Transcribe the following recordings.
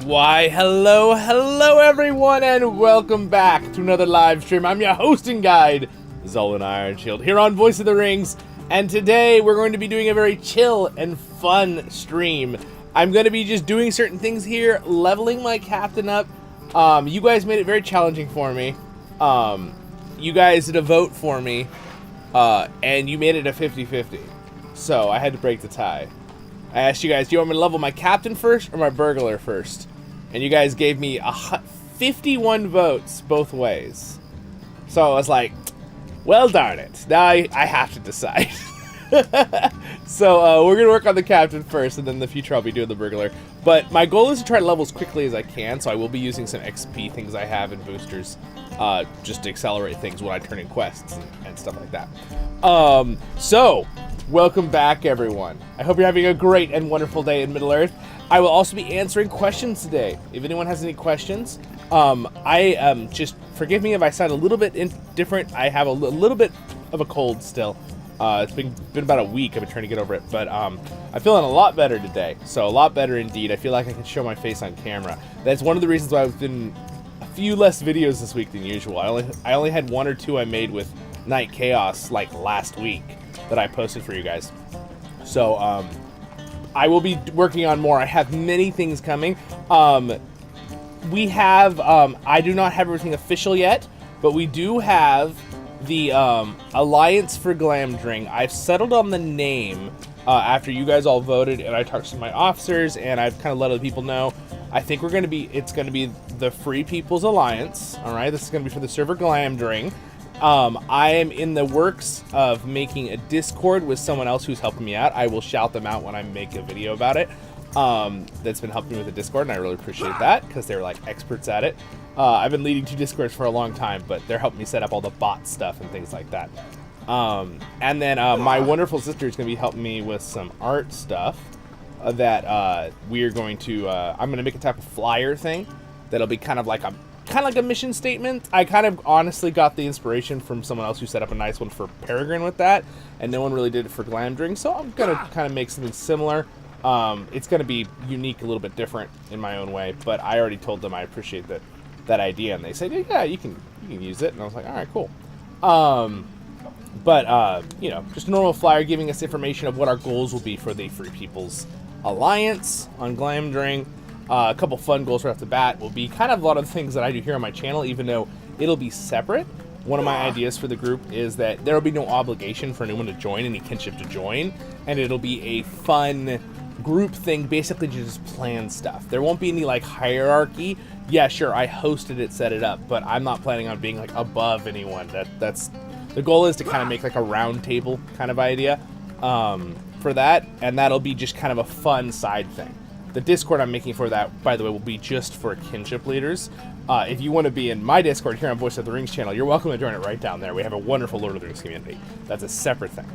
Why, hello everyone, and welcome back to another live stream. I'm your hosting guide, Zollin Ironshield, here on Voice of the Rings, and today we're going to be doing a very chill and fun stream. I'm going to be just doing certain things here, leveling my captain up. You guys made it very challenging for me. You guys did a vote for me, and you made it a 50-50, so I had to break the tie. I asked you guys, do you want me to level my captain first or my burglar first? And you guys gave me 51 votes both ways. So I was like, well, darn it. Now I have to decide. So we're going to work on the captain first, and then in the future I'll be doing the burglar. But my goal is to try to level as quickly as I can, so I will be using some XP things I have and boosters just to accelerate things when I turn in quests and stuff like that. So, welcome back, everyone. I hope you're having a great and wonderful day in Middle-earth. I will also be answering questions today. If anyone has any questions, just forgive me if I sound a little bit different. I have a little bit of a cold still. It's been about a week. I've been trying to get over it, but I'm feeling a lot better today. So a lot better indeed. I feel like I can show my face on camera. That's one of the reasons why I've been a few less videos this week than usual. I only had one or two I made with Night Chaos like last week that I posted for you guys. So I will be working on more. I have many things coming. We have I do not have everything official yet, but we do have the Alliance for Glamdring. I've settled on the name after you guys all voted, and I talked to my officers, and I've kind of let other people know. I think it's going to be the Free People's Alliance. All right, this is going to be for the server Glamdring. I am in the works of making a Discord with someone else who's helping me out. I will shout them out when I make a video about it. That's been helping me with the Discord, and I really appreciate that because they're like experts at it. I've been leading two Discords for a long time, but they're helping me set up all the bot stuff and things like that. And then my wonderful sister is going to be helping me with some art stuff that we're going to. I'm going to make a type of flyer thing that'll be kind of like a mission statement. I kind of honestly got the inspiration from someone else who set up a nice one for Peregrine with that, and no one really did it for Glamdring, so I'm going to kind of make something similar. It's going to be unique, a little bit different in my own way, but I already told them I appreciate that idea, and they said, yeah, you can use it, and I was like, all right, cool. You know, just a normal flyer giving us information of what our goals will be for the Free People's Alliance on Glamdring. A couple fun goals right off the bat will be kind of a lot of the things that I do here on my channel, even though it'll be separate. One of my ideas for the group is that there will be no obligation for anyone to join, any kinship to join, and it'll be a fun group thing, basically to just plan stuff. There won't be any like hierarchy. Yeah, sure, I hosted it, set it up, but I'm not planning on being like above anyone. That's the goal is to kind of make like a round table kind of idea for that, and that'll be just kind of a fun side thing. The Discord I'm making for that, by the way, will be just for kinship leaders. If you want to be in my Discord here on Voice of the Rings channel, you're welcome to join it right down there. We have a wonderful Lord of the Rings community. That's a separate thing.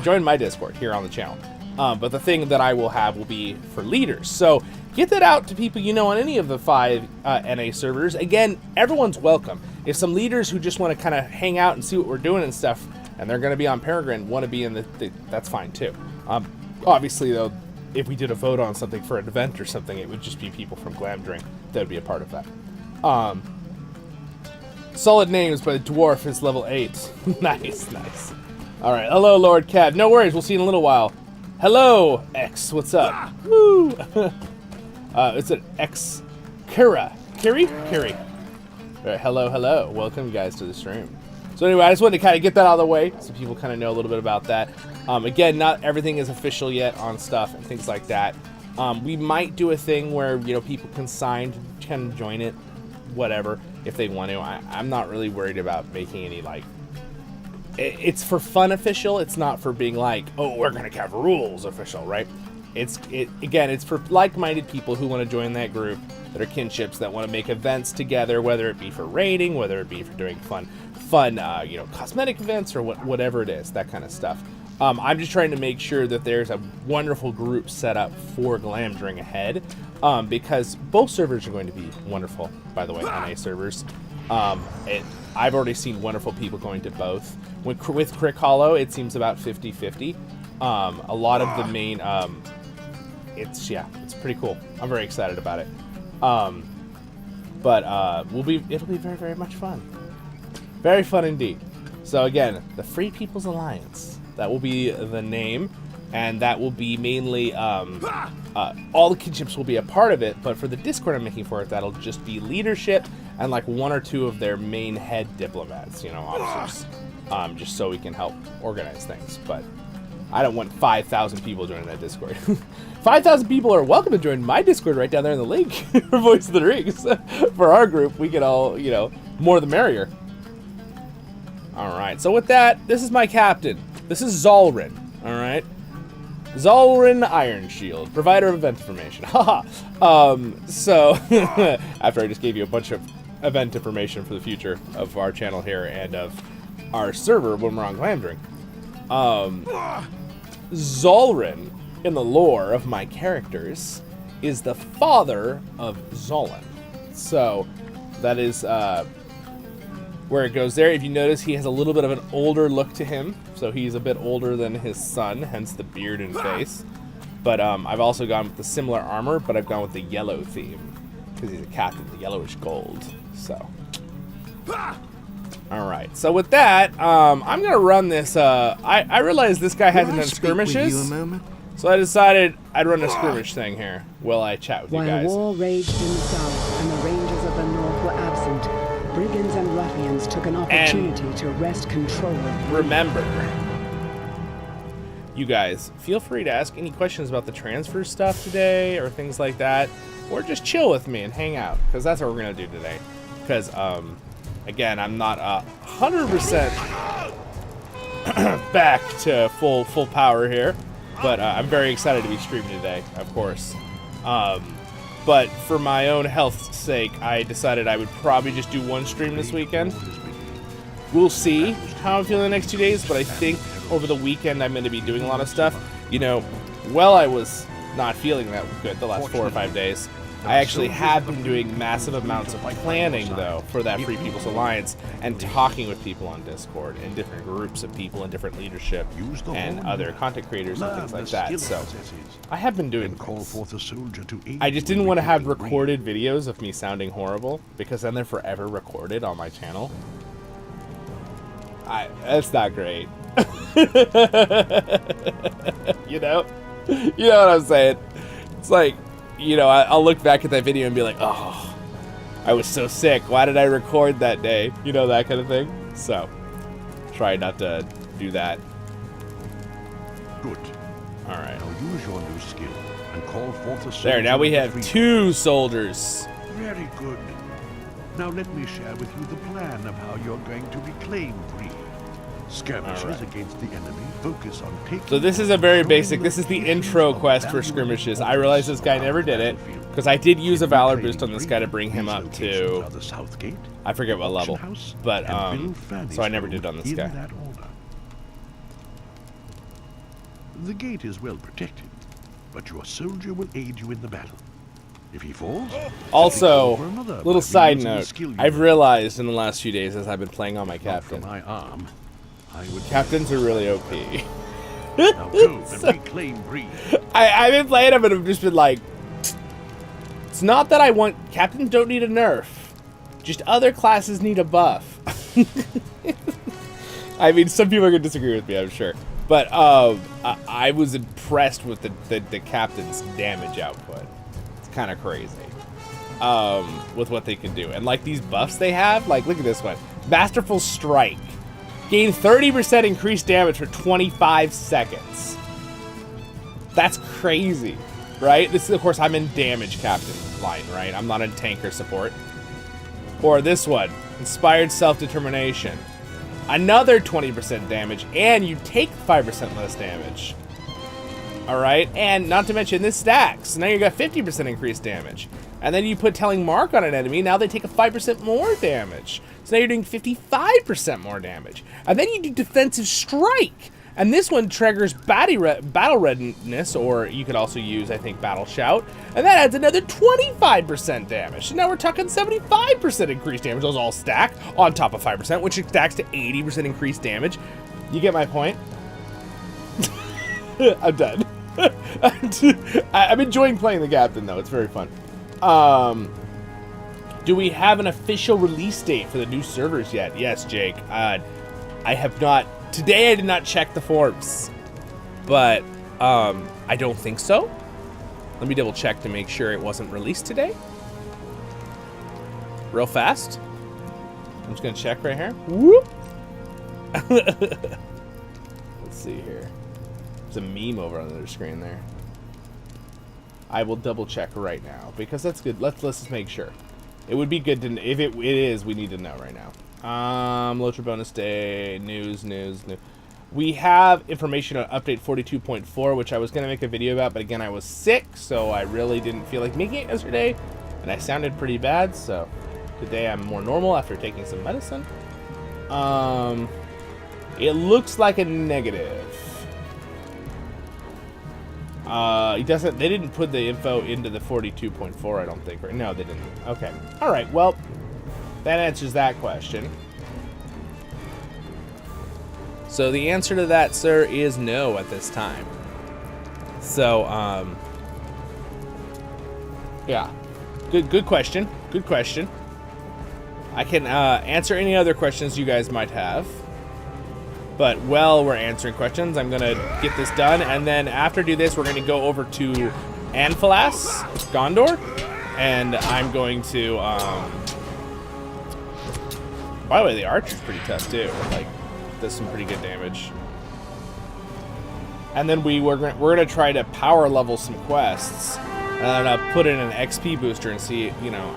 Join my Discord here on the channel. But the thing that I will have will be for leaders. So get that out to people you know on any of the 5 NA servers. Again, everyone's welcome. If some leaders who just want to kind of hang out and see what we're doing and stuff, and they're going to be on Peregrine, want to be in that's fine too. Obviously, though, if we did a vote on something for an event or something, it would just be people from Glamdring that would be a part of that. Solid names, but the dwarf is level 8. Nice. All right, hello, Lord Cad. No worries, we'll see you in a little while. Hello, X. What's up? Woo! It's an X. Kiri. All right, hello. Welcome, guys, to the stream. So anyway, I just wanted to kind of get that out of the way so people kind of know a little bit about that. Again, not everything is official yet on stuff and things like that. We might do a thing where, you know, people can join it, whatever, if they want to. I'm not really worried about making any, like, it's for fun official. It's not for being like, oh, we're going to have rules official, right? Again, it's for like-minded people who want to join that group that are kinships that want to make events together, whether it be for raiding, whether it be for doing fun, you know, cosmetic events or whatever it is, that kind of stuff. I'm just trying to make sure that there's a wonderful group set up for Glamdring ahead, because both servers are going to be wonderful, by the way, NA servers. I've already seen wonderful people going to both. With CrickHollow, it seems about 50-50. A lot of the main, it's pretty cool. I'm very excited about it. But it'll be very, very much fun. Very fun indeed. So again, the Free People's Alliance. That will be the name, and that will be mainly all the kinships will be a part of it. But for the Discord I'm making for it, that'll just be leadership and like 1 or 2 of their main head diplomats, you know, officers, just so we can help organize things. But I don't want 5,000 people joining that Discord. 5,000 people are welcome to join my Discord right down there in the link for Voice of the Rings. For our group, we can all, you know, more the merrier. All right, so with that, this is my captain. This is Zollin, all right? Zollin Ironshield, provider of event information. Haha. So, after I just gave you a bunch of event information for the future of our channel here and of our server when we're on Glamdring. Zollin, in the lore of my characters, is the father of Zollin. So, that is where it goes there. If you notice, he has a little bit of an older look to him. So he's a bit older than his son, hence the beard and face. But I've also gone with the similar armor, but I've gone with the yellow theme. Because he's a captain, the yellowish gold. So. Alright, so with that, I'm going to run this. I realized this guy hasn't done skirmishes. So I decided I'd run a skirmish thing here while I chat with you guys. While war raged in the south and the Rangers of the north were absent, brigands and ruffians took an opportunity to wrest control of... Remember, you guys, feel free to ask any questions about the transfer stuff today or things like that, or just chill with me and hang out, because that's what we're going to do today. Because, again, I'm not 100% back to full power here, but I'm very excited to be streaming today, of course. But for my own health's sake, I decided I would probably just do 1 stream this weekend. We'll see how I'm feeling the next 2 days, but I think over the weekend I'm going to be doing a lot of stuff. You know, while I was not feeling that good the last 4 or 5 days, I actually have been doing massive amounts of planning, though, for that Free People's Alliance and talking with people on Discord and different groups of people and different leadership and other content creators and things like that. So I have been doing things. I just didn't want to have recorded videos of me sounding horrible because then they're forever recorded on my channel. That's not great. You know what I'm saying? It's like, you know, I'll look back at that video and be like, oh, I was so sick. Why did I record that day? You know, that kind of thing. So, try not to do that. Good. All right. Now use your new skill and call forth a soldier. There, now we have 2 soldiers. Very good. Now let me share with you the plan of how you're going to reclaim Bree. Skirmishes against the enemy focus on taking... So this is a very basic, this is the intro quest for skirmishes. I realize this guy never did it, because I did use a Valor boost on this guy to bring him up to... I forget what level, but, so I never did on this guy. The gate is well protected, but your soldier will aid you in the battle. If he falls... Also, little side note, I've realized in the last few days as I've been playing on my captain, captains are really OP. Now go and reclaim Bree. I've been playing them and I've just been like, it's not that I want, captains don't need a nerf, just other classes need a buff. I mean, some people are going to disagree with me, I'm sure. But I was impressed with the captain's damage output. It's kind of crazy with what they can do. And like these buffs they have, like look at this one. Masterful Strike. Gain 30% increased damage for 25 seconds. That's crazy, right? This is, of course, I'm in damage captain line, right? I'm not in tank or support. Or this one, Inspired Self-Determination. Another 20% damage, and you take 5% less damage. All right, and not to mention this stacks. So now you got 50% increased damage. And then you put Telling Mark on an enemy, now they take a 5% more damage. So now you're doing 55% more damage. And then you do Defensive Strike. And this one triggers Battle Readiness, or you could also use, I think, Battle Shout. And that adds another 25% damage. So now we're talking 75% increased damage. Those all stack on top of 5%, which stacks to 80% increased damage. You get my point? I'm done. I'm enjoying playing the captain, though. It's very fun. Do we have an official release date for the new servers yet? Yes, Jake. I have not. Today I did not check the forums, but I don't think so. Let me double check to make sure it wasn't released today. Real fast. I'm just gonna check right here. Whoop. Let's see here. There's a meme over on the other screen there. I will double check right now because that's good. Let's just make sure. It would be good to, if it is, we need to know right now. LOTRO bonus day, news. We have information on update 42.4, which I was going to make a video about, but again, I was sick, so I really didn't feel like making it yesterday, and I sounded pretty bad, so today I'm more normal after taking some medicine. It looks like a negative. They didn't put the info into the 42.4, I don't think, right? No, they didn't. Okay. All right, well, that answers that question. So the answer to that, sir, is no at this time. So, yeah. Good question. Good question. I can answer any other questions you guys might have. But while we're answering questions, I'm going to get this done. And then after I do this, we're going to go over to Anfalas, Gondor. And I'm going to... by the way, the archer's pretty tough, too. Like, does some pretty good damage. And then we're going to try to power level some quests. And then put in an XP booster and see, you know...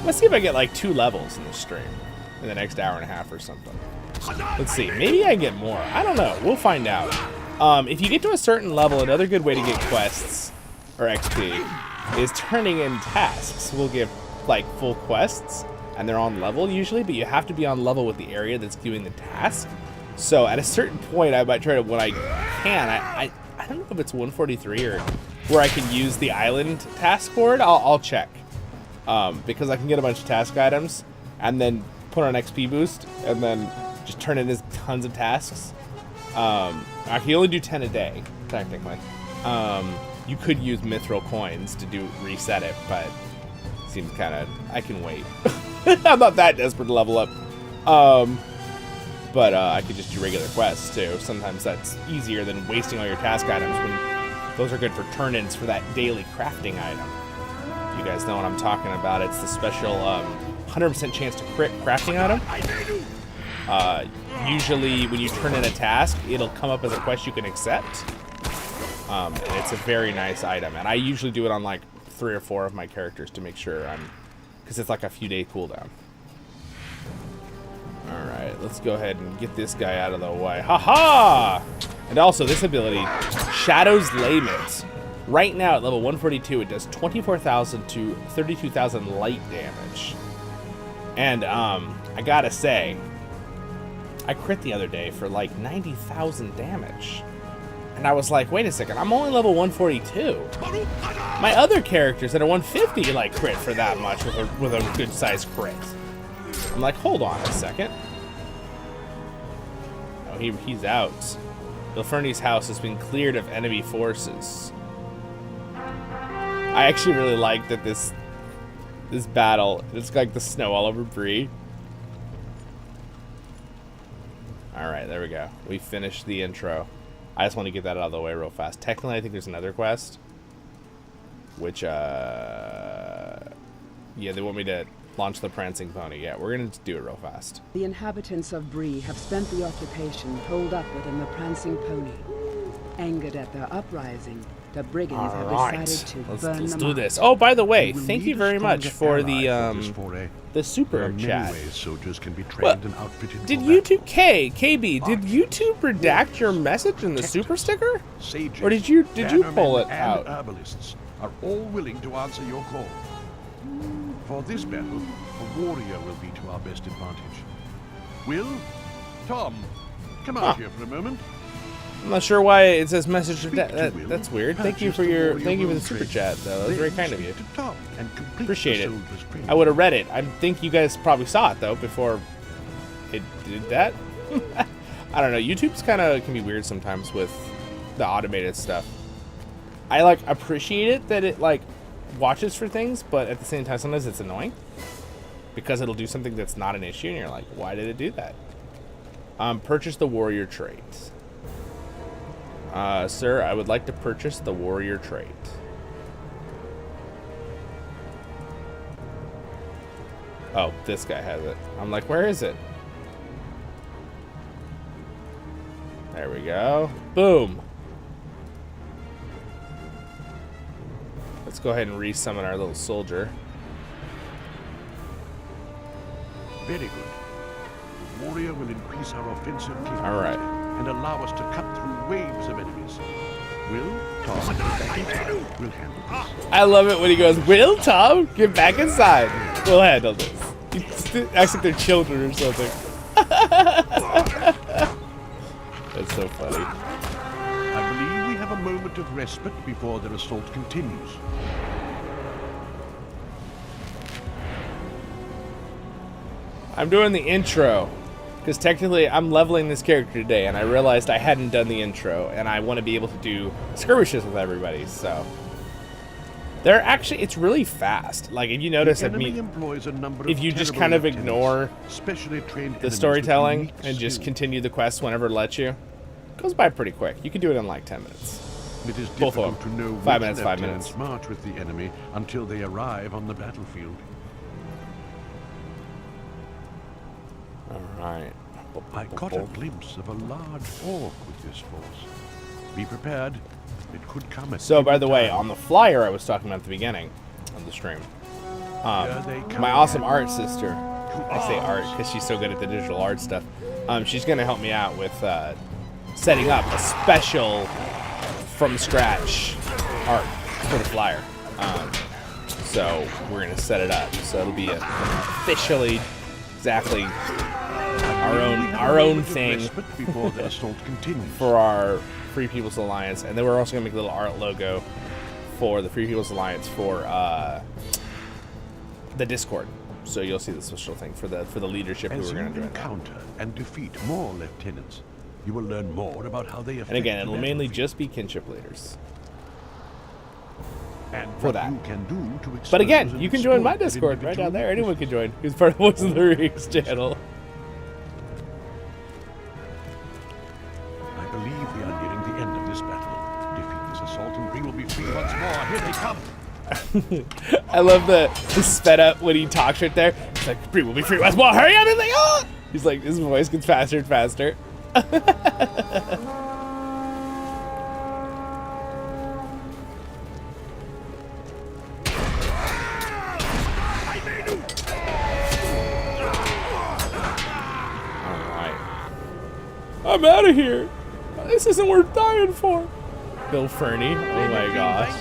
Let's see if I get, like, 2 levels in this stream. In the next hour and a half or something. Let's see. Maybe I get more. I don't know. We'll find out. If you get to a certain level, another good way to get quests or XP is turning in tasks. We'll give like full quests, and they're on level usually, but you have to be on level with the area that's doing the task. So at a certain point, I might try to, when I can, I don't know if it's 143 or where I can use the island task board. I'll check because I can get a bunch of task items and then put on an XP boost and then just turn in tons of tasks. I can only do 10 a day, technically. You could use mithril coins to reset it, but it seems kind of, I can wait. I'm not that desperate to level up. But I could just do regular quests too. Sometimes that's easier than wasting all your task items when those are good for turn-ins for that daily crafting item. If you guys know what I'm talking about, it's the special 100% chance to crit crafting item. Usually when you turn in a task, it'll come up as a quest you can accept. And it's a very nice item. And I usually do it on like 3 or 4 of my characters to make sure because it's like a few day cooldown. Alright, let's go ahead and get this guy out of the way. Haha! And also this ability, Shadow's Lament. Right now at level 142, it does 24,000 to 32,000 light damage. And I gotta say, I crit the other day for like 90,000 damage. And I was like, wait a second, I'm only level 142. My other characters that are 150 like crit for that much with a good sized crit. I'm like, hold on a second. Oh, he's out. Ilferni's house has been cleared of enemy forces. I actually really like that this battle, it's like the snow all over Bree. Alright, there we go. We finished the intro. I just want to get that out of the way real fast. Technically, I think there's another quest. Which, yeah, they want me to launch the Prancing Pony. Yeah, we're going to do it real fast. The inhabitants of Bree have spent the occupation holed up within the Prancing Pony. Angered at their uprising, the brigands have decided to burn let's them do up. this. Oh, by the way, thank you very much for the super chat. Soldiers can be trained and outfitted Did for YouTube battle. KB, did YouTube redact your message in the super sticker? Sages, Or did you pull it bannermen, out? and herbalists are all willing to answer your call. For this battle, a warrior will be to our best advantage. Will? Tom, come out here for a moment. I'm not sure why it says message Speak redact. to Will. That's weird. Thank you Purchase for the your warrior the super trait. chat though. That was very kind of you. To Tom and complete Appreciate the it. soldier's training. I would have read it. I think you guys probably saw it though before it did that. I don't know. YouTube's can be weird sometimes with the automated stuff. I like appreciate it that it like watches for things, but at the same time, sometimes it's annoying because it'll do something that's not an issue, and you're like, why did it do that? Purchase the warrior trait. Sir, I would like to purchase the warrior trait. Oh, this guy has it. I'm like, where is it? There we go. Boom. Let's go ahead and resummon our little soldier. Very good. The warrior will increase our offensive capability and allow us to cut through waves of enemies. Will Tom get back inside? We'll handle this. I love it when he goes, Will Tom get back inside? We'll handle this. He acts like they're children or something. That's so funny. I believe we have a moment of respite before their assault continues. I'm doing the intro because technically I'm leveling this character today, and I realized I hadn't done the intro, and I want to be able to do skirmishes with everybody. So they're actually, it's really fast. Like, if you notice, I mean, if you just kind of ignore the storytelling and just continue the quest whenever it lets you, it goes by pretty quick. You can do it in like 10 minutes. It is Both of difficult them. to know 5 which minutes, 5 lieutenants minutes. march with the enemy until they arrive on the battlefield. Alright. I caught a glimpse of a large orc with this force. Be prepared. It could come at So, by any the way, time. on the flyer I was talking about at the beginning of the stream, my awesome art sister, I say art because she's so good at the digital art stuff, she's going to help me out with setting up a special from-scratch art for the flyer. So, we're going to set it up. So, it'll be officially exactly our own thing before the assault continues. for our Free People's Alliance, and then we're also gonna make a little art logo for the Free People's Alliance for the Discord. So you'll see the special thing for the leadership who As we're you gonna do it. encounter and defeat more lieutenants, you will learn more about how they affect And again, the it'll mainly battlefield just be kinship leaders. and for what that. you can do to But expose again, and you can join my exploit Discord right down there. individual Anyone can join. Who's part of Voice of the Rings channel. I believe we are nearing the end of this battle. Defeat this assault and Bree will be free once more. Here they come. I love the sped up when he talks right there. He's like, Bree will be free once more. Hurry up! He's like, oh! He's like, his voice gets faster and faster. I'm out of here. This isn't worth dying for. Bill Fernie. Oh my gosh.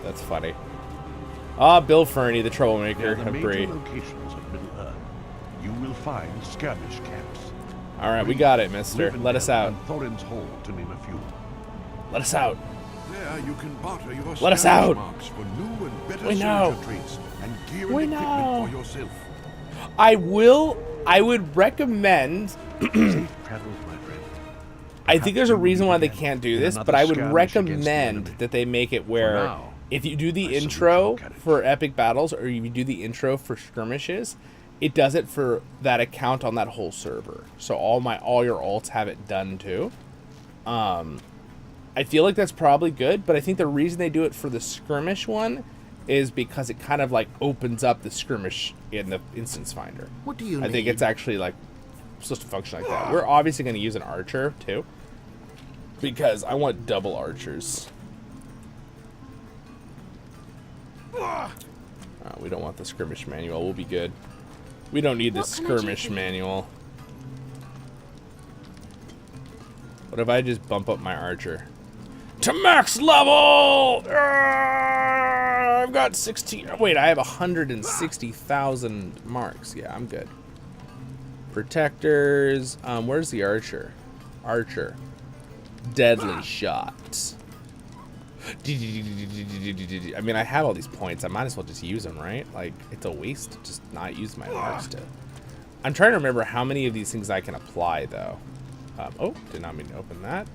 That's funny. Ah, Bill Fernie, the troublemaker Near the of major Bree. locations of Middle-earth, you will find skirmish camps. Alright, we got it, mister. Let us out. And Thorin's Hall, to name a few. Let us out. There you can barter your Let us skirmish out. marks for new and better We know. soldier traits and gear We and equipment know. for yourself. I would recommend, Safe travels, my friend. I think there's a reason why they can't do this, but I would recommend that they make it where now, if you do the I salute intro your courage. for epic battles or you do the intro for skirmishes, it does it for that account on that whole server. So all your alts have it done too. I feel like that's probably good, but I think the reason they do it for the skirmish one is because it kind of like opens up the skirmish in the instance finder. What do you I think it's actually like supposed to function like that. We're obviously going to use an archer too, because I want double archers. We don't want the skirmish manual. We'll be good. We don't need the skirmish manual. What if I just bump up my archer to max level? I've got 16. Wait, I have 160,000 marks. Yeah, I'm good. Protectors. Where's the archer? Archer. Deadly shot. I mean, I have all these points. I might as well just use them, right? Like, it's a waste to just not use my marks to. I'm trying to remember how many of these things I can apply, though. Oh, did not mean to open that.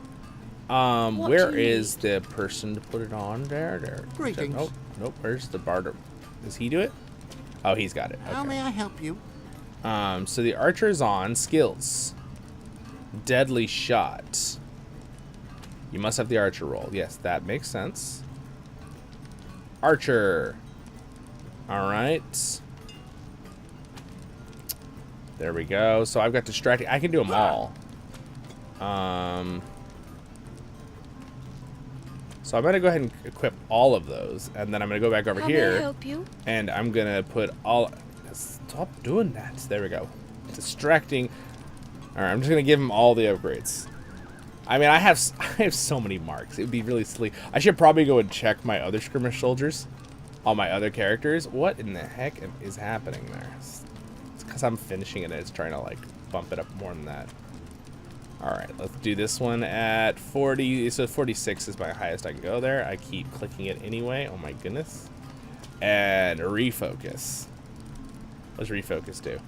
Where is the person to put it on? There. Greetings. Nope. Where's the barter? Does he do it? Oh, he's got it. Okay. How may I help you? So the archer's on skills. Deadly shot. You must have the archer roll. Yes, that makes sense. Archer. All right. There we go. So I've got distracting. I can do them all. So I'm going to go ahead and equip all of those. And then I'm going to go back over here. May I help you? And I'm going to put all... Stop doing that. There we go. Distracting. All right, I'm just going to give him all the upgrades. I mean, I have so many marks. It would be really silly. I should probably go and check my other skirmish soldiers. All my other characters. What in the heck is happening there? It's because I'm finishing it and it's trying to, like, bump it up more than that. Alright, let's do this one at 40. So 46 is my highest I can go there. I keep clicking it anyway. Oh my goodness. And refocus. What does refocus do?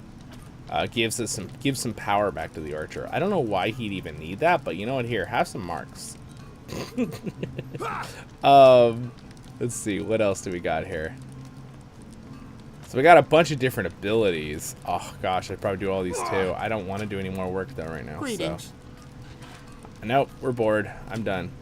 Gives some power back to the archer. I don't know why he'd even need that, but you know what? Here, have some marks. Let's see, what else do we got here? So we got a bunch of different abilities. Oh gosh, I'd probably do all these too. I don't want to do any more work though right now. Greetings. So. Nope, we're bored. I'm done.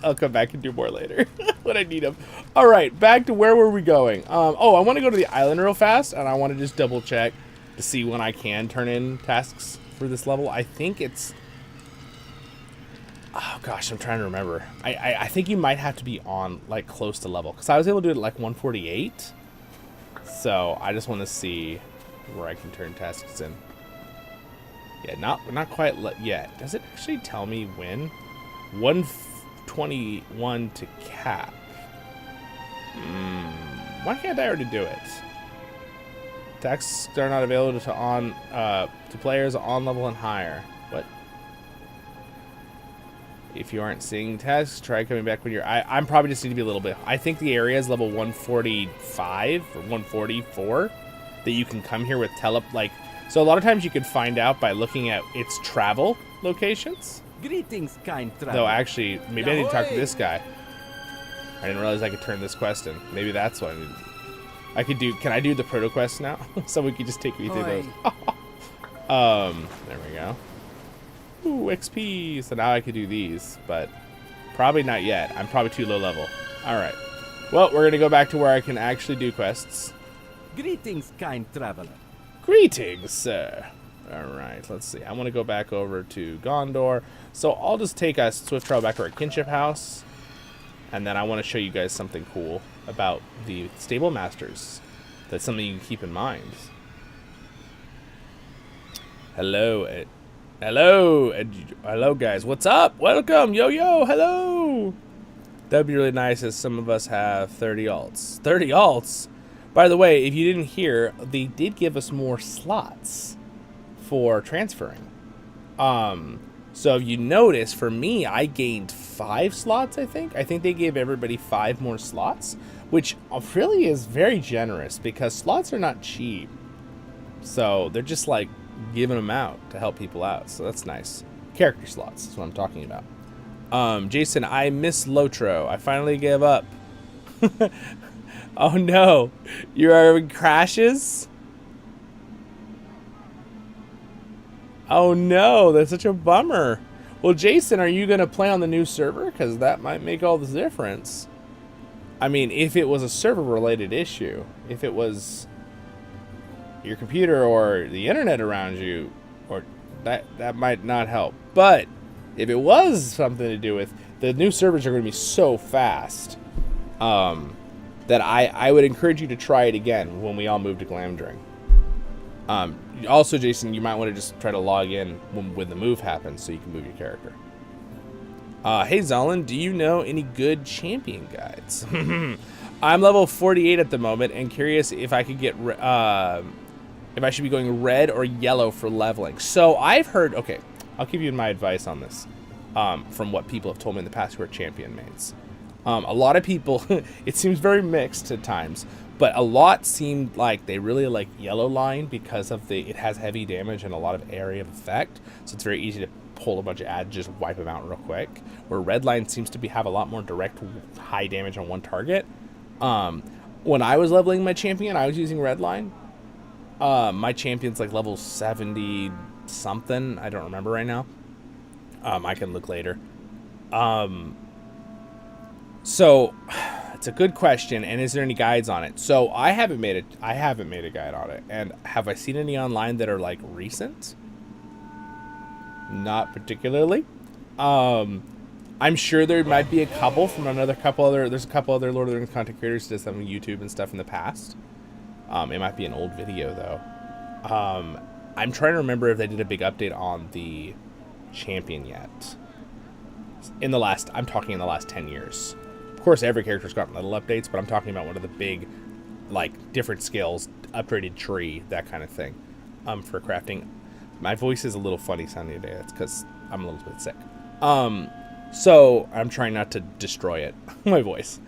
I'll come back and do more later when I need them. All right, back to where were we going? Oh, I want to go to the island real fast, and I want to just double check to see when I can turn in tasks for this level. I think it's... Oh gosh, I'm trying to remember. I think you might have to be on like close to level, because I was able to do it at like 148. So I just want to see where I can turn tasks in. Yeah, not quite yet. Does it actually tell me when? 121 to cap. Why can't I already do it? Tasks are not available to players on level and higher. What? If you aren't seeing tasks, try coming back when you're... I'm probably just need to be a little bit... I think the area is level 145 or 144 that you can come here with like... So a lot of times you can find out by looking at its travel locations. Greetings, kind traveler. Though actually, maybe I need to talk to this guy. I didn't realize I could turn this quest in. Maybe that's what I could do. Can I do the proto quest now? Someone could just take me through those. There we go. Ooh, XP. So now I could do these, but probably not yet. I'm probably too low level. All right. Well, we're going to go back to where I can actually do quests. Greetings, kind traveler. Greetings, sir. All right, let's see. I want to go back over to Gondor. So I'll just take a swift travel back to our kinship house. And then I want to show you guys something cool about the stable masters. That's something you can keep in mind. Hello, guys. What's up? Welcome, yo, hello. That'd be really nice as some of us have 30 alts. 30 alts? By the way, if you didn't hear, they did give us more slots for transferring. So if you notice, for me, I gained 5 slots, I think. I think they gave everybody 5 more slots, which really is very generous because slots are not cheap. So they're just like giving them out to help people out. So that's nice. Character slots is what I'm talking about. Jason, I miss LOTRO. I finally gave up. Oh no, you are having crashes? Oh no, that's such a bummer. Well, Jason, are you going to play on the new server? Because that might make all the difference. I mean, if it was a server-related issue, if it was your computer or the internet around you, or that might not help. But if it was something to do with, the new servers are going to be so fast that I would encourage you to try it again when we all move to Glamdring. Also, Jason, you might want to just try to log in when the move happens so you can move your character. Hey, Zollin, do you know any good champion guides? I'm level 48 at the moment and curious if I could get... if I should be going red or yellow for leveling. So I've heard... Okay, I'll give you my advice on this from what people have told me in the past who are champion mains. A lot of people... it seems very mixed at times, But a lot seemed like they really like yellow line because of it has heavy damage and a lot of area of effect. So it's very easy to pull a bunch of ads, just wipe them out real quick. Where red line seems to have a lot more direct high damage on one target. When I was leveling my champion, I was using red line. My champion's like level 70 something. I don't remember right now. I can look later. So it's a good question. And is there any guides on it? So I haven't made a guide on it. And have I seen any online that are like recent? Not particularly. I'm sure there might be a couple from there's a couple other Lord of the Rings content creators that did some YouTube and stuff in the past. It might be an old video though. I'm trying to remember if they did a big update on the champion yet. I'm talking in the last 10 years. Of course, every character's gotten little updates, but I'm talking about one of the big, like, different skills, upgraded tree, that kind of thing, for crafting. My voice is a little funny sounding today. That's because I'm a little bit sick. So I'm trying not to destroy it, my voice.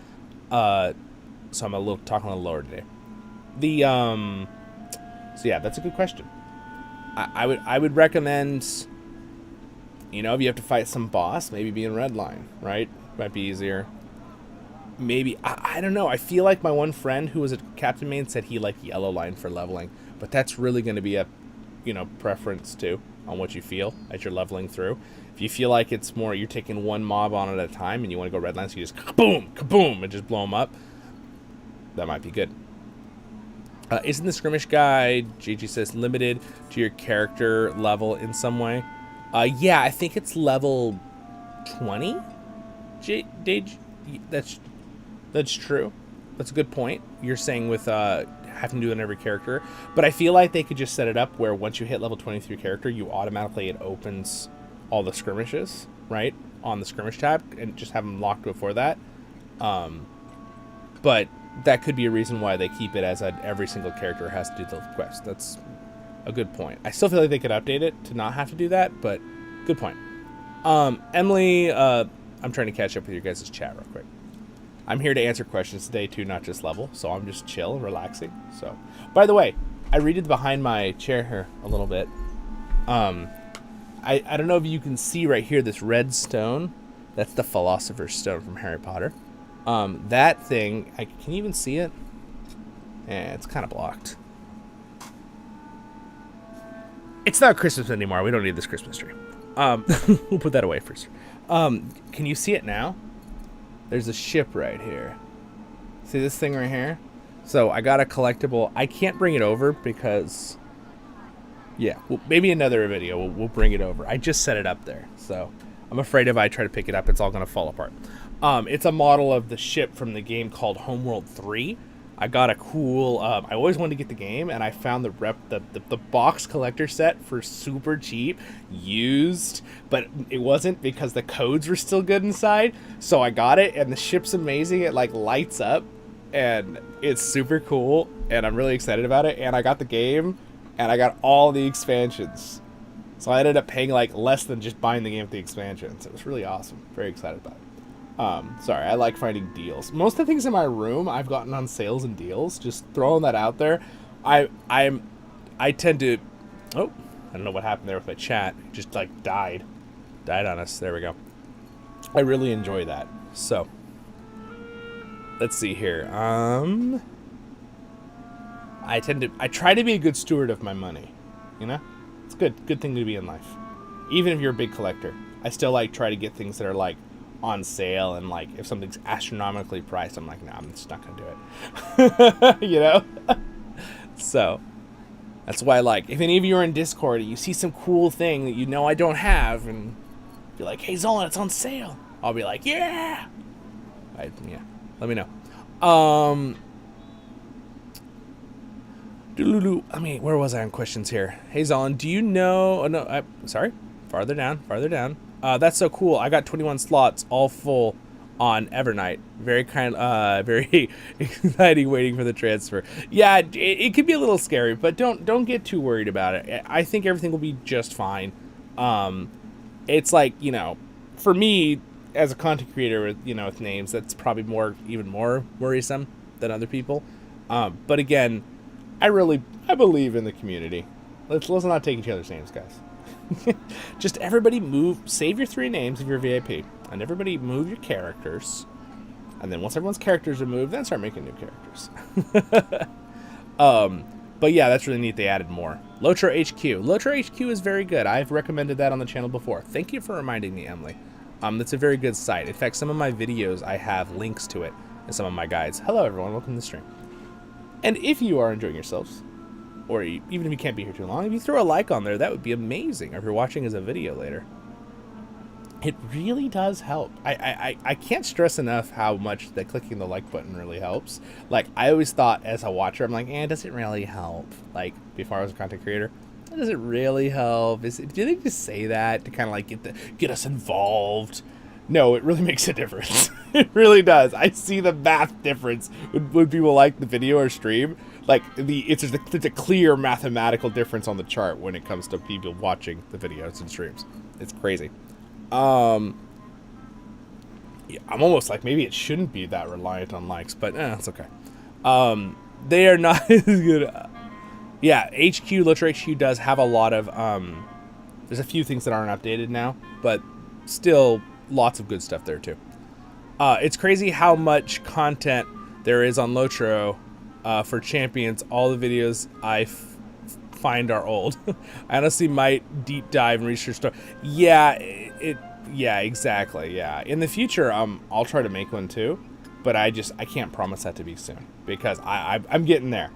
So I'm talking a little lower today. So yeah, that's a good question. I would recommend, you know, if you have to fight some boss, maybe be in red line, right? Might be easier. Maybe, I don't know. I feel like my one friend who was a captain main said he liked yellow line for leveling, but that's really going to be a, you know, preference too on what you feel as you're leveling through. If you feel like it's more, you're taking one mob on at a time and you want to go red line, so you just kaboom, kaboom, and just blow them up, that might be good. Isn't the skirmish guide, JG says, limited to your character level in some way? Yeah, I think it's level 20. That's true. That's a good point. You're saying with having to do it on every character. But I feel like they could just set it up where once you hit level 23 character, it opens all the skirmishes, right? On the skirmish tab, and just have them locked before that. But that could be a reason why they keep it as every single character has to do the quest. That's a good point. I still feel like they could update it to not have to do that, but good point. Emily, I'm trying to catch up with your guys' chat real quick. I'm here to answer questions today too, not just level, so I'm just chill and relaxing. So, by the way, I read behind my chair here a little bit. I don't know if you can see right here this red stone. That's the Philosopher's Stone from Harry Potter. That thing, can you even see it? Yeah, it's kind of blocked. It's not Christmas anymore. We don't need this Christmas tree. We'll put that away first. Can you see it now? There's a ship right here. See this thing right here? So I got a collectible. I can't bring it over because, yeah, well, maybe another video we'll bring it over. I just set it up there, so I'm afraid if I try to pick it up, it's all gonna fall apart. It's a model of the ship from the game called Homeworld 3. I got a cool, I always wanted to get the game, and I found the box collector set for super cheap, used, but it wasn't because the codes were still good inside, so I got it, and the ship's amazing. It, like, lights up, and it's super cool, and I'm really excited about it, and I got the game, and I got all the expansions. So I ended up paying, like, less than just buying the game with the expansions. It was really awesome. Very excited about it. Sorry, I like finding deals. Most of the things in my room I've gotten on sales and deals. Just throwing that out there. I tend to, oh, I don't know what happened there with my chat. It just like died on us. There we go. I really enjoy that. So let's see here. I try to be a good steward of my money. You know, it's good thing to be in life. Even if you're a big collector, I still like try to get things that are like on sale, and like if something's astronomically priced, I'm like, nah, I'm just not gonna do it. You know. So that's why, like, if any of you are in Discord and you see some cool thing that you know I don't have, and you're like, hey Zollin, it's on sale, I'll be like, yeah. Yeah, let me know. I mean, where was I on questions here? Hey Zollin, do you know? Oh no, sorry. Farther down. That's so cool. I got 21 slots, all full on Evernight. Very very exciting waiting for the transfer. Yeah, it could be a little scary, but don't get too worried about it. I think everything will be just fine. It's like, you know, for me as a content creator with, you know, with names, that's probably even more worrisome than other people. But again, I believe in the community. Let's not take each other's names, guys. Just everybody save your 3 names if you're VIP, and everybody move your characters. And then once everyone's characters are moved, then start making new characters. But yeah, that's really neat. They added more. LOTRO HQ. LOTRO HQ is very good. I've recommended that on the channel before. Thank you for reminding me, Emily. That's a very good site. In fact, some of my videos, I have links to it in some of my guides. Hello, everyone. Welcome to the stream. And if you are enjoying yourselves, or even if you can't be here too long, if you throw a like on there, that would be amazing. Or if you're watching as a video later. It really does help. I can't stress enough how much that clicking the like button really helps. Like, I always thought as a watcher, I'm like, does it really help? Like, before I was a content creator, does it really help? Do they just say that to kind of like get us involved? No, it really makes a difference. It really does. I see the math difference when people like the video or stream. Like, it's a clear mathematical difference on the chart when it comes to people watching the videos and streams. It's crazy. Yeah, I'm almost like maybe it shouldn't be that reliant on likes, but it's okay. They are not as good. Yeah, LOTRO HQ does have a lot of there's a few things that aren't updated now, but still lots of good stuff there too. It's crazy how much content there is on LOTRO for champions. All the videos I find are old. I honestly might deep dive and research stuff. Yeah, yeah, exactly. Yeah, in the future, I'll try to make one too, but I can't promise that to be soon because I'm getting there.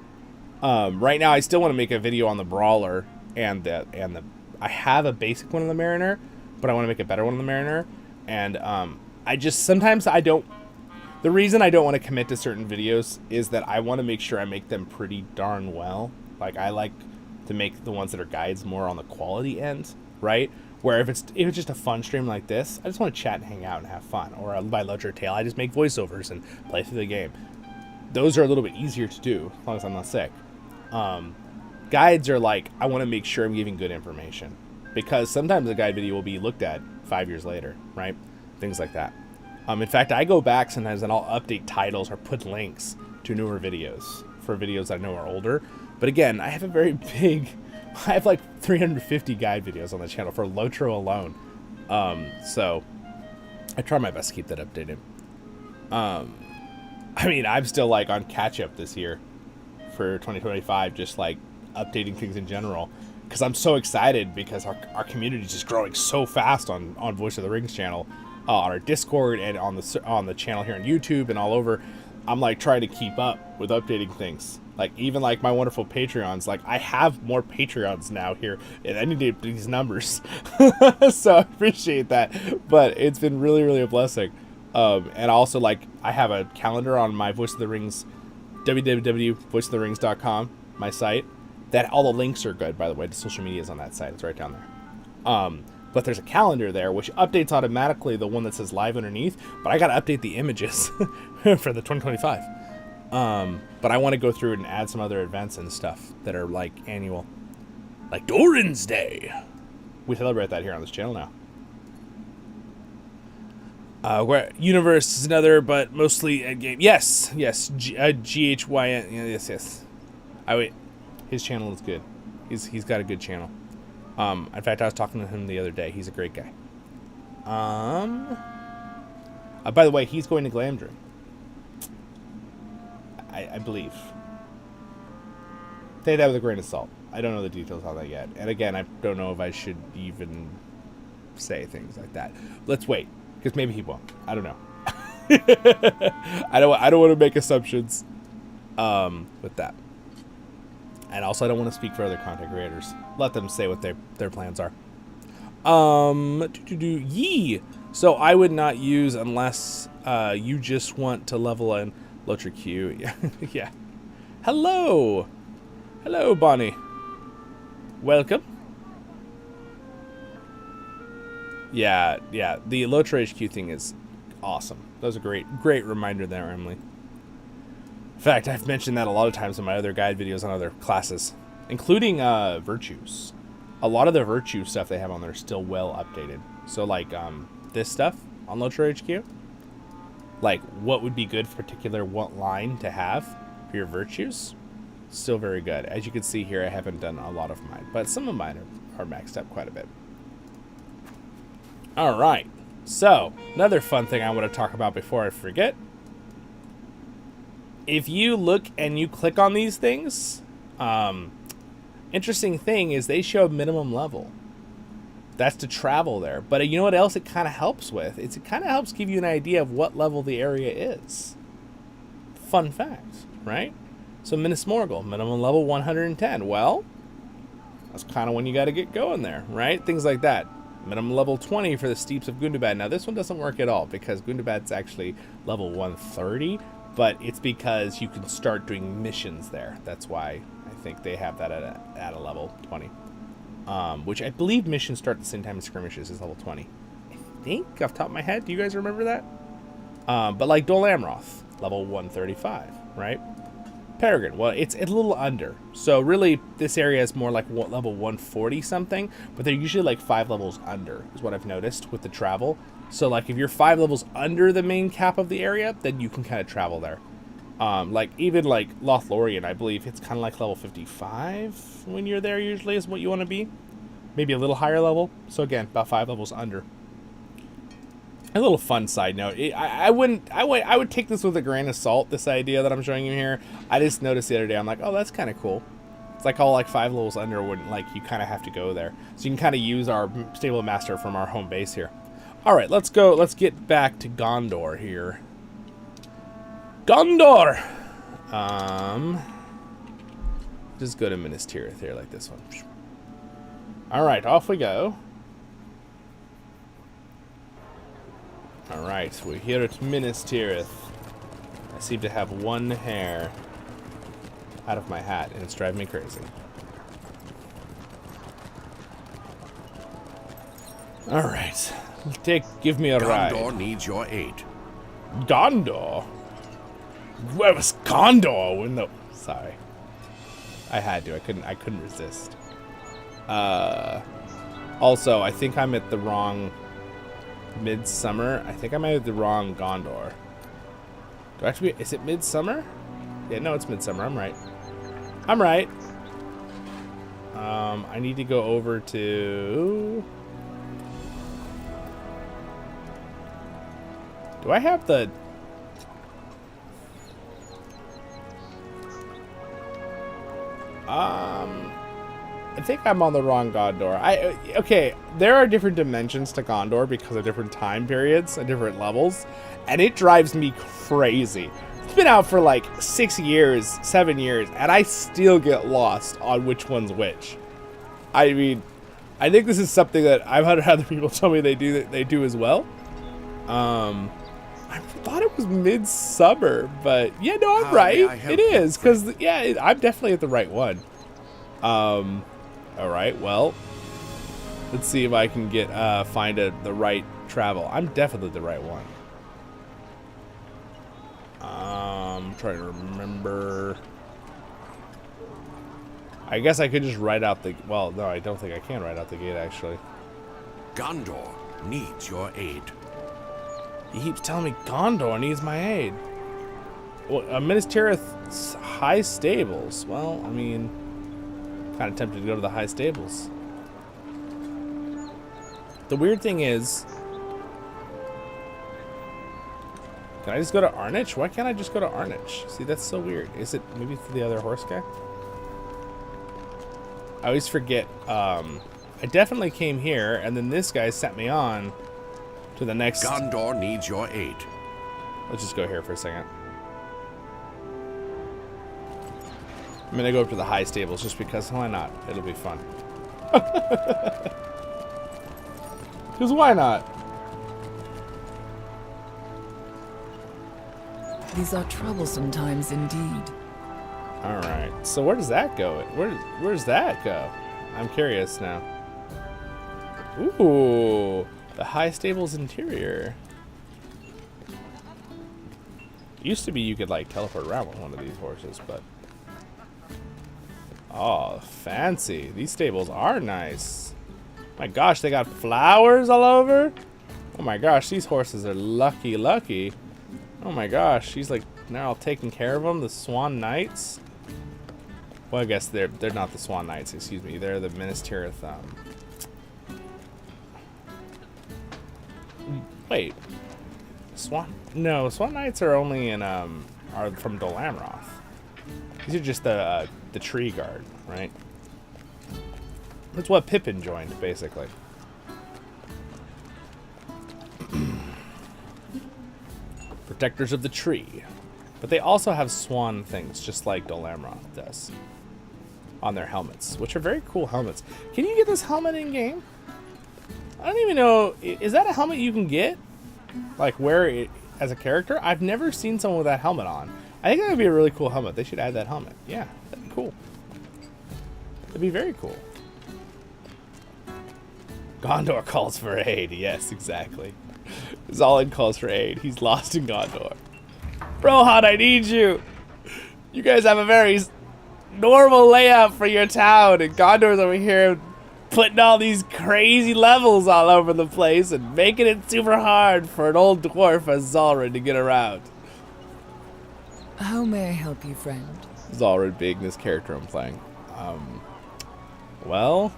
Right now, I still want to make a video on the Brawler and I have a basic one on the Mariner, but I want to make a better one on the Mariner. And sometimes I don't. The reason I don't want to commit to certain videos is that I want to make sure I make them pretty darn well. Like, I like to make the ones that are guides more on the quality end, right? Where if it's just a fun stream like this, I just want to chat and hang out and have fun. Or by LOTRO Tale, I just make voiceovers and play through the game. Those are a little bit easier to do as long as I'm not sick. Guides are like, I want to make sure I'm giving good information. Because sometimes a guide video will be looked at 5 years later, right? Things like that. In fact, I go back sometimes and I'll update titles or put links to newer videos for videos I know are older. But again, I have I have like 350 guide videos on the channel for LOTRO alone. So I try my best to keep that updated. I mean, I'm still like on catch up this year for 2025, just like updating things in general. Because I'm so excited because our community is just growing so fast on Voice of the Rings channel, on our Discord and on the channel here on YouTube and all over. I'm like trying to keep up with updating things. Like even like my wonderful Patreons, like I have more Patreons now here, and I need to get these numbers. So I appreciate that, but it's been really, really a blessing. And also like I have a calendar on my Voice of the Rings, www.voiceoftherings.com, my site. That all the links are good, by the way. The social media is on that site. It's right down there. But there's a calendar there which updates automatically the one that says live underneath. But I got to update the images for the 2025. But I want to go through and add some other events and stuff that are like annual, like Doran's Day. We celebrate that here on this channel now. Where Universe is another, but mostly Endgame. Yes, GHYN. Yes. His channel is good. He's got a good channel. In fact, I was talking to him the other day. He's a great guy. By the way, he's going to Glamdring. I believe. Take that with a grain of salt. I don't know the details on that yet. And again, I don't know if I should even say things like that. Let's wait, because maybe he won't. I don't know. I don't want to make assumptions with that. And also, I don't want to speak for other content creators. Let them say what their plans are. Yee. So I would not use unless you just want to level in LOTRO Q. Yeah. Hello, Bonnie. Welcome. Yeah. The LOTRO HQ thing is awesome. That was a great reminder there, Emily. In fact, I've mentioned that a lot of times in my other guide videos on other classes, including virtues. A lot of the virtue stuff they have on there is still well updated. So like this stuff on LOTRO HQ, like what would be good for particular what line to have, for your virtues. Still very good. As you can see here, I haven't done a lot of mine, but some of mine are maxed up quite a bit. All right. So, another fun thing I want to talk about before I forget. If you look and you click on these things, interesting thing is they show minimum level. That's to travel there. But you know what else it kind of helps with? It kind of helps give you an idea of what level the area is. Fun fact, right? So Minas Morgul, minimum level 110. Well, that's kind of when you got to get going there, right? Things like that. Minimum level 20 for the Steeps of Gundabad. Now this one doesn't work at all because Gundabad's actually level 130, but it's because you can start doing missions there. That's why I think they have that at a level 20. Which I believe missions start at the same time as skirmishes is level 20. I think off the top of my head. Do you guys remember that? But like Dol Amroth, level 135, right? Peregrine, well, it's a little under. So really, this area is more like level 140 something, but they're usually like 5 levels under, is what I've noticed with the travel. So like if you're 5 levels under the main cap of the area, then you can kind of travel there. Like even like Lothlorien, I believe it's kind of like level 55 when you're there usually is what you want to be. Maybe a little higher level. So again, about 5 levels under. A little fun side note. I would take this with a grain of salt, this idea that I'm showing you here. I just noticed the other day, I'm like, oh, that's kind of cool. It's like all like 5 levels under when like you kind of have to go there. So you can kind of use our stable master from our home base here. All right, let's go. Let's get back to Gondor here. Gondor! Just go to Minas Tirith here like this one. All right, off we go. All right, we're here at Minas Tirith. I seem to have one hair out of my hat, and it's driving me crazy. All right, give me a ride. Gondor needs your aid. Gondor? Where was Gondor? When the... Sorry, I had to. I couldn't resist. Also, I think I'm at the wrong Midsummer. I think I might have the wrong Gondor. Do I actually? Is it Midsummer? Yeah, no, it's Midsummer. I'm right. I'm right. I need to go over to. Do I have the? I think I'm on the wrong Gondor. Okay, there are different dimensions to Gondor because of different time periods and different levels, and it drives me crazy. It's been out for like 6 years, 7 years, and I still get lost on which one's which. I mean, I think this is something that I've had other people tell me they do as well. I thought it was Midsummer, but yeah, no, I'm right. It is, because yeah, I'm definitely at the right one. All right, well, let's see if I can get find the right travel. I'm definitely the right one. I'm trying to remember. I guess I could just write out the. Well, no, I don't think I can write out the gate actually. Gondor needs your aid. He keeps telling me Gondor needs my aid. Well, Minas Tirith's High Stables. Well, I mean, kind of tempted to go to the High Stables. The weird thing is, can I just go to Arnich? Why can't I just go to Arnich? See, that's so weird. Is it maybe for the other horse guy? I always forget. I definitely came here, and then this guy sent me on to the next. Gondor needs your aid. Let's just go here for a second. I'm gonna go up to the High Stables just because why not? It'll be fun. Because why not? These are troublesome times indeed. All right. So where does that go? Where's that go? I'm curious now. Ooh, the High Stables interior. Used to be you could like teleport around with one of these horses, but oh, fancy. These stables are nice. My gosh, they got flowers all over. Oh my gosh, these horses are lucky. Oh my gosh, she's like And they're all taking care of them. The Swan Knights. Well, I guess they're not the Swan Knights. Excuse me. They're the Minister of Wait. Swan? No, Swan Knights are only in are from Dol Amroth. These are just the tree guard, right? That's what Pippin joined, basically. Protectors of the tree. But they also have swan things, just like Dol Amroth does. On their helmets, which are very cool helmets. Can you get this helmet in game? I don't even know. Is that a helmet you can get? Like, wear it as a character? I've never seen someone with that helmet on. I think that would be a really cool helmet. They should add that helmet. Yeah, that'd be cool. That'd be very cool. Gondor calls for aid. Yes, exactly. Zollin calls for aid. He's lost in Gondor. Rohan, I need you. You guys have a very normal layout for your town, and Gondor's over here putting all these crazy levels all over the place and making it super hard for an old dwarf as Zollin to get around. How may I help you, friend? Zollin being this character I'm playing. Well,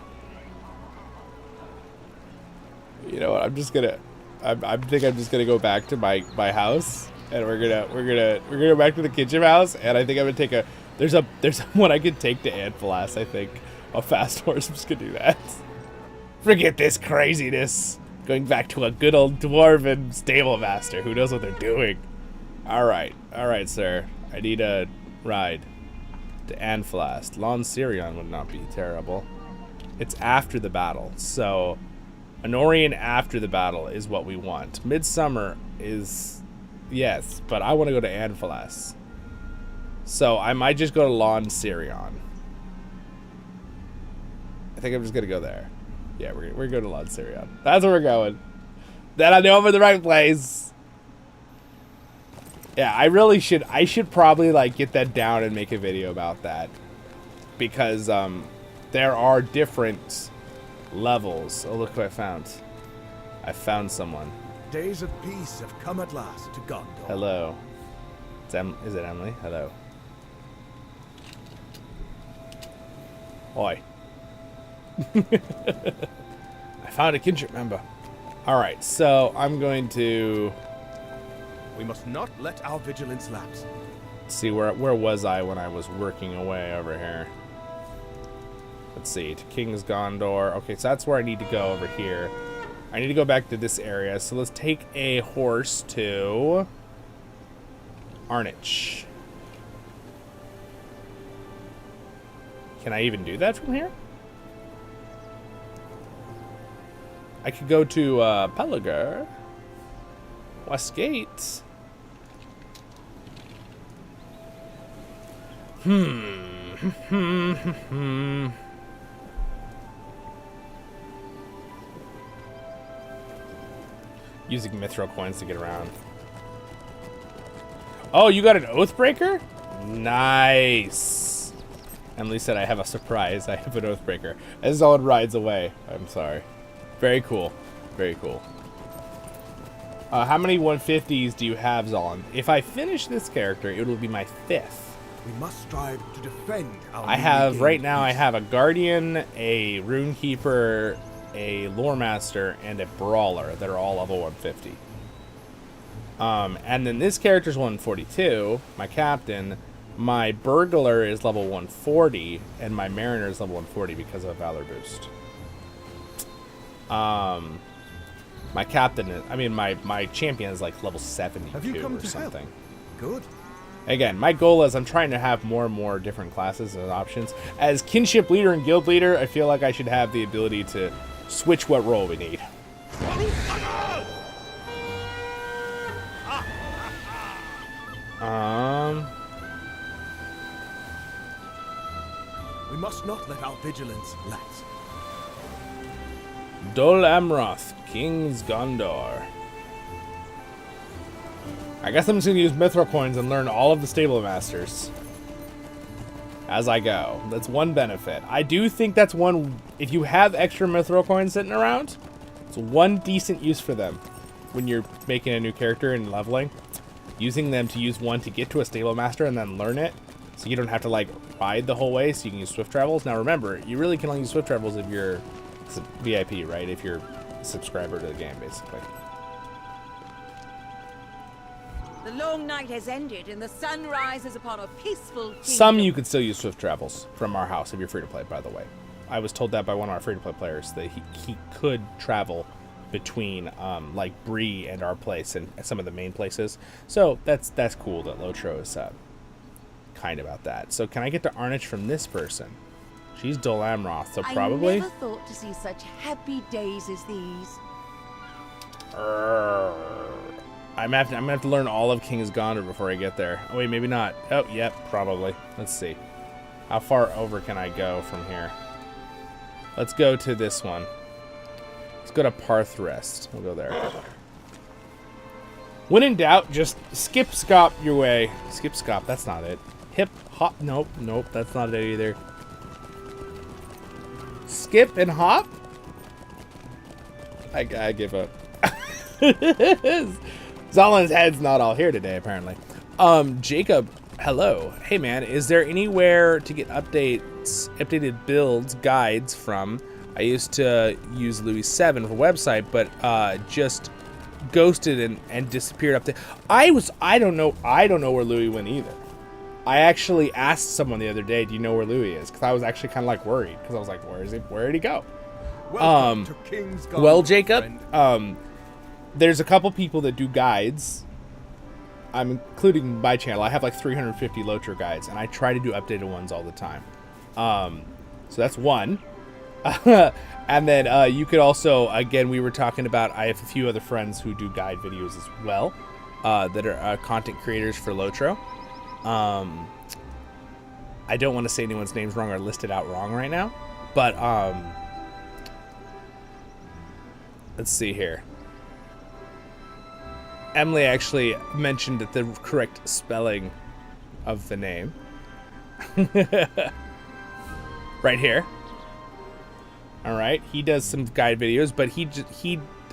you know what? I think I'm just gonna go back to my house, and we're gonna go back to the Kinship house, and I think I'm gonna take a. There's one I could take to Anfilas, I think. A fast horse. I'm just gonna do that. Forget this craziness. Going back to a good old dwarven stable master who knows what they're doing. Alright, sir. I need a ride to Anfilas. Lon Sirion would not be terrible. It's after the battle, so Anorian after the battle is what we want. Midsummer is yes, but I want to go to Anfilas. So I might just go to Lon Sirion. I think I'm just gonna go there. Yeah, we're gonna go to Lon Sirion. That's where we're going. Then I know I'm in the right place. Yeah, I should probably like get that down and make a video about that. Because there are different levels. Oh, look who I found. I found someone. Days of peace have come at last to Gondor. Hello. Is it Emily? Hello. Oi. I found a kinship member. Alright, so I'm going to... We must not let our vigilance lapse. See, where was I when I was working away over here? Let's see, to King's Gondor. Okay, so that's where I need to go over here. I need to go back to this area, so let's take a horse to... Arnich. Can I even do that from here? I could go to Pelagar. Westgate. Using Mithril coins to get around. Oh, you got an Oathbreaker? Nice. Emily said I have a surprise. I have an Oathbreaker. As Zollin rides away. I'm sorry. Very cool. Very cool. How many 150s do you have, Zollin? If I finish this character, it will be my 5th. We must strive to defend our I have, right now, I have a Guardian, a Runekeeper, a Lore Master, and a Brawler that are all level 150. And then this character's 142, my Captain. My Burglar is level 140, and my Mariner is level 140 because of a Valor boost. My Captain is, my Champion is like level 72 Have you come or to something. Help? Good. Again, my goal is I'm trying to have more and more different classes and options. As Kinship Leader and Guild Leader, I feel like I should have the ability to switch what role we need. We must not let our vigilance lapse. Dol Amroth, King's Gondor. I guess I'm just going to use Mithril coins and learn all of the Stable Masters as I go. That's one benefit. I do think that's one, if you have extra Mithril coins sitting around, it's one decent use for them when you're making a new character and leveling. using them to use one to get to a stable master and then learn it, so you don't have to like ride the whole way, so you can use swift travels. Now remember, you really can only use swift travels if you're VIP, right? If you're a subscriber to the game, basically. The long night has ended and the sun rises upon a peaceful kingdom. Some you can still use swift travels from our house if you're free to play, by the way. I was told that by one of our free to play players that he could travel between like Bree and our place and some of the main places. So that's cool that LOTRO is kind about that. So can I get to Arnich from this person? She's Dol Amroth, so probably. I never thought to see such happy days as these. I'm gonna have to learn all of King's Gondor before I get there. Oh wait, maybe not. Oh, yep, probably. Let's see. How far over can I go from here? Let's go to this one. Let's go to Parthrest. We'll go there. When in doubt, just skip scop your way. Skip scop, that's not it. Hip hop, nope, that's not it either. Skip and hop? I give up. Zollin's head's not all here today, apparently. Jacob, hello. Hey man, is there anywhere to get updated builds, guides from? I used to use Louis 7 for website, but just ghosted and disappeared up there. I don't know where Louis went either. I actually asked someone the other day, do you know where Louis is? Because I was actually kind of like worried, because I was like, where is he? Where did he go? Welcome to King's Garden, well, Jacob, friend. There's a couple people that do guides. I'm including my channel. I have like 350 LOTRO guides, and I try to do updated ones all the time. So that's one. And then you could also, again, we were talking about, I have a few other friends who do guide videos as well, that are content creators for LOTRO. I don't want to say anyone's names wrong or list it out wrong right now, but let's see here. Emily actually mentioned the correct spelling of the name. Right here. All right, he does some guide videos, but he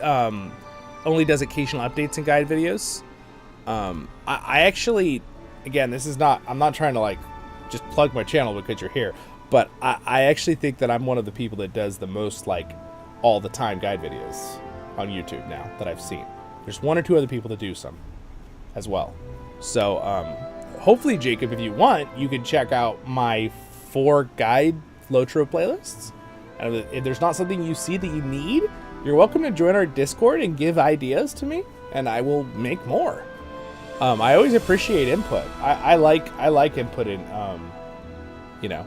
only does occasional updates and guide videos. I actually, again, I'm not trying to like just plug my channel because you're here, but I actually think that I'm one of the people that does the most like all the time guide videos on YouTube now that I've seen. There's one or two other people that do some as well. So hopefully, Jacob, if you want, you can check out my 4 guide LOTRO playlists. And if there's not something you see that you need, you're welcome to join our Discord and give ideas to me, and I will make more. I always appreciate input. I like input in, you know,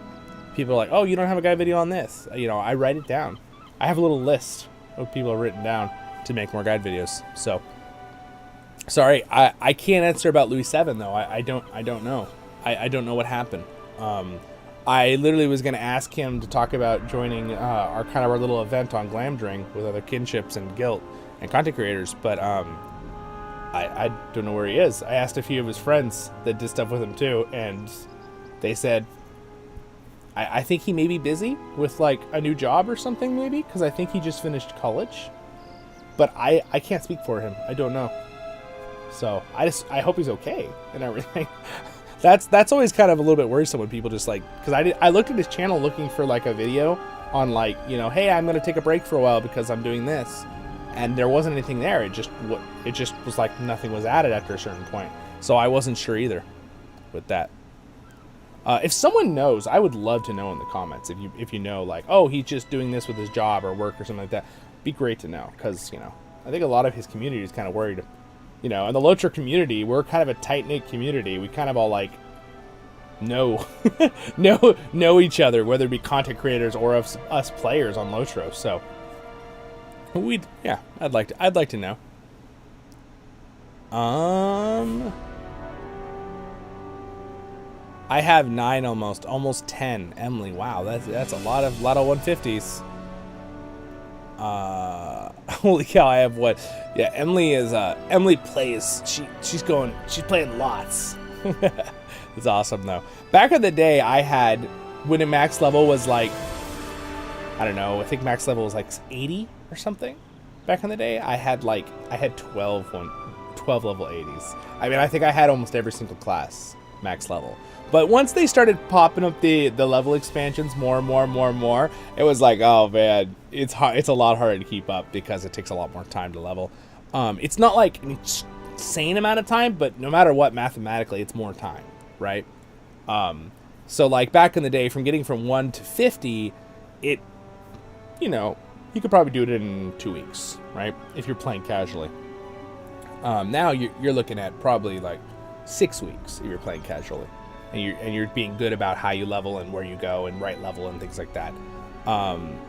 people are like, oh, you don't have a guide video on this. You know, I write it down. I have a little list of people written down to make more guide videos. So, sorry, I can't answer about Louis 7 though. I don't know. I don't know what happened. I literally was going to ask him to talk about joining our little event on Glamdring with other kinships and guild and content creators, but I don't know where he is. I asked a few of his friends that did stuff with him too, and they said I think he may be busy with like a new job or something, maybe, because I think he just finished college. But I can't speak for him. I don't know. So I hope he's okay and everything. That's always kind of a little bit worrisome when people just like, because I looked at his channel looking for like a video on like, you know, hey, I'm gonna take a break for a while because I'm doing this, and there wasn't anything there. It just was like nothing was added after a certain point. So I wasn't sure either with that. If someone knows, I would love to know in the comments if you know, like, oh, he's just doing this with his job or work or something like that. Be great to know, because, you know, I think a lot of his community is kind of worried. You know, in the LOTRO community, we're kind of a tight-knit community. We kind of all, like, know each other, whether it be content creators or us players on LOTRO. So, I'd like to know. I have 9 almost 10. Emily, wow, that's a lot of 150s. Holy cow, I have what? Yeah, Emily plays. She's playing lots. It's awesome though. Back in the day, I had, when max level was like, I don't know, I think max level was like 80 or something. Back in the day, I had 12 12 level 80s. I mean, I think I had almost every single class max level. But once they started popping up the level expansions more and more, it was like, oh man, it's hard. It's a lot harder to keep up because it takes a lot more time to level. It's not like an insane amount of time, but no matter what, mathematically, it's more time, right? So like back in the day, from getting from 1 to 50, you could probably do it in 2 weeks, right? If you're playing casually. Now you're looking at probably like 6 weeks if you're playing casually. And you're being good about how you level and where you go and right level and things like that.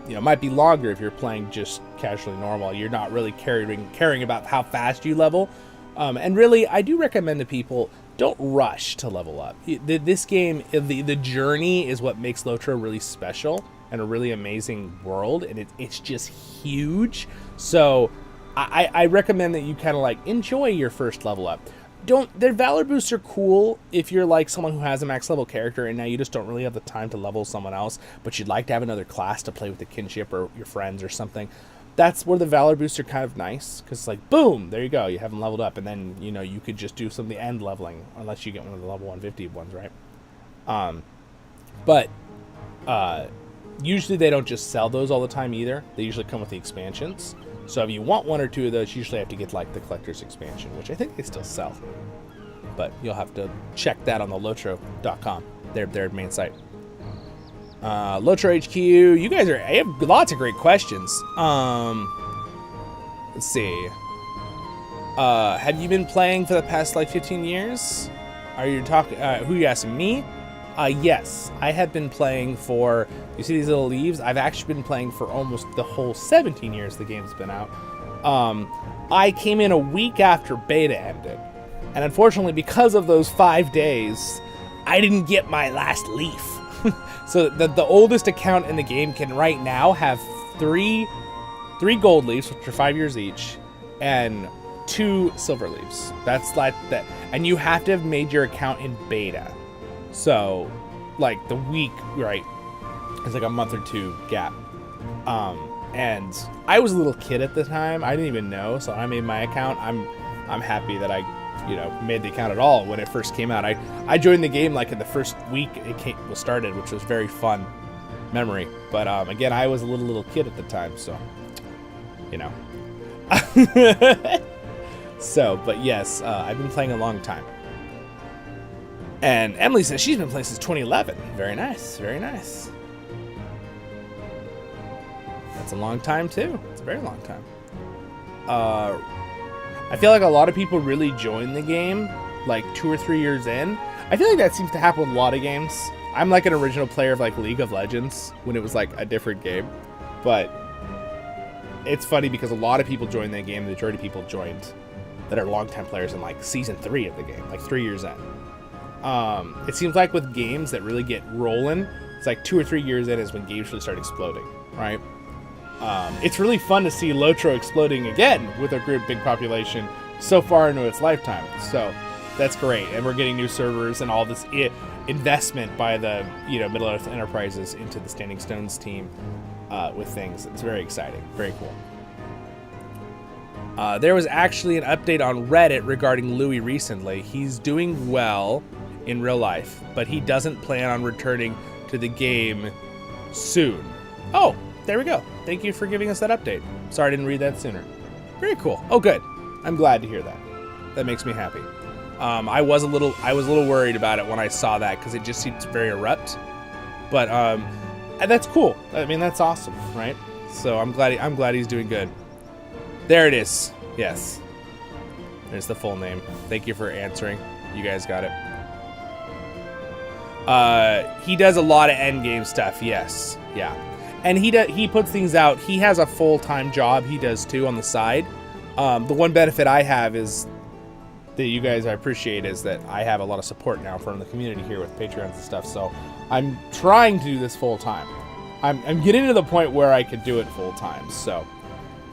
It might be longer if you're playing just casually normal. You're not really caring about how fast you level. And really, I do recommend to people, don't rush to level up. This game, the journey is what makes LOTRO really special and a really amazing world, and it's just huge. So I recommend that you kind of like enjoy your first level up. Their Valor boosts are cool if you're like someone who has a max level character and now you just don't really have the time to level someone else, but you'd like to have another class to play with the kinship or your friends or something. That's where the Valor boosts are kind of nice, because it's like, boom, there you go, you haven't leveled up, and then, you could just do some of the end leveling, unless you get one of the level 150 ones, right? But usually they don't just sell those all the time either. They usually come with the expansions. So if you want one or two of those, you usually have to get like the collector's expansion, which I think they still sell. But you'll have to check that on the LOTRO.com, their main site. LOTRO HQ, you guys have lots of great questions. Let's see. Have you been playing for the past like 15 years? Are you talking? Who are you asking? Me? Yes, I have been playing for, you see these little leaves? I've actually been playing for almost the whole 17 years the game's been out. I came in a week after beta ended. And unfortunately, because of those 5 days, I didn't get my last leaf. So the oldest account in the game can right now have three gold leaves, which are 5 years each, and 2 silver leaves. That's like that. And you have to have made your account in beta. So, like, the week, right, it's like a month or 2 gap. And I was a little kid at the time. I didn't even know, so I made my account. I'm happy that I, made the account at all when it first came out. I joined the game, like, in the first week it was started, which was very fun memory. But, again, I was a little kid at the time, so, So, but yes, I've been playing a long time. And Emily says she's been playing since 2011. Very nice, very nice. That's a long time too. It's a very long time. I feel like a lot of people really join the game like 2 or 3 years in. I feel like that seems to happen with a lot of games. I'm like an original player of like League of Legends when it was like a different game. But it's funny because a lot of people joined that game. The majority of people joined that are longtime players in like season 3 of the game, like 3 years in. It seems like with games that really get rolling, it's like 2 or 3 years in is when games really start exploding, right? It's really fun to see LOTRO exploding again with a big population so far into its lifetime. So that's great. And we're getting new servers and all this investment by the Middle-earth Enterprises into the Standing Stones team with things. It's very exciting. Very cool. There was actually an update on Reddit regarding Louis recently. He's doing well in real life, but he doesn't plan on returning to the game soon. Oh, there we go. Thank you for giving us that update. Sorry I didn't read that sooner. Very cool. Oh, good. I'm glad to hear that. That makes me happy. I was a little worried about it when I saw that because it just seems very abrupt. But that's cool. I mean, that's awesome, right? So I'm glad he's doing good. There it is. Yes. There's the full name. Thank you for answering. You guys got it. He does a lot of endgame stuff. Yes. Yeah. And he puts things out. He has a full-time job he does too on the side. The one benefit I have is that you guys I appreciate is that I have a lot of support now from the community here with Patreons and stuff. So I'm trying to do this full-time. I'm getting to the point where I could do it full-time. So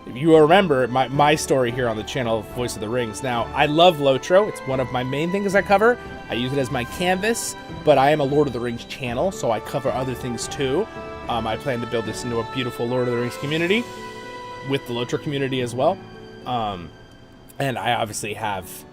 if you remember my story here on the channel, Voice of the Rings. Now, I love LOTRO. It's one of my main things I cover. I use it as my canvas, but I am a Lord of the Rings channel, so I cover other things too. I plan to build this into a beautiful Lord of the Rings community with the LOTRO community as well. And I obviously have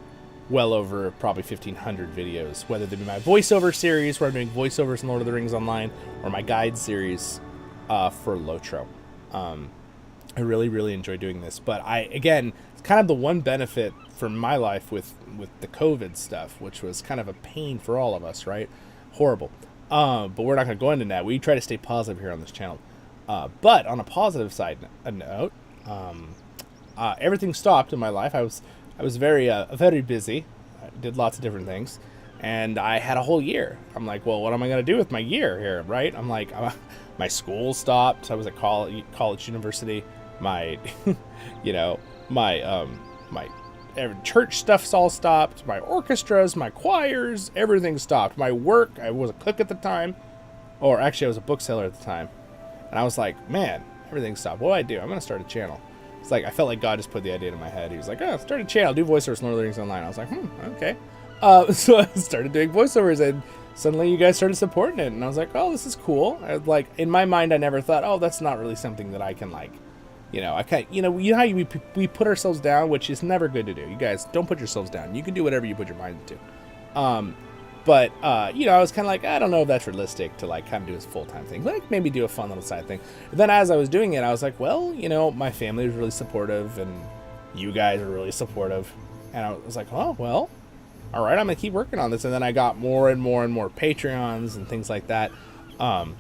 well over probably 1,500 videos, whether they be my voiceover series where I'm doing voiceovers in Lord of the Rings Online, or my guide series for LOTRO. I really, really enjoy doing this. But again, it's kind of the one benefit from my life with the COVID stuff, which was kind of a pain for all of us, right? Horrible. But we're not going to go into that. We try to stay positive here on this channel. But on a positive side note, everything stopped in my life. I was very busy. I did lots of different things, and I had a whole year. I'm like, well, what am I going to do with my year here, right? I'm like, my school stopped. I was at college university. My, my church stuff's all stopped. My orchestras, my choirs, everything stopped. My work, I was a cook at the time, or actually I was a bookseller at the time. And I was like, man, everything stopped. What do I do? I'm going to start a channel. It's like, I felt like God just put the idea in my head. He was like, oh, start a channel, do voiceovers, Lord of the Rings Online. I was like, okay. So I started doing voiceovers, and suddenly you guys started supporting it. And I was like, oh, this is cool. Like, in my mind, I never thought, oh, that's not really something that I can, like, I can't, you know how we put ourselves down, which is never good to do. You guys, don't put yourselves down. You can do whatever you put your mind to. But I was kind of like, I don't know if that's realistic to, like, kind of do this full-time thing. Like, maybe do a fun little side thing. And then as I was doing it, I was like, well, my family was really supportive, and you guys are really supportive. And I was like, oh, well, all right, I'm going to keep working on this. And then I got more and more and more Patreons and things like that. I'm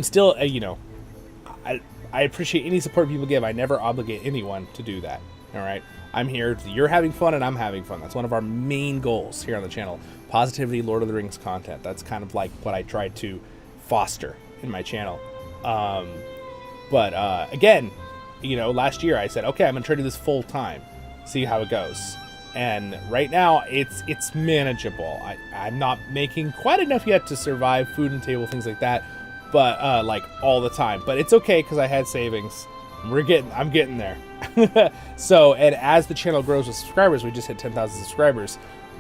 still, I appreciate any support people give. I never obligate anyone to do that. All right. I'm here. You're having fun and I'm having fun. That's one of our main goals here on the channel. Positivity, Lord of the Rings content. That's kind of like what I try to foster in my channel. Again, last year I said, okay, I'm going to try to do this full time. See how it goes. And right now it's manageable. I'm not making quite enough yet to survive food and table, things like that. But like all the time, but it's okay because I had savings. I'm getting there. So, and as the channel grows with subscribers, we just hit 10,000 subscribers.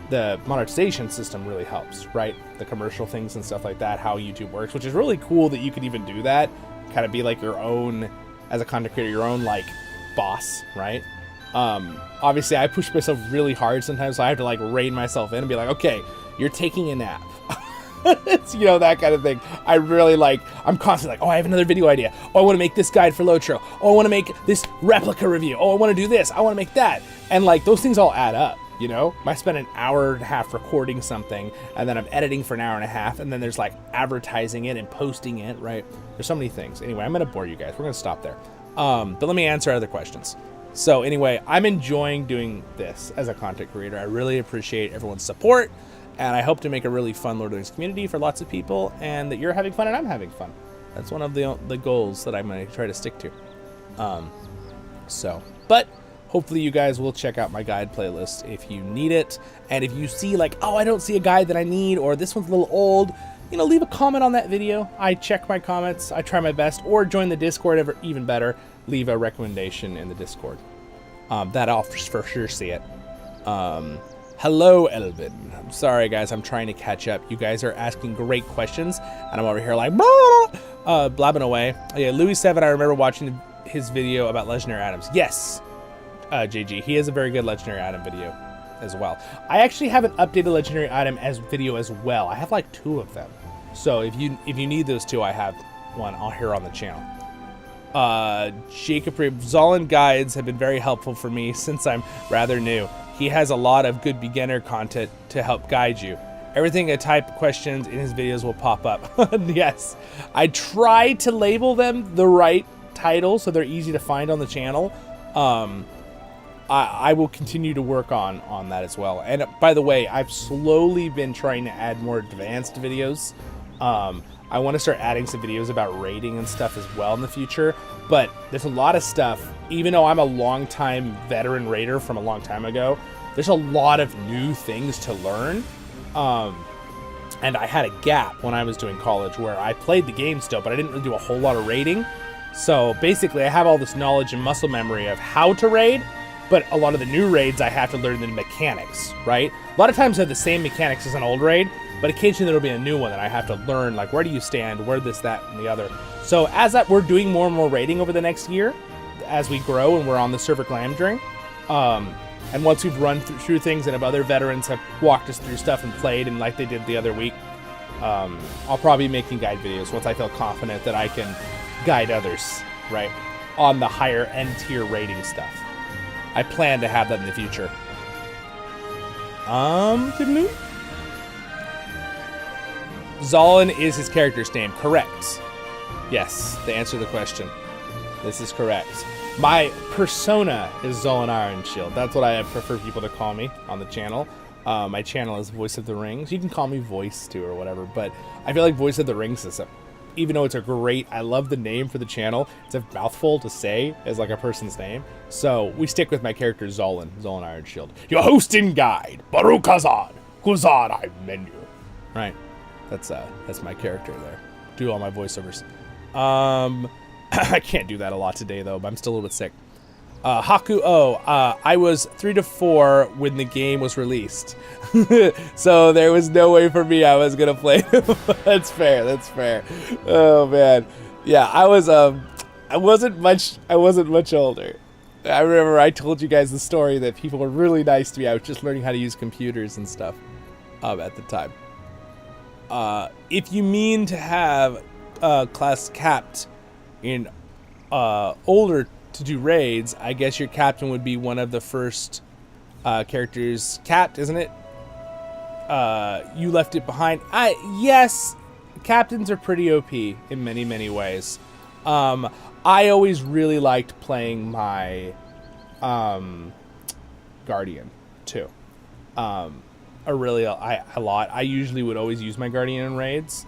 The monetization system really helps, right? The commercial things and stuff like that, how YouTube works, which is really cool that you could even do that. Kind of be like your own, as a content creator, your own like boss, right? Obviously I push myself really hard sometimes, so I have to like rein myself in and be like, okay, you're taking a nap. It's, that kind of thing. I really I'm constantly like, oh, I have another video idea. Oh, I want to make this guide for LOTRO. Oh, I want to make this replica review. Oh, I want to do this. I want to make that. And like those things all add up, I spend an hour and a half recording something, and then I'm editing for an hour and a half, and then there's like advertising it and posting it, right? There's so many things. Anyway, I'm going to bore you guys. We're going to stop there. But let me answer other questions. So anyway, I'm enjoying doing this as a content creator. I really appreciate everyone's support. And I hope to make a really fun Lord of the Rings community for lots of people, and that you're having fun and I'm having fun. That's one of the goals that I'm going to try to stick to. But hopefully you guys will check out my guide playlist if you need it. And if you see like, oh, I don't see a guide that I need, or this one's a little old, leave a comment on that video. I check my comments. I try my best. Or join the Discord, even better. Leave a recommendation in the Discord. That I'll for sure see it. Hello, Elvin. I'm sorry, guys. I'm trying to catch up. You guys are asking great questions, and I'm over here like, blabbing away. Yeah, Louis7, I remember watching his video about Legendary Items. Yes, JG. He has a very good Legendary Item video as well. I actually have an updated Legendary Item video as well. I have like 2 of them. So if you need those 2, I have one here on the channel. Jacob, Zollin guides have been very helpful for me since I'm rather new. He has a lot of good beginner content to help guide you. Everything I type questions in his videos will pop up. Yes, I try to label them the right title so they're easy to find on the channel. I will continue to work on that as well. And by the way, I've slowly been trying to add more advanced videos. I want to start adding some videos about raiding and stuff as well in the future. But there's a lot of stuff, even though I'm a long-time veteran raider from a long time ago, there's a lot of new things to learn. And I had a gap when I was doing college where I played the game still, but I didn't really do a whole lot of raiding. So basically I have all this knowledge and muscle memory of how to raid, but a lot of the new raids I have to learn the mechanics, right? A lot of times I have the same mechanics as an old raid, but occasionally there'll be a new one that I have to learn, like where do you stand, where this, that, and the other. So as that, we're doing more and more raiding over the next year, as we grow and we're on the server Glamdring, And once we've run through things, and if other veterans have walked us through stuff and played, and like they did the other week, I'll probably be making guide videos once I feel confident that I can guide others, right, on the higher end tier rating stuff. I plan to have that in the future. Zollin is his character's name. Correct. Yes, to answer the question. This is correct. My persona is Zollin Ironshield. That's what I prefer people to call me on the channel. My channel is Voice of the Rings. You can call me Voice too or whatever, but I feel like Voice of the Rings is even though it's a great, I love the name for the channel, it's a mouthful to say as like a person's name. So we stick with my character Zollin Ironshield. Your host and guide, Baruch Kazan I menu. Right. That's my character there. Do all my voiceovers. I can't do that a lot today though, but I'm still a little bit sick. Haku I was 3 to 4 when the game was released. So there was no way for me I was gonna play. That's fair. Oh man. Yeah, I wasn't much older. I remember I told you guys the story that people were really nice to me. I was just learning how to use computers and stuff at the time. If you mean to have class capped in older to do raids, I guess your captain would be one of the first characters capped, isn't it? You left it behind. Yes, captains are pretty OP in many ways. I always really liked playing my Guardian too. A lot. I usually would always use my Guardian in raids.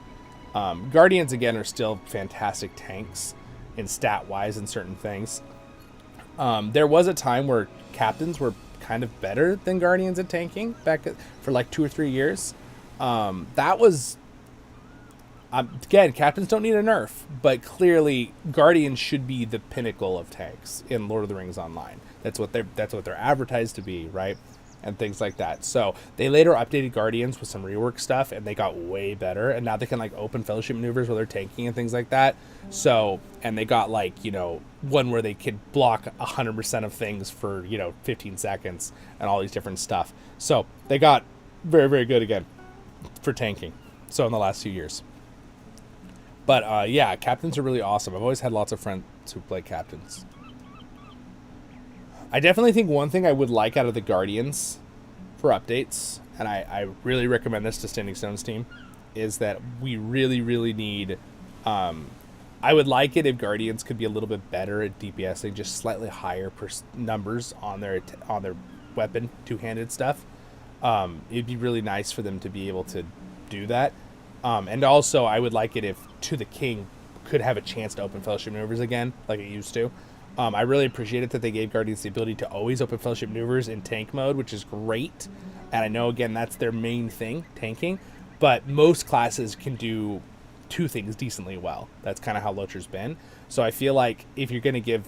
Guardians again are still fantastic tanks in stat wise and certain things. There was a time where captains were kind of better than Guardians at tanking for like 2 or 3 years. That was again, captains don't need a nerf, but clearly Guardians should be the pinnacle of tanks in Lord of the Rings Online. That's what they're advertised to be, right? And things like that. So they later updated Guardians with some rework stuff, and they got way better. And now they can like open fellowship maneuvers while they're tanking and things like that. So, and they got like, one where they could block 100% of things for 15 seconds and all these different stuff. So they got very, very good again for tanking. So in the last few years. But yeah, captains are really awesome. I've always had lots of friends who play captains. I definitely think one thing I would like out of the Guardians for updates, and I really recommend this to Standing Stone's team, is that we really, really need... I would like it if Guardians could be a little bit better at DPSing, just slightly higher numbers on their weapon, two-handed stuff. It'd be really nice for them to be able to do that. And also, I would like it if To the King could have a chance to open fellowship maneuvers again, like it used to. I really appreciate it that they gave Guardians the ability to always open fellowship maneuvers in tank mode, which is great. And I know, again, that's their main thing, tanking. But most classes can do 2 things decently well. That's kind of how LOTR's been. So I feel like if you're going to give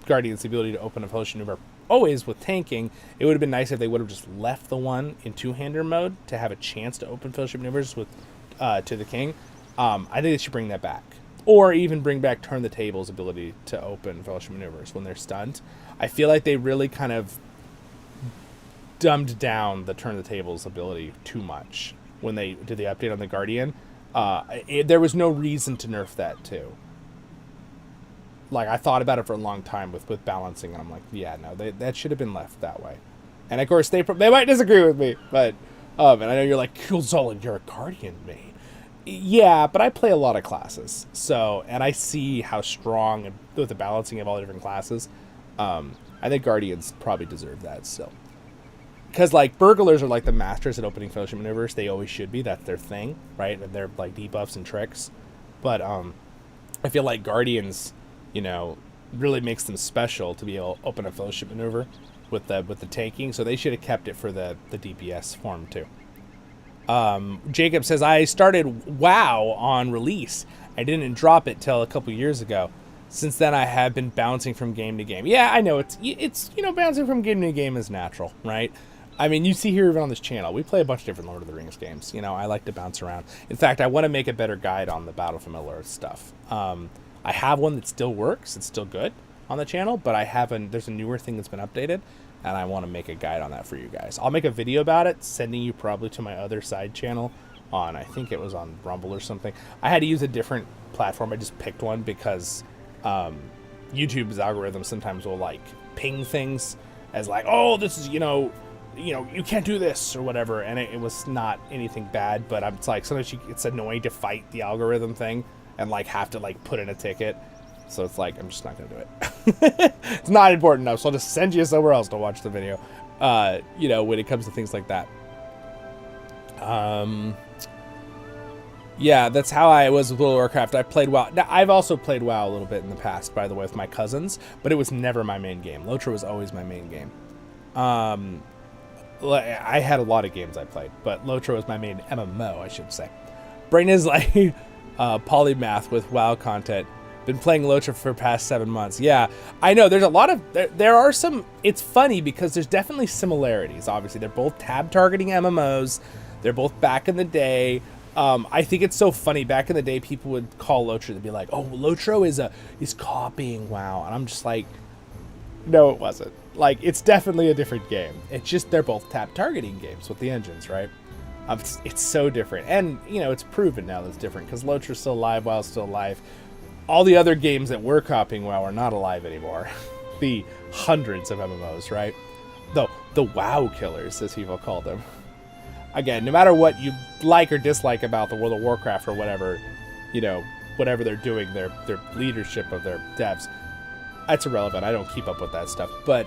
Guardians the ability to open a fellowship maneuver always with tanking, it would have been nice if they would have just left the one in two-hander mode to have a chance to open fellowship maneuvers with To the King. I think they should bring that back. Or even bring back Turn the Table's ability to open fellowship maneuvers when they're stunned. I feel like they really kind of dumbed down the Turn the Table's ability too much when they did the update on the Guardian. There was no reason to nerf that too. Like, I thought about it for a long time with balancing, and I'm like, yeah, no, that should have been left that way. And of course, they might disagree with me, but and I know you're like, cool, Zollin, you're a Guardian main. Yeah, but I play a lot of classes, so, and I see how strong with the balancing of all the different classes. I think Guardians probably deserve that still. Because, like, Burglars are like the masters at opening fellowship maneuvers. They always should be. That's their thing, right? And they're, like, debuffs and tricks. But I feel like Guardians, really makes them special to be able to open a fellowship maneuver with the tanking. So they should have kept it for the DPS form, too. Jacob says, I started WoW on release. I didn't drop it till a couple years ago. Since then, I have been bouncing from game to game. Yeah, I know it's bouncing from game to game is natural, right? I mean, you see here even on this channel, we play a bunch of different Lord of the Rings games. I like to bounce around. In fact, I want to make a better guide on the Battle for Middle-earth stuff. I have one that still works. It's still good. on the channel, but I haven't. There's a newer thing that's been updated, and I want to make a guide on that for you guys. I'll make a video about it, sending you probably to my other side channel on, I think it was on Rumble or something. I had to use a different platform. I just picked one because YouTube's algorithm sometimes will like ping things as like, oh, this is, you know, you can't do this or whatever, and it was not anything bad, but it's like sometimes it's annoying to fight the algorithm thing and like have to like put in a ticket. So it's like, I'm just not gonna do it. It's not important enough, so I'll just send you somewhere else to watch the video. You know, when it comes to things like that. Yeah, that's how I was with World of Warcraft. I played WoW. Now, I've also played WoW a little bit in the past, by the way, with my cousins, but it was never my main game. LOTRO was always my main game. I had a lot of games I played, but LOTRO was my main MMO, I should say. Brain is like polymath with WoW content. Been playing LOTRO for the past 7 months. Yeah, I know. There's a lot of... There are some... It's funny because there's definitely similarities, obviously. They're both tab-targeting MMOs. They're both back in the day. I think it's so funny. Back in the day, people would call LOTRO. They'd be like, oh, LOTRO is copying WoW. And I'm just like, no, it wasn't. Like, it's definitely a different game. It's just they're both tab-targeting games with the engines, right? It's so different. And, you know, it's proven now that it's different because LOTRO's still alive, WoW's still alive. All the other games that were copying WoW are not alive anymore. The hundreds of MMOs, right? Though the WoW killers, as people call them. Again, no matter what you like or dislike about the World of Warcraft or whatever, you know, whatever they're doing, their leadership of their devs, that's irrelevant. I don't keep up with that stuff. But,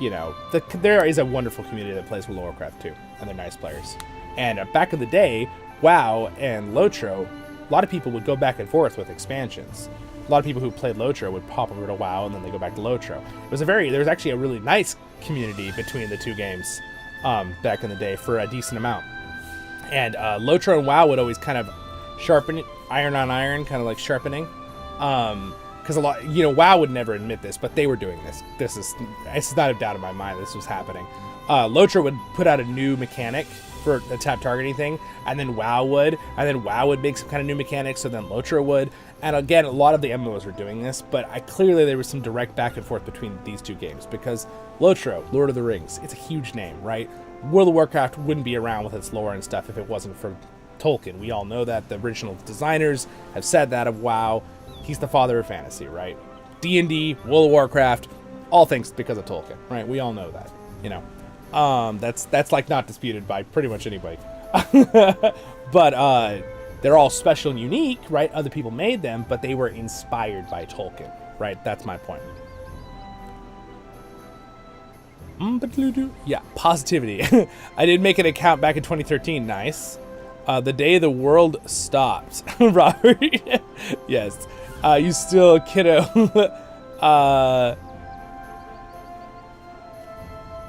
you know, there is a wonderful community that plays World of Warcraft too, and they're nice players. And back in the day, WoW and LOTRO, a lot of people would go back and forth with expansions. A lot of people who played LOTRO would pop over to WoW and then they go back to LOTRO. There was actually a really nice community between the two games back in the day for a decent amount. And LOTRO and WoW would always kind of sharpen iron on iron, kind of like sharpening. Because a lot, you know, WoW would never admit this, but they were doing this. It's not a doubt in my mind this was happening. LOTRO would put out a new mechanic for the tab targeting thing, and then WoW would make some kind of new mechanics, so then LOTRO would. And again, a lot of the MMOs were doing this, but clearly there was some direct back and forth between these two games, because LOTRO, Lord of the Rings, it's a huge name, right? World of Warcraft wouldn't be around with its lore and stuff if it wasn't for Tolkien. We all know that. The original designers have said that of WoW. He's the father of fantasy, right? D&D, World of Warcraft, all things because of Tolkien, right? We all know that, you know. That's like not disputed by pretty much anybody. But they're all special and unique, right? Other people made them, but they were inspired by Tolkien, right? That's my point. Yeah, positivity. I did make an account back in 2013. Nice. The day the world stopped. Robert. Yes. You still a kiddo.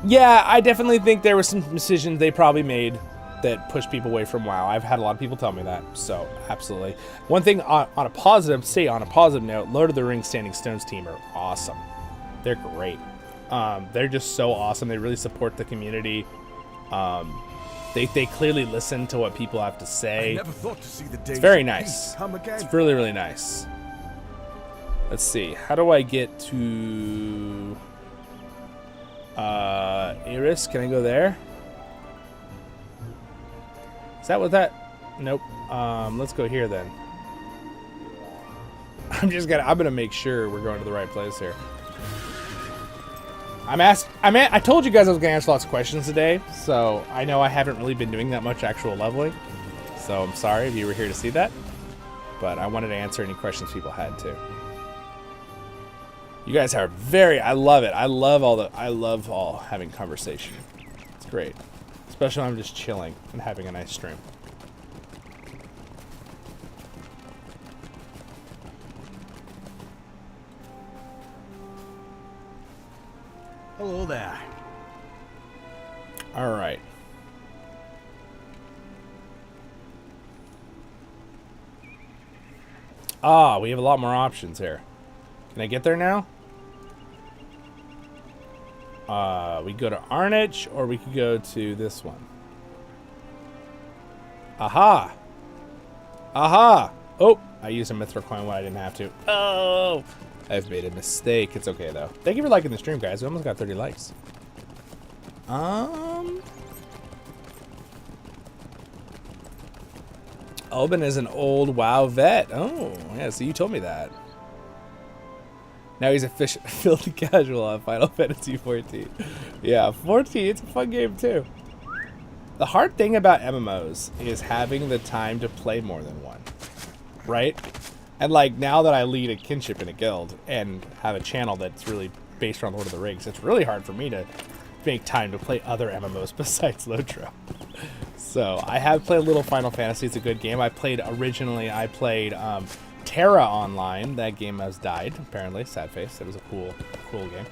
Yeah, I definitely think there were some decisions they probably made that pushed people away from WoW. I've had a lot of people tell me that, so absolutely. One thing on a positive note, Lord of the Rings Standing Stones team are awesome. They're great. They're just so awesome. They really support the community. They clearly listen to what people have to say. I never thought to see the days It's very of nice. peace come again. It's really, really nice. Let's see. How do I get to Iris? Can I go there? Is that what that? Nope. Let's go here then. I'm gonna make sure we're going to the right place here. I told you guys I was gonna answer lots of questions today, so I know I haven't really been doing that much actual leveling. So I'm sorry if you were here to see that, but I wanted to answer any questions people had too. You guys are I love it. I love all having conversation. It's great. Especially when I'm just chilling and having a nice stream. Hello there. All right. We have a lot more options here. Can I get there now? We go to Arnich, or we could go to this one. Aha! Aha! Oh, I used a Mithril coin when I didn't have to. Oh! I've made a mistake. It's okay though. Thank you for liking the stream, guys. We almost got 30 likes. Oben is an old WoW vet. Oh, yeah, so you told me that. Now he's a filthy casual on Final Fantasy 14. Yeah, 14, it's a fun game too. The hard thing about MMOs is having the time to play more than one, right? And like now that I lead a kinship in a guild and have a channel that's really based around Lord of the Rings, it's really hard for me to make time to play other MMOs besides LOTRO. So I have played a little Final Fantasy. It's a good game. I played Terra Online. That game has died, apparently. Sad face. It was a cool game.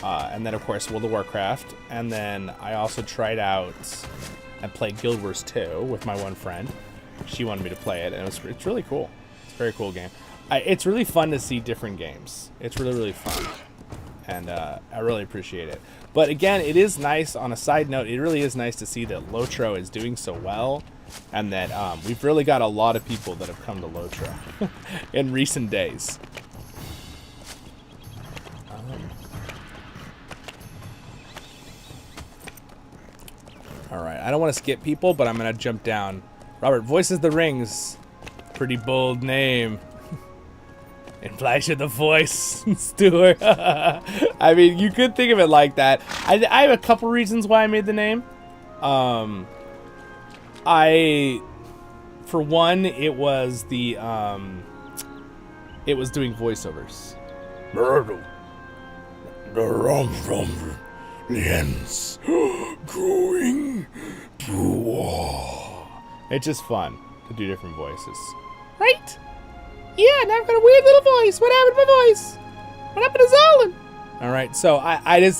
And then, of course, World of Warcraft. And then I also tried out and played Guild Wars 2 with my one friend. She wanted me to play it, and it's really cool. It's a very cool game. It's really fun to see different games. It's really, really fun. And I really appreciate it. But again, it is nice, on a side note, it really is nice to see that LOTRO is doing so well, and that we've really got a lot of people that have come to LOTRO in recent days. Alright, I don't want to skip people, but I'm going to jump down. Robert, Voices the Rings. Pretty bold name. Implies you're the voice, Stuart. I mean, you could think of it like that. I have a couple reasons why I made the name. For one, it was the it was doing voiceovers. Going to war. It's just fun to do different voices, right? Yeah, now I've got a weird little voice. What happened to my voice? What happened to Zollin? All right, so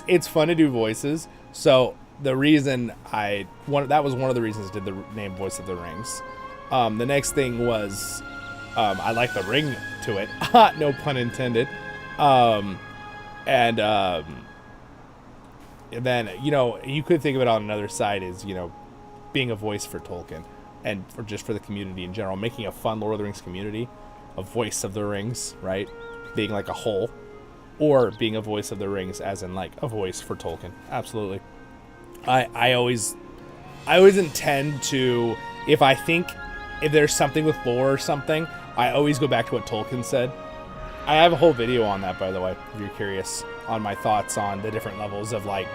it's fun to do voices. So the reason that was one of the reasons I did the name Voice of the Rings. The next thing was I like the ring to it. No pun intended. And then, you could think of it on another side as, being a voice for Tolkien and just for the community in general, making a fun Lord of the Rings community. A voice of the rings, right? Being like a whole, or being a voice of the rings as in like a voice for Tolkien. Absolutely. I always intend to, if there's something with lore or something, I always go back to what Tolkien said. I have a whole video on that, by the way, if you're curious, on my thoughts on the different levels of like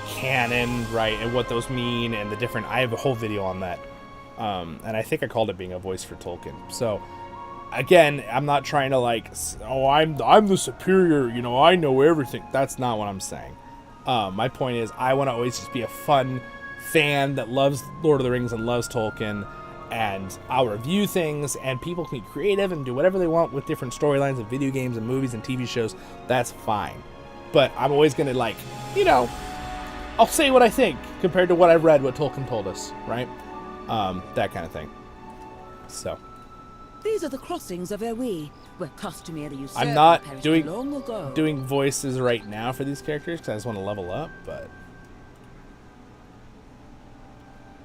canon, right? And what those mean and I have a whole video on that. And I think I called it being a voice for Tolkien. So again, I'm not trying to I'm the superior, I know everything. That's not what I'm saying. My point is I want to always just be a fun fan that loves Lord of the Rings and loves Tolkien, and I'll review things, and people can be creative and do whatever they want with different storylines of video games and movies and TV shows. That's fine. But I'm always going to I'll say what I think compared to what I've read, what Tolkien told us, right? That kind of thing. So. These are the crossings of Erwi, where customarily usurped I'm not perished long ago. doing voices right now for these characters because I just want to level up, but...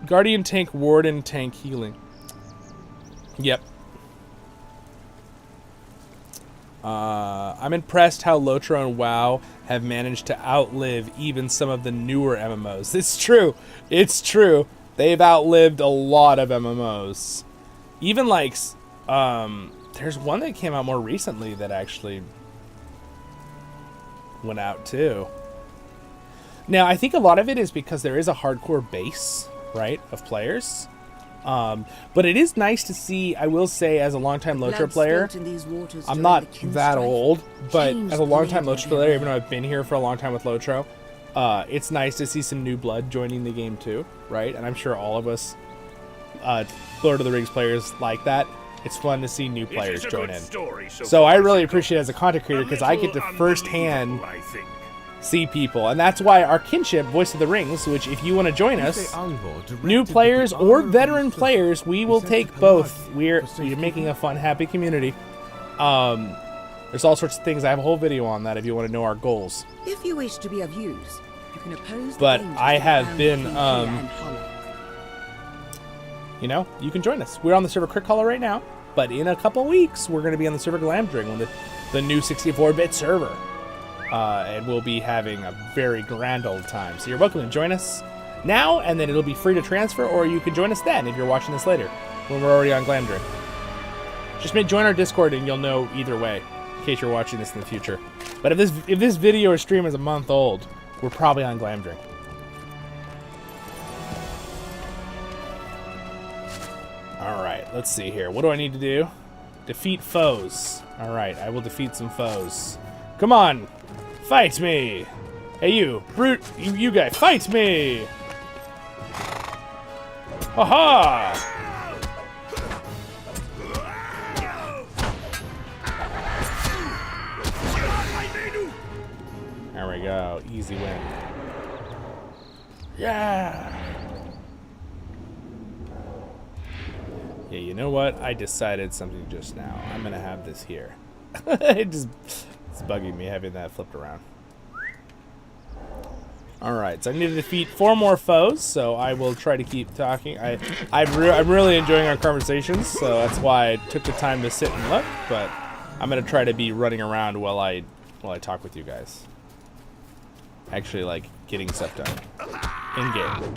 Guardian tank, Warden tank, healing. Yep. I'm impressed how LOTRO and WoW have managed to outlive even some of the newer MMOs. It's true. It's true. They've outlived a lot of MMOs. Even like... there's one that came out more recently that actually went out too. Now, I think a lot of it is because there is a hardcore base, right, of players. But it is nice to see, I will say, as a longtime LOTRO player, I'm not that old, but as a longtime LOTRO player, even though I've been here for a long time with LOTRO, it's nice to see some new blood joining the game too, right? And I'm sure all of us Lord of the Rings players like that. It's fun to see new players join in. So I really appreciate it as a content creator because I get to firsthand see people. And that's why our kinship, Voice of the Rings, which if you want to join us, new players or veteran players, we will take both. We're making a fun, happy community. There's all sorts of things. I have a whole video on that if you want to know our goals. If you wish to be of use, you can oppose the but dangers I have been, and hollow. you can join us. We're on the server CrickHollow right now, but in a couple weeks, we're going to be on the server Glamdring on the new 64-bit server. And we'll be having a very grand old time. So you're welcome to join us now, and then it'll be free to transfer, or you can join us then if you're watching this later, when we're already on Glamdring. Just join our Discord, and you'll know either way, in case you're watching this in the future. But if this video or stream is a month old, we're probably on Glamdring. Alright, let's see here. What do I need to do? Defeat foes. Alright, I will defeat some foes. Come on! Fight me! Hey you, brute, you guy, fight me! Ha-ha! There we go, easy win. Yeah! Yeah, you know what? I decided something just now. I'm gonna have this here. It's bugging me having that flipped around. Alright, so I need to defeat 4 more foes, so I will try to keep talking. I'm really enjoying our conversations, so that's why I took the time to sit and look, but I'm gonna try to be running around while I talk with you guys. Actually, like, getting stuff done. In-game.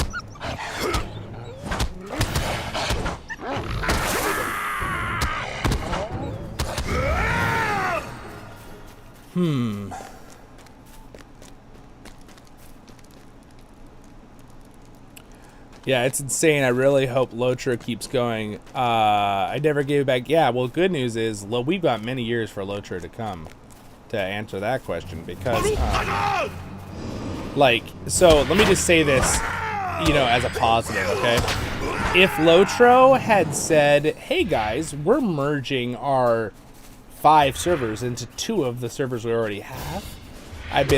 Yeah, it's insane. I really hope LOTRO keeps going. I never gave it back. Yeah, well, good news is we've got many years for LOTRO to come to answer that question, because so let me just say this, as a positive, okay? If LOTRO had said, hey guys, we're merging our 5 servers into 2 of the servers we already have, I would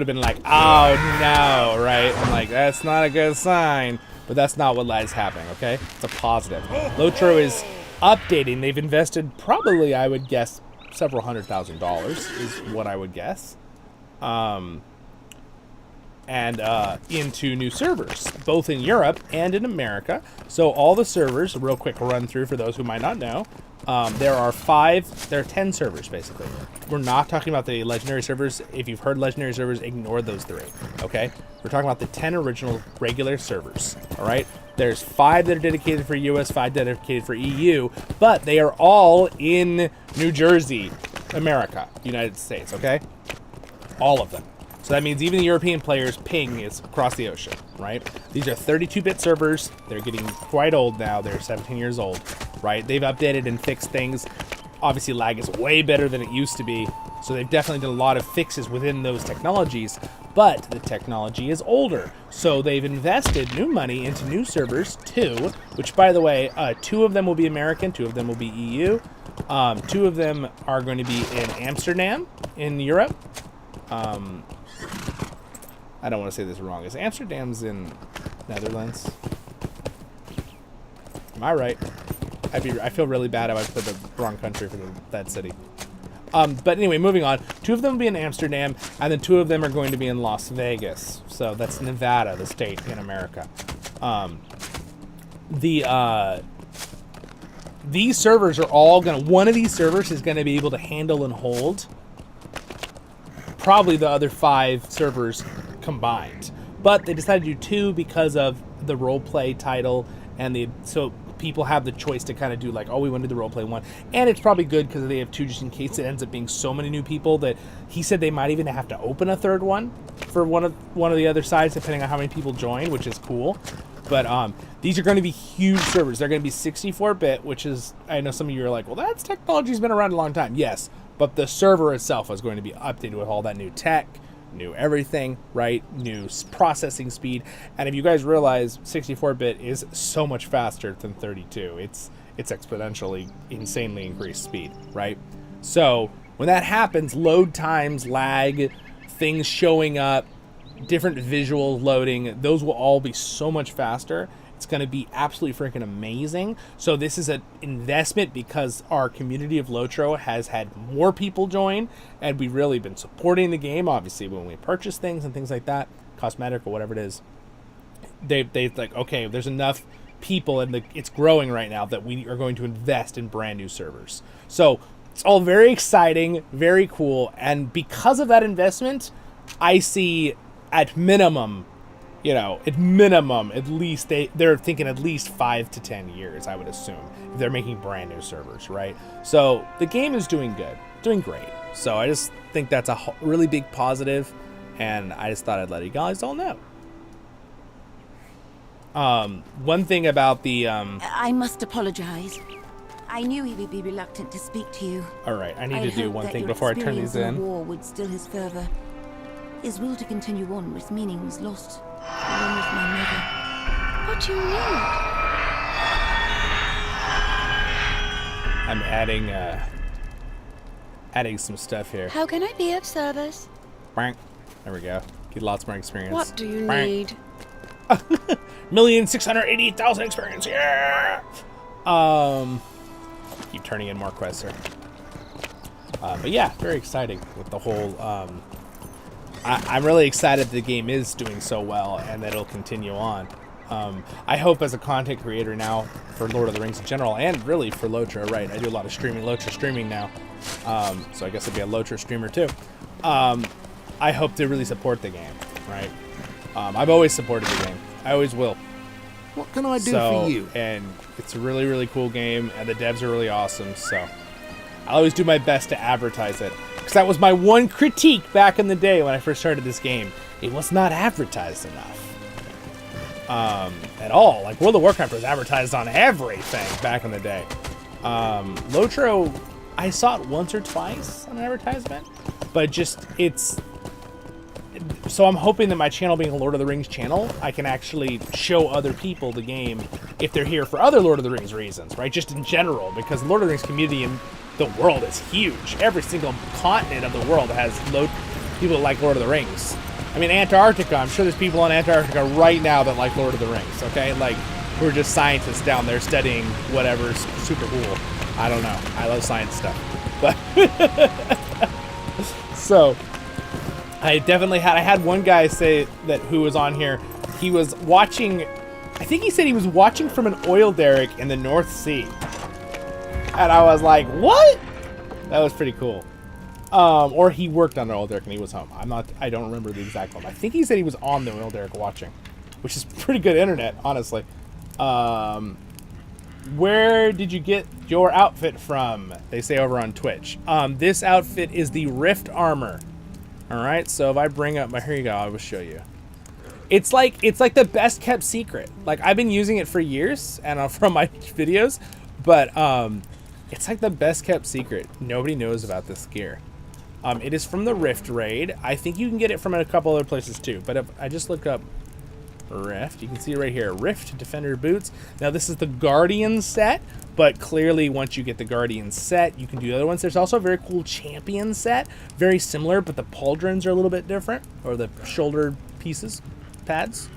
have been like, oh no, right? I'm like, that's not a good sign. But that's not what is happening, okay? It's a positive. LOTRO is updating. They've invested probably, I would guess, several $100,000 is what I would guess. Into new servers, both in Europe and in America. So all the servers, a real quick run through for those who might not know, there are 10 servers basically. We're not talking about the legendary servers. If you've heard legendary servers, ignore those 3, okay? We're talking about the 10 original regular servers, all right? There's 5 that are dedicated for US, 5 dedicated for EU, but they are all in New Jersey, America, United States, okay? All of them. So that means even the European players' ping is across the ocean, right? These are 32-bit servers. They're getting quite old now. They're 17 years old, right? They've updated and fixed things. Obviously, lag is way better than it used to be. So they've definitely done a lot of fixes within those technologies. But the technology is older. So they've invested new money into new servers, 2, which, by the way, 2 of them will be American, 2 of them will be EU. 2 of them are going to be in Amsterdam in Europe. I don't want to say this wrong. Is Amsterdam's in Netherlands? Am I right? I feel really bad if I put the wrong country for that city. But anyway, moving on. 2 of them will be in Amsterdam, and then 2 of them are going to be in Las Vegas. So that's Nevada, the state in America. These servers are all one of these servers is going to be able to handle and hold probably the other 5 servers combined, but they decided to do 2 because of the roleplay title, and so people have the choice to kind of do like, oh, we want to do the roleplay one, and it's probably good because they have 2 just in case it ends up being so many new people that he said they might even have to open a 3rd one for one of the other sides depending on how many people join, which is cool. But these are going to be huge servers. They're going to be 64-bit, which is, I know some of you are like, well, that's technology's been around a long time. Yes. But the server itself is going to be updated with all that new tech, new everything, right? New processing speed. And if you guys realize 64-bit is so much faster than 32, it's exponentially, insanely increased speed, right? So when that happens, load times, lag, things showing up, different visual loading, those will all be so much faster. It's going to be absolutely freaking amazing. So this is an investment because our community of LOTRO has had more people join, and we've really been supporting the game. Obviously, when we purchase things and things like that, cosmetic or whatever it is, they like, okay, there's enough people, and it's growing right now, that we are going to invest in brand new servers. So it's all very exciting, very cool, and because of that investment, I see at minimum, at least they're thinking at least 5 to 10 years, I would assume, if they're making brand new servers, right? So the game is doing good, doing great. So I just think that's a really big positive, and I just thought I'd let you guys all know. One thing about the I must apologize. I knew he would be reluctant to speak to you. All right, I need to do one thing before I turn these in. The war would still his fervor. His will to continue on with meaning was lost, along with my mother. What do you need? I'm adding some stuff here. How can I be of service? There we go. Get lots more experience. What do you need? 1,688,000 experience. Yeah. Keep turning in more quests here. But yeah, very exciting with the whole. I'm really excited the game is doing so well and that it'll continue on. I hope as a content creator now for Lord of the Rings in general, and really for LOTRO, right? I do a lot of LOTRO streaming now, so I guess I'll be a LOTRO streamer too. I hope to really support the game, right? I've always supported the game. I always will. What can I do for you? And it's a really, really cool game, and the devs are really awesome, so I'll always do my best to advertise it. Because that was my one critique back in the day when I first started this game. It was not advertised enough. At all. Like, World of Warcraft was advertised on everything back in the day. LOTRO, I saw it once or twice on an advertisement, but just, so I'm hoping that my channel being a Lord of the Rings channel, I can actually show other people the game if they're here for other Lord of the Rings reasons, right? Just in general, because the Lord of the Rings community in the world is huge. Every single continent of the world has people that like Lord of the Rings. I mean, Antarctica, I'm sure there's people in Antarctica right now that like Lord of the Rings, okay? Like, we're just scientists down there studying whatever's super cool. I don't know. I love science stuff. But so I had one guy say that who was on here, he was watching, I think he said he was watching from an oil derrick in the North Sea. And I was like, what? That was pretty cool. Or he worked on an oil derrick and he was home. I don't remember the exact one. I think he said he was on the oil derrick watching, which is pretty good internet, honestly. Where did you get your outfit from? They say over on Twitch. This outfit is the Rift Armor. All right, so if I bring up here you go, I will show you. It's like the best kept secret. Like, I've been using it for years and from my videos, but it's like the best kept secret. Nobody knows about this gear. It is from the Rift raid. I think you can get it from a couple other places too, but if I just look up Rift, you can see right here, Rift Defender boots. Now this is the Guardian set, but clearly once you get the Guardian set, you can do other ones. There's also a very cool Champion set, very similar, but the pauldrons are a little bit different, or the shoulder pieces, pads.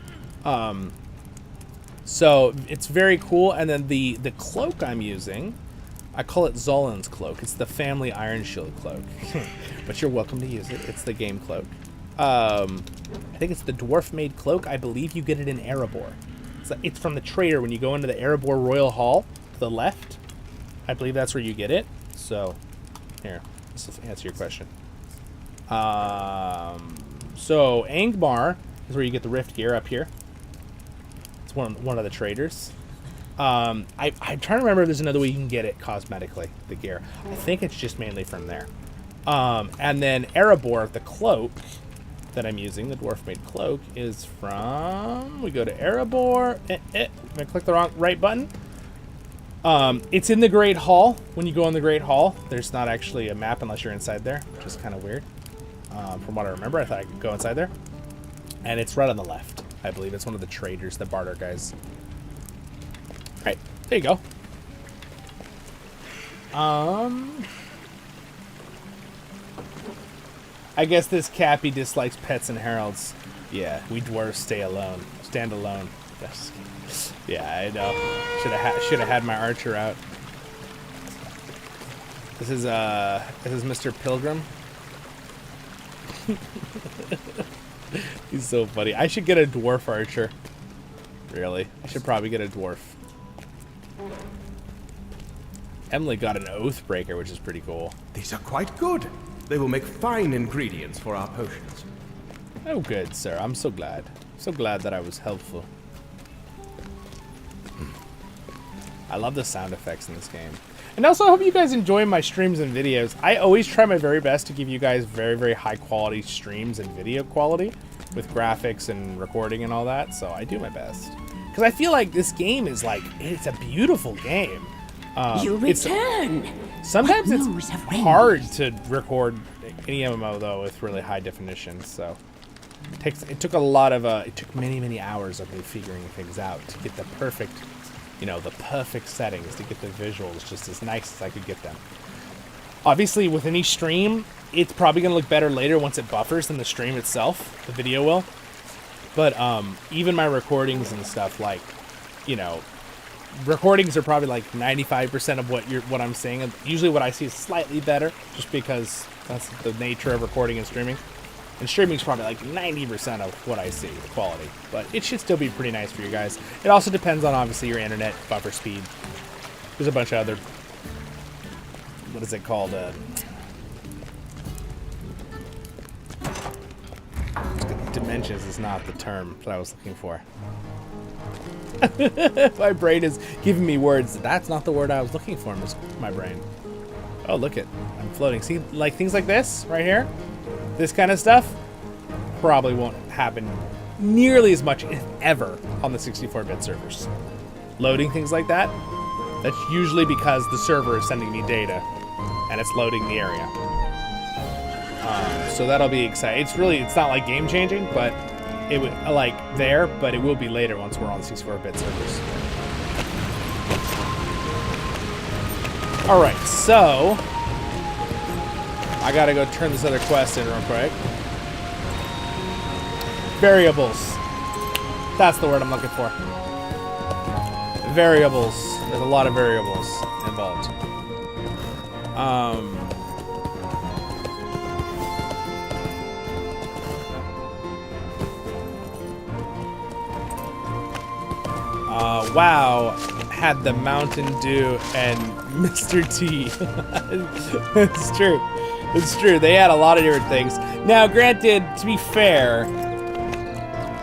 So it's very cool. And then the cloak I'm using, I call it Zollin's cloak. It's the family Ironshield cloak, but you're welcome to use it. It's the game cloak. I think it's the dwarf-made cloak. I believe you get it in Erebor. It's from the trader when you go into the Erebor Royal Hall to the left. I believe that's where you get it. So, here, let's just answer your question. So Angmar is where you get the Rift gear up here. It's one of the traders. I'm trying to remember if there's another way you can get it cosmetically, the gear. I think it's just mainly from there. And then Erebor, the cloak that I'm using, the dwarf-made cloak, is from, we go to Erebor, I'm gonna click the right button. It's in the Great Hall. When you go in the Great Hall, there's not actually a map unless you're inside there, which is kind of weird. From what I remember, I thought I could go inside there. And it's right on the left. I believe it's one of the traders, the barter guys. Right, there you go. I guess this Cappy dislikes pets and heralds. Yeah, we dwarves stand alone. Yeah, I know. Should have had my archer out. This is Mr. Pilgrim. He's so funny. I should get a dwarf archer. Really? I should probably get a dwarf. Emily got an Oathbreaker, which is pretty cool. These are quite good. They will make fine ingredients for our potions. Oh, good, sir. I'm so glad. So glad that I was helpful. I love the sound effects in this game. And also, I hope you guys enjoy my streams and videos. I always try my very best to give you guys very, very high quality streams and video quality with graphics and recording and all that. So I do my best. Because I feel like this game is like, it's a beautiful game. You return. Sometimes it's hard to record any MMO though with really high definition. So it took a lot of it took many hours of me figuring things out to get the perfect, you know, the perfect settings to get the visuals just as nice as I could get them. Obviously, with any stream, it's probably gonna look better later once it buffers than the stream itself. The video will. But even my recordings and stuff, like, you know, recordings are probably like 95% of what I'm seeing. And usually what I see is slightly better, just because that's the nature of recording and streaming. And streaming is probably like 90% of what I see, the quality. But it should still be pretty nice for you guys. It also depends on, obviously, your internet buffer speed. There's a bunch of other, what is it called? Dimensions is not the term that I was looking for. My brain is giving me words. That's not the word I was looking for, my brain. Oh, look it. I'm floating. See, like things like this right here? This kind of stuff probably won't happen nearly as much, if ever, on the 64-bit servers. Loading things like that, that's usually because the server is sending me data and it's loading the area. So that'll be exciting. It's not like game changing, but it would but it will be later once we're on 64-bit servers. All right, so I gotta go turn this other quest in real quick. Variables. That's the word I'm looking for. Variables. There's a lot of variables involved. Wow, had the Mountain Dew and Mr. T. It's true. It's true. They had a lot of different things. Now, granted, to be fair,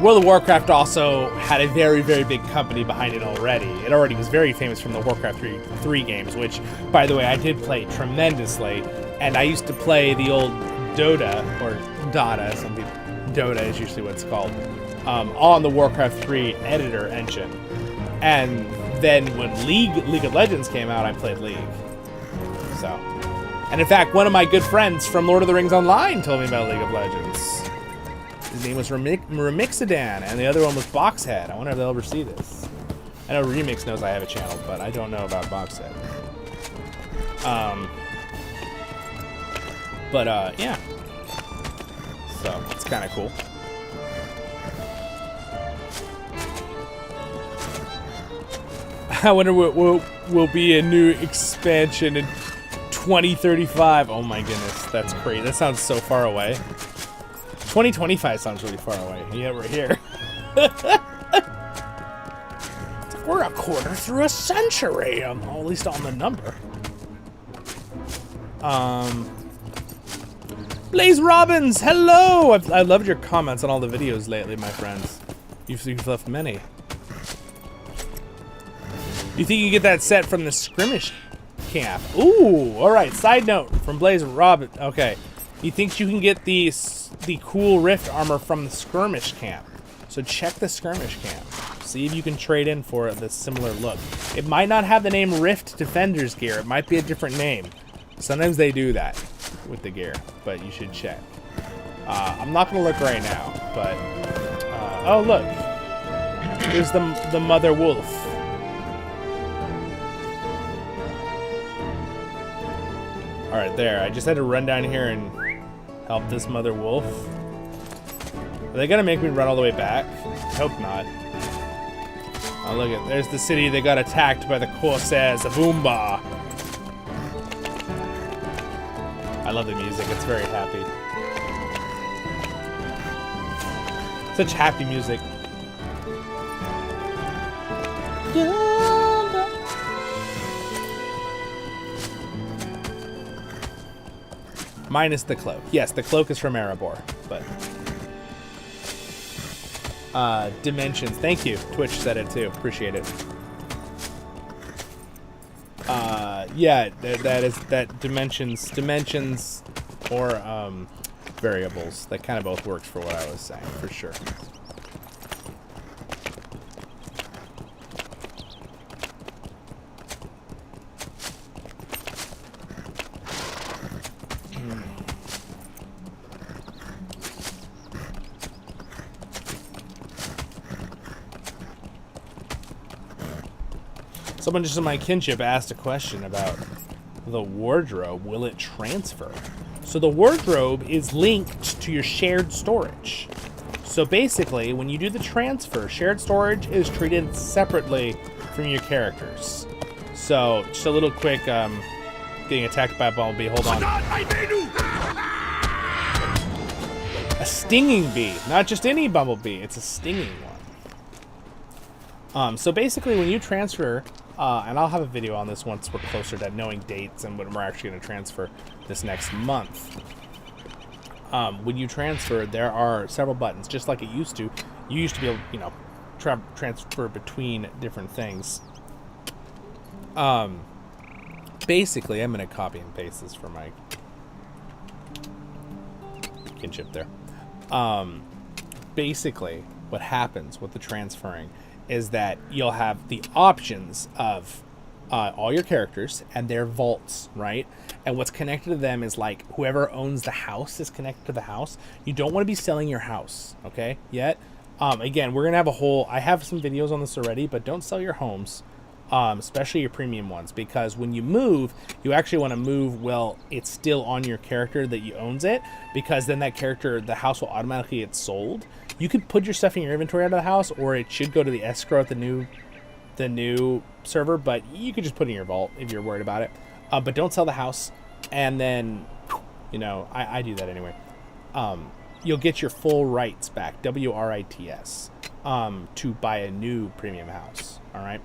World of Warcraft also had a very, very big company behind it already. It already was very famous from the Warcraft 3 games, which, by the way, I did play tremendously. And I used to play the old Dota, or Dota, some people, Dota is usually what it's called, on the Warcraft 3 editor engine. And then when League of Legends came out, I played League. So, and in fact, one of my good friends from Lord of the Rings Online told me about League of Legends. His name was Remixadan, and the other one was Boxhead. I wonder if they'll ever see this. I know Remix knows I have a channel, but I don't know about Boxhead. Yeah. So, it's kind of cool. I wonder what will be a new expansion in 2035. Oh my goodness, that's crazy. That sounds so far away. 2025 sounds really far away. Yeah, we're here. We're a quarter through a century, at least on the number. Blaze Robbins, hello! I loved your comments on all the videos lately, my friends. You've left many. You think you get that set from the Skirmish camp? Ooh, all right. Side note from Blaze Robin. Okay, he thinks you can get the cool Rift armor from the Skirmish camp. So check the Skirmish camp. See if you can trade in for the similar look. It might not have the name Rift Defenders gear. It might be a different name. Sometimes they do that with the gear, but you should check. I'm not gonna look right now, but oh look, here's the mother wolf. All right, there. I just had to run down here and help this mother wolf. Are they gonna make me run all the way back? Hope not. Oh, look at, there's the city. They got attacked by the Corsairs of Umbar. I love the music. It's very happy. Such happy music. Minus the cloak. Yes, the cloak is from Erebor, but... Dimensions. Thank you. Twitch said it too. Appreciate it. Yeah, that dimensions or variables. That kind of both works for what I was saying, for sure. Someone just in my kinship asked a question about the wardrobe. Will it transfer? So the wardrobe is linked to your shared storage. So basically, when you do the transfer, shared storage is treated separately from your characters. So just a little quick, getting attacked by a bumblebee. Hold on. A stinging bee, not just any bumblebee. It's a stinging one. So basically, when you transfer. And I'll have a video on this once we're closer to knowing dates and when we're actually going to transfer this next month. When you transfer, there are several buttons, just like it used to. You used to be able, you know, transfer between different things. Basically, I'm going to copy and paste this for my kinship there. Basically, what happens with the transferring is that you'll have the options of all your characters and their vaults, right? And what's connected to them is like whoever owns the house is connected to the house. You don't want to be selling your house, okay? Yet. Again, we're gonna have a whole. I have some videos on this already, but don't sell your homes, especially your premium ones, because when you move, you actually want to move while it's still on your character that you owns it, because then that character, the house will automatically get sold. You can put your stuff in your inventory out of the house, or it should go to the escrow at the new server, but you could just put it in your vault if you're worried about it. But don't sell the house, and then, you know, I do that anyway. You'll get your full rights back, WRITS, to buy a new premium house, all right?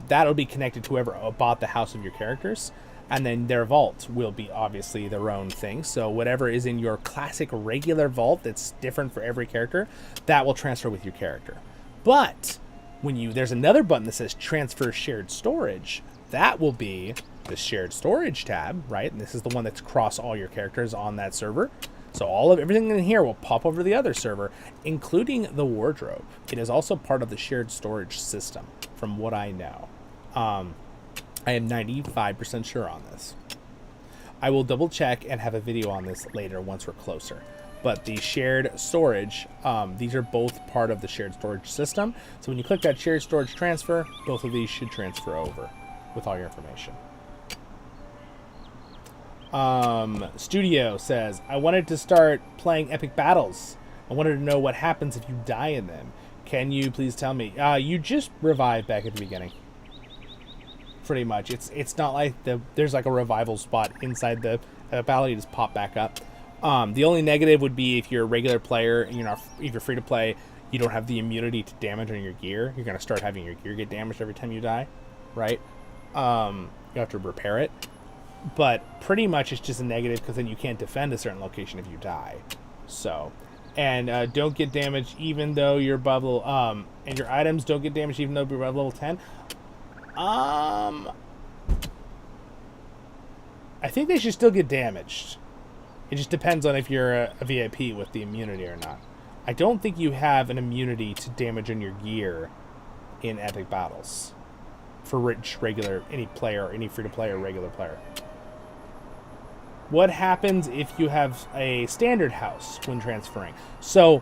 That'll be connected to whoever bought the house of your characters, and then their vault will be obviously their own thing. So whatever is in your classic regular vault that's different for every character, that will transfer with your character. But when there's another button that says transfer shared storage, that will be the shared storage tab, right? And this is the one that's across all your characters on that server. So everything in here will pop over to the other server, including the wardrobe. It is also part of the shared storage system, from what I know. I am 95% sure on this. I will double check and have a video on this later once we're closer. But the shared storage, these are both part of the shared storage system. So when you click that shared storage transfer, both of these should transfer over with all your information. Studio says, I wanted to start playing epic battles. I wanted to know what happens if you die in them. Can you please tell me? You just revive back at the beginning. Pretty much. It's not like there's like a revival spot inside the battle. You just pop back up. The only negative would be if you're a regular player and if you're free to play, you don't have the immunity to damage on your gear. You're gonna start having your gear get damaged every time you die, right? You have to repair it. But pretty much it's just a negative because then you can't defend a certain location if you die. So, and don't get damaged even though you're above level, and your items don't get damaged even though you're above level 10. I think they should still get damaged. It just depends on if you're a VIP with the immunity or not. I don't think you have an immunity to damage on your gear in epic battles for any player, any free-to-play or regular player. What happens if you have a standard house when transferring? So,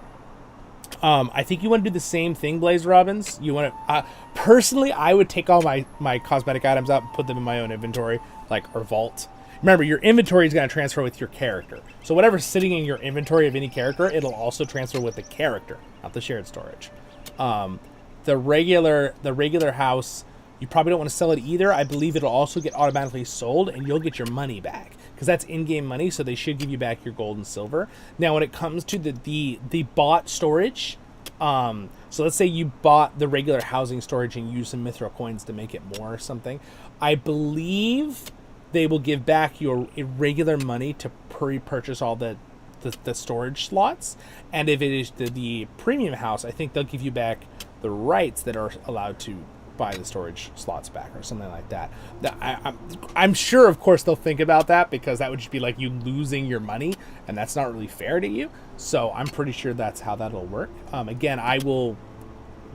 I think you want to do the same thing, Blaze Robbins. You want to, personally, I would take all my cosmetic items out and put them in my own inventory, or vault. Remember, your inventory is going to transfer with your character. So whatever's sitting in your inventory of any character, it'll also transfer with the character, not the shared storage. The regular house, you probably don't want to sell it either. I believe it'll also get automatically sold, and you'll get your money back. Because that's in-game money, so they should give you back your gold and silver. Now, when it comes to the bought storage, so let's say you bought the regular housing storage and used some mithril coins to make it more or something. I believe they will give back your irregular money to pre-purchase all the storage slots. And if it is the premium house, I think they'll give you back the rights that are allowed to buy the storage slots back or something like that. I'm sure, of course, they'll think about that, because that would just be like you losing your money, and that's not really fair to you. So I'm pretty sure that's how that'll work. Again, I will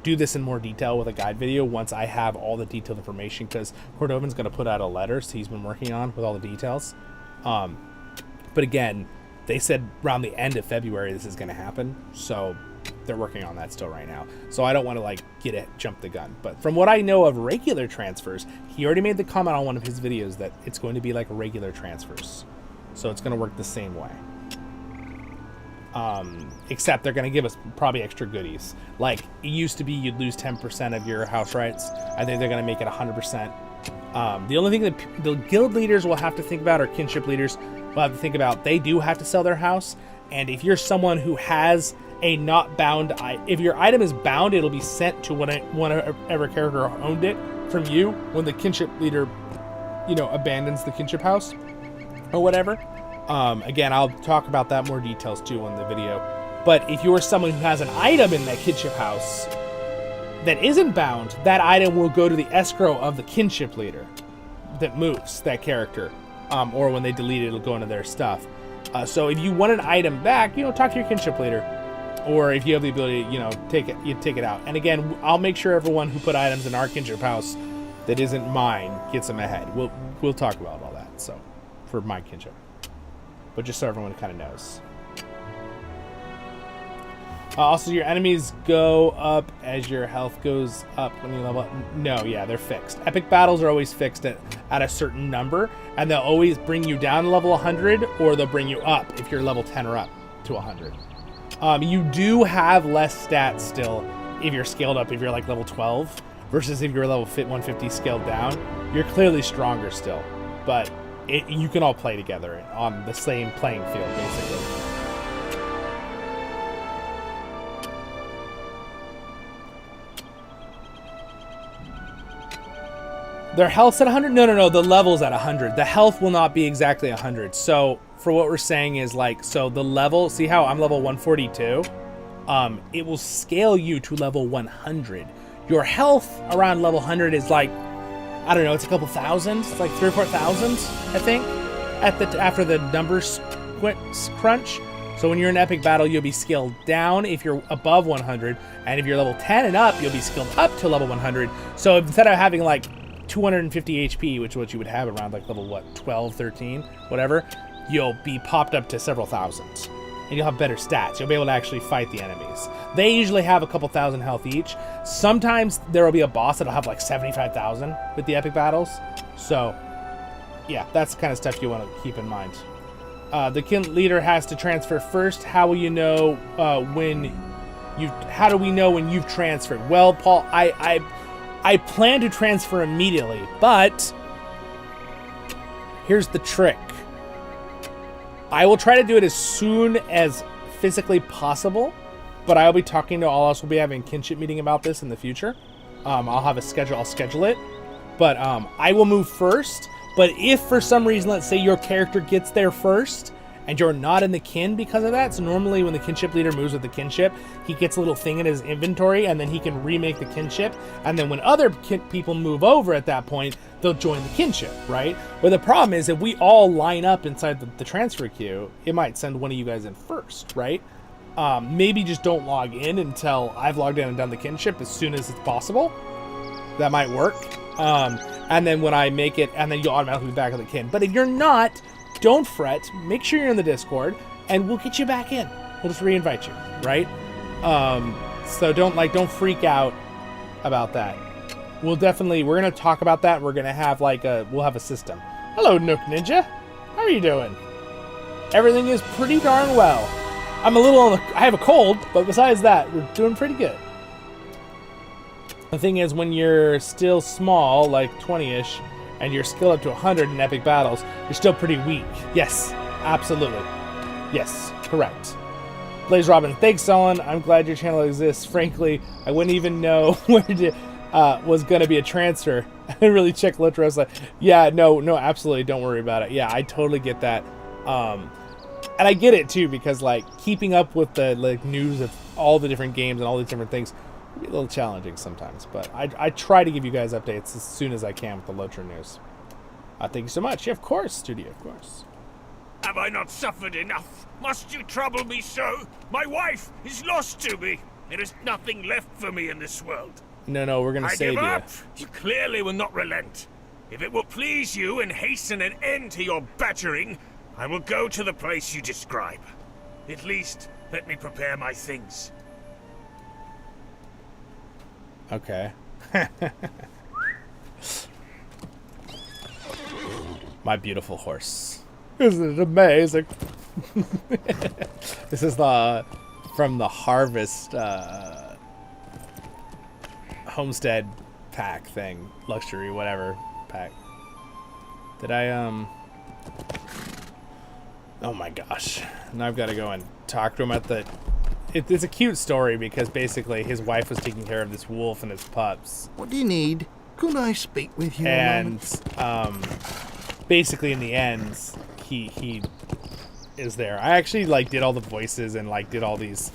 do this in more detail with a guide video once I have all the detailed information, because Cordovan's going to put out a letter he's been working on with all the details. But again, they said around the end of February this is going to happen, so they're working on that still right now. So I don't want to like jump the gun. But from what I know of regular transfers, he already made the comment on one of his videos that it's going to be like regular transfers. So it's going to work the same way. Except they're going to give us probably extra goodies. Like, it used to be you'd lose 10% of your house rights. I think they're going to make it 100%. The only thing that the guild leaders will have to think about, or kinship leaders will have to think about, they do have to sell their house. And if you're someone who has a not bound, if your item is bound, it'll be sent to whatever character owned it from you when the kinship leader, abandons the kinship house or whatever. Again, I'll talk about that more details too in the video. But if you're someone who has an item in that kinship house that isn't bound, that item will go to the escrow of the kinship leader that moves that character. Or when they delete it, it'll go into their stuff. So if you want an item back, talk to your kinship leader. Or if you have the ability, take it out. And again, I'll make sure everyone who put items in our kinship house that isn't mine gets them ahead. We'll talk about all that. So for my kinship, but just so everyone kind of knows. Also, your enemies go up as your health goes up when you level up. No, yeah, they're fixed. Epic battles are always fixed at a certain number, and they'll always bring you down to level 100, or they'll bring you up if you're level 10 or up to 100. You do have less stats still if you're scaled up, if you're like level 12, versus if you're level 150 scaled down. You're clearly stronger still, but you can all play together on the same playing field, basically. Their health's at 100? No, the level's at 100. The health will not be exactly 100. So for what we're saying is so the level, see how I'm level 142? It will scale you to level 100. Your health around level 100 is I don't know, it's a couple thousand. It's like 3,000 or 4,000, I think, after the numbers crunch. So when you're in epic battle, you'll be scaled down if you're above 100, and if you're level 10 and up, you'll be scaled up to level 100. So instead of having 250 HP, which is what you would have around level 12, 13, whatever, you'll be popped up to several thousands. And you'll have better stats. You'll be able to actually fight the enemies. They usually have a couple thousand health each. Sometimes there will be a boss that'll have 75,000 with the epic battles. So, yeah, that's the kind of stuff you want to keep in mind. The kin leader has to transfer first. How will you know how do we know when you've transferred? Well, Paul, I plan to transfer immediately, but here's the trick. I will try to do it as soon as physically possible, but I'll be talking to all us. We'll be having a kinship meeting about this in the future. I'll have a schedule. I'll schedule it, but I will move first. But if for some reason, let's say your character gets there first and you're not in the kin because of that, so normally when the kinship leader moves with the kinship, he gets a little thing in his inventory and then he can remake the kinship, and then when other people move over at that point, they'll join the kinship, right? But the problem is if we all line up inside the transfer queue, it might send one of you guys in first, right? Maybe just don't log in until I've logged in and done the kinship as soon as it's possible. That might work. And then when I make it, and then you'll automatically be back on the kin. But if you're not, don't fret. Make sure you're in the Discord, and we'll get you back in. We'll just reinvite you, right? So don't freak out about that. We're gonna talk about that. We're gonna have we'll have a system. Hello, Nook Ninja. How are you doing? Everything is pretty darn well. I'm I have a cold, but besides that, we're doing pretty good. The thing is, when you're still small, like 20-ish, and you're skilled up to 100 in epic battles, you're still pretty weak. Yes, absolutely. Yes, correct. Blaze Robin, thanks, Zollin. I'm glad your channel exists. Frankly, I wouldn't even know where to... was going to be a transfer. I didn't really check LOTRO. I was like, yeah, no, absolutely, don't worry about it. Yeah, I totally get that. And I get it too, because like keeping up with the like news of all the different games and all the different things can be a little challenging sometimes. But I try to give you guys updates as soon as I can with the LOTRO news. Thank you so much. Yeah, of course, Studio, of course. Have I not suffered enough? Must you trouble me so? My wife is lost to me. There is nothing left for me in this world. No, we're gonna save you. I give up. You clearly will not relent. If it will please you and hasten an end to your badgering, I will go to the place you describe. At least, let me prepare my things. Okay. My beautiful horse. Isn't it amazing? This is from the Harvest Homestead pack thing. Luxury, whatever pack. Did I, oh my gosh. Now I've got to go and talk to him at the... It's a cute story because basically his wife was taking care of this wolf and his pups. What do you need? Could I speak with you a moment? Basically in the end, he is there. I actually like did all the voices and like did all these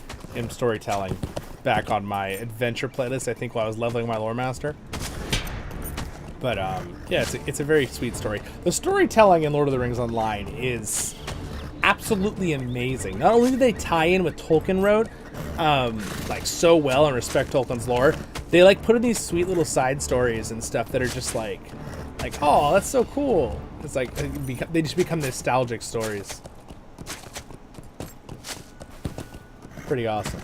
storytelling back on my adventure playlist, I think, while I was leveling my lore master. But yeah, it's a very sweet story. The storytelling in Lord of the Rings Online is absolutely amazing. Not only do they tie in with Tolkien wrote like so well and respect Tolkien's lore, they like put in these sweet little side stories and stuff that are just like oh, that's so cool. It's like they just become nostalgic stories. Pretty awesome.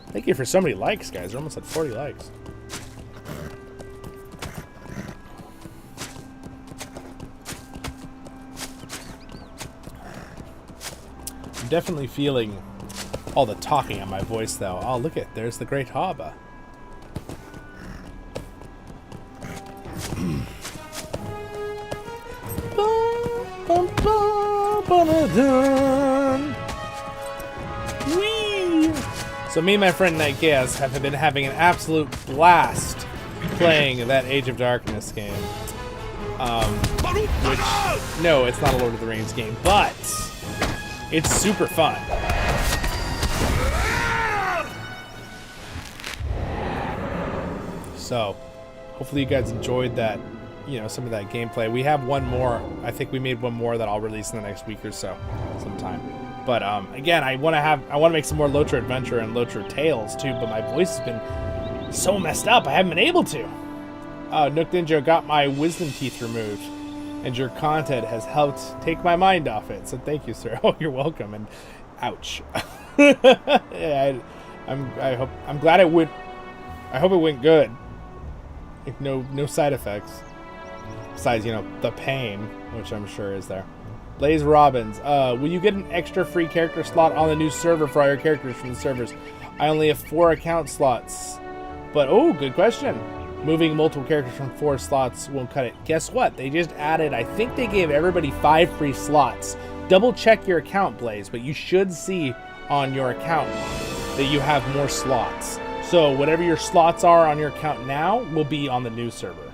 Thank you for so many likes, guys. We're almost at 40 likes. I'm definitely feeling all the talking on my voice, though. Oh, look at there's the Great Haba. Whee! So me and my friend Night Chaos have been having an absolute blast playing that Age of Darkness game. Which, no, it's not a Lord of the Rings game, but it's super fun. So, hopefully you guys enjoyed that, you know, some of that gameplay. We have one more. I think we made one more that I'll release in the next week or so, sometime. But again, I want to make some more LOTRO Adventure and LOTRO Tales too. But my voice has been so messed up, I haven't been able to. Nook Ninja got my wisdom teeth removed, and your content has helped take my mind off it. So thank you, sir. Oh, you're welcome. And ouch. Yeah, I'm glad it went. I hope it went good. Like no side effects. Besides, you know, the pain, which I'm sure is there. Blaze Robbins, will you get an extra free character slot on the new server for all your characters from the servers? I only have 4 account slots. But, oh, good question. Moving multiple characters from 4 slots won't cut it. Guess what? They just added, I think they gave everybody 5 free slots. Double check your account, Blaze, but you should see on your account that you have more slots. So whatever your slots are on your account now will be on the new server.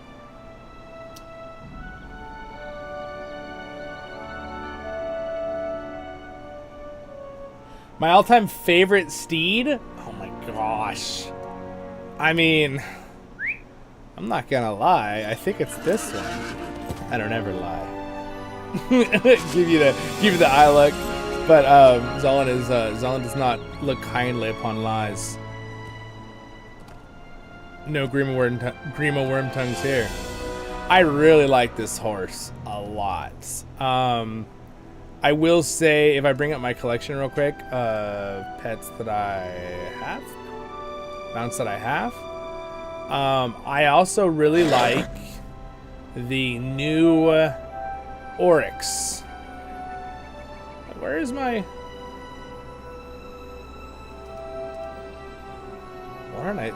My all-time favorite steed? Oh my gosh. I mean, I'm not gonna lie. I think it's this one. I don't ever lie. give you the eye look. But Zollin does not look kindly upon lies. No Grima Wormtongues here. I really like this horse a lot. I will say, if I bring up my collection real quick, pets that I have, mounts that I have, I also really like the new Oryx. Where is my... Why aren't I...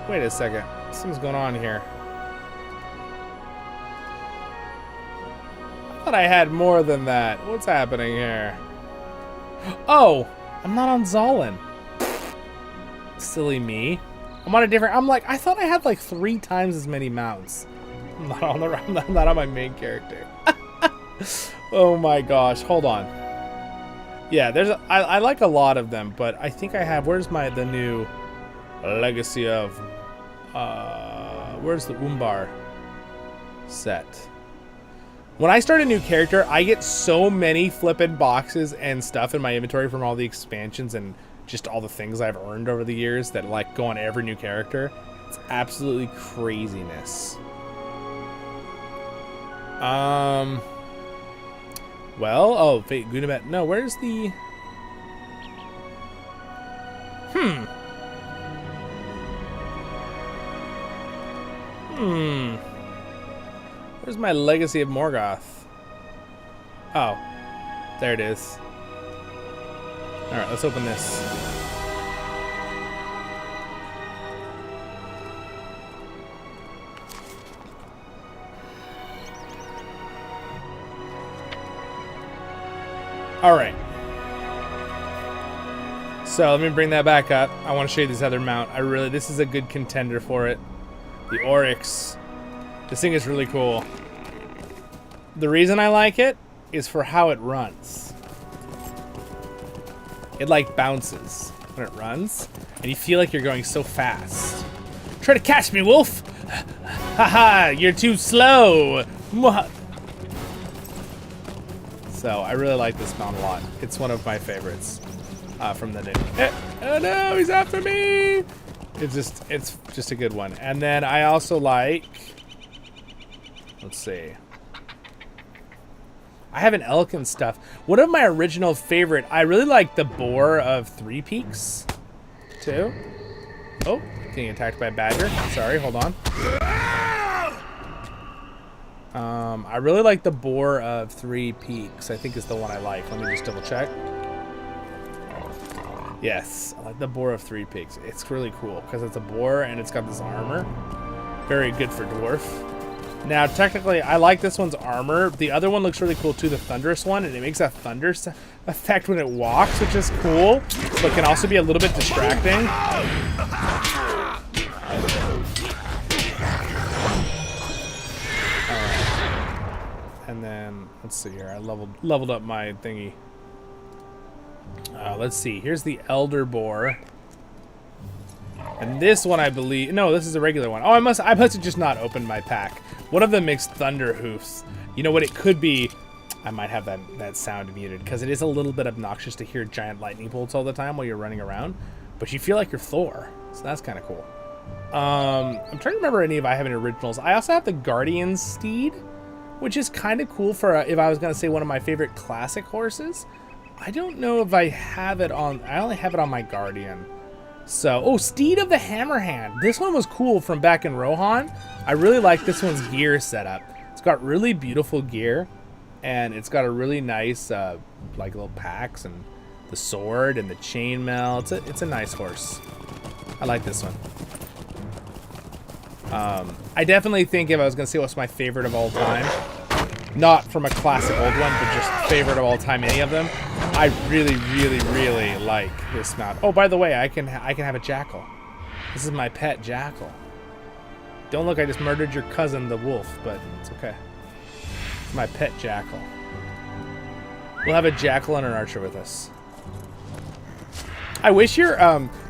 Wait a second. Something's going on here. I thought I had more than that. What's happening here? Oh! I'm not on Zollin. Silly me. I'm on a different... I'm like, I thought I had like 3 times as many mounts. I'm not on my main character. Oh my gosh. Hold on. Yeah, I like a lot of them, but I think I have... Where's the new Legacy of... where's the Umbar set? When I start a new character, I get so many flippin' boxes and stuff in my inventory from all the expansions and just all the things I've earned over the years that like go on every new character. It's absolutely craziness. Well, oh, Fate Gunamet. No, where's the... Where's my Legacy of Morgoth? Oh, there it is. Alright, let's open this. Alright. So let me bring that back up. I want to show you this other mount. This is a good contender for it. The Oryx. This thing is really cool. The reason I like it is for how it runs. It like bounces when it runs, and you feel like you're going so fast. Try to catch me, wolf! Haha, you're too slow! So I really like this mount a lot. It's one of my favorites from the day. Oh no, he's after me! It's just a good one. And then I also like, let's see. I have an elk and stuff. One of my original favorite, I really like the boar of Three Peaks, too. Oh, getting attacked by a badger. Sorry, hold on. I really like the boar of Three Peaks. I think is the one I like. Let me just double check. Yes, I like the boar of Three Peaks. It's really cool because it's a boar and it's got this armor. Very good for dwarf. Now, technically, I like this one's armor. The other one looks really cool too, the thunderous one, and it makes a thunder effect when it walks, which is cool, but can also be a little bit distracting. And then, let's see here, I leveled up my thingy. Let's see, here's the Elder Boar. And this one, I believe, no, this is a regular one. Oh, I must have just not opened my pack. One of them makes thunder hoofs. You know what it could be? I might have that sound muted because it is a little bit obnoxious to hear giant lightning bolts all the time while you're running around. But you feel like you're Thor, so that's kind of cool. I'm trying to remember if I have any originals. I also have the Guardian Steed, which is kind of cool for if I was going to say one of my favorite classic horses. I don't know if I have it on. I only have it on my Guardian. So, oh, Steed of the Hammerhand. This one was cool from back in Rohan. I really like this one's gear setup. It's got really beautiful gear, and it's got a really nice, like little packs and the sword and the chainmail. It's a nice horse. I like this one. I definitely think if I was gonna say what's my favorite of all time, not from a classic old one, but just favorite of all time, any of them. I really, really, really like this mount. Oh, by the way, I can have a jackal. This is my pet jackal. Don't look, I just murdered your cousin, the wolf, but it's okay. It's my pet jackal. We'll have a jackal and an archer with us. I wish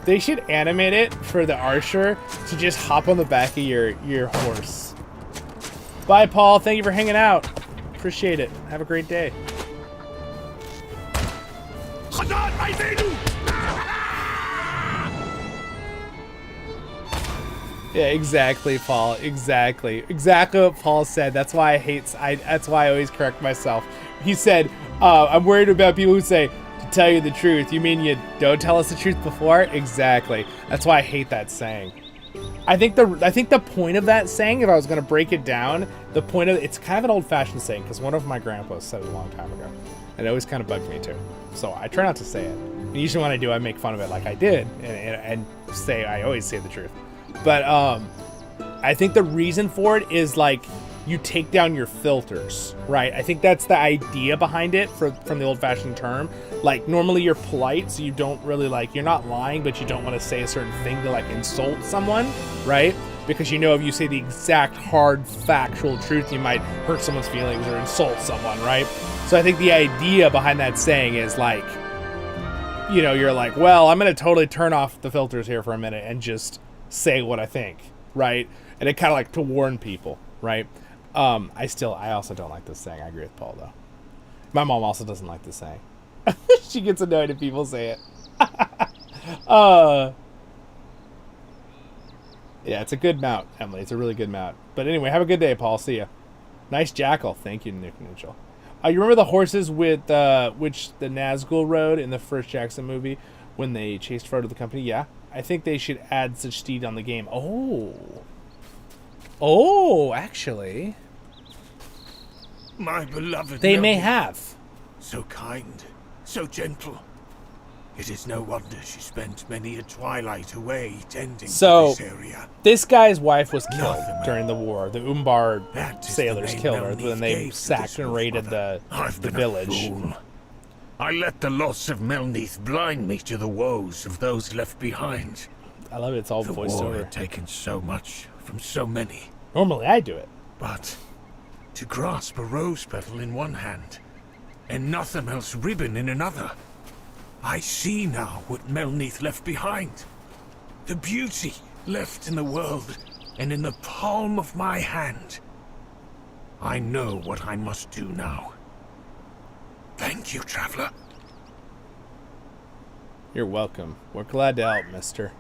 they should animate it for the archer to just hop on the back of your horse. Bye, Paul. Thank you for hanging out. Appreciate it. Have a great day. Yeah, exactly, Paul. Exactly what Paul said. That's why that's why I always correct myself. He said, I'm worried about people who say, to tell you the truth. You mean you don't tell us the truth before? Exactly. That's why I hate that saying. I think the point of that saying, if I was going to break it down, the point of it's kind of an old-fashioned saying, because one of my grandpas said it a long time ago, and it always kind of bugged me too. So I try not to say it. And usually when I do, I make fun of it like I did, and say I always say the truth. But I think the reason for it is like you take down your filters, right? I think that's the idea behind it from the old-fashioned term. Like, normally you're polite, so you don't really, like, you're not lying, but you don't want to say a certain thing to, like, insult someone, right? Because you know if you say the exact hard, factual truth, you might hurt someone's feelings or insult someone, right? So I think the idea behind that saying is, like, you know, you're like, well, I'm going to totally turn off the filters here for a minute and just say what I think, right? And it kind of like to warn people, right? I also don't like this saying. I agree with Paul, though. My mom also doesn't like this saying. She gets annoyed if people say it. Yeah, it's a good mount, Emily. It's a really good mount. But anyway, have a good day, Paul. See ya. Nice jackal. Thank you, Nick Mitchell. You remember the horses with which the Nazgul rode in the first Jackson movie when they chased Frodo the company? Yeah. I think they should add such steed on the game. Oh, actually. My beloved They may Melody. have. So kind, so gentle. It is no wonder she spent many a twilight away tending to this area. This guy's wife was killed Nothing. during the war. The Umbar That is sailors the name killed her Melnith when they gave to sacked this and raided mother. the I've been a village. fool. I let the loss of Melnith blind me to the woes of those left behind. I love it. It's all The voiced war over. had taken so much from so many. Normally I do it. But to grasp a rose petal in one hand and nothing else ribbon in another, I see now what Melnith left behind. The beauty left in the world and in the palm of my hand. I know what I must do now. Thank you, traveler. You're welcome. We're glad to help, mister.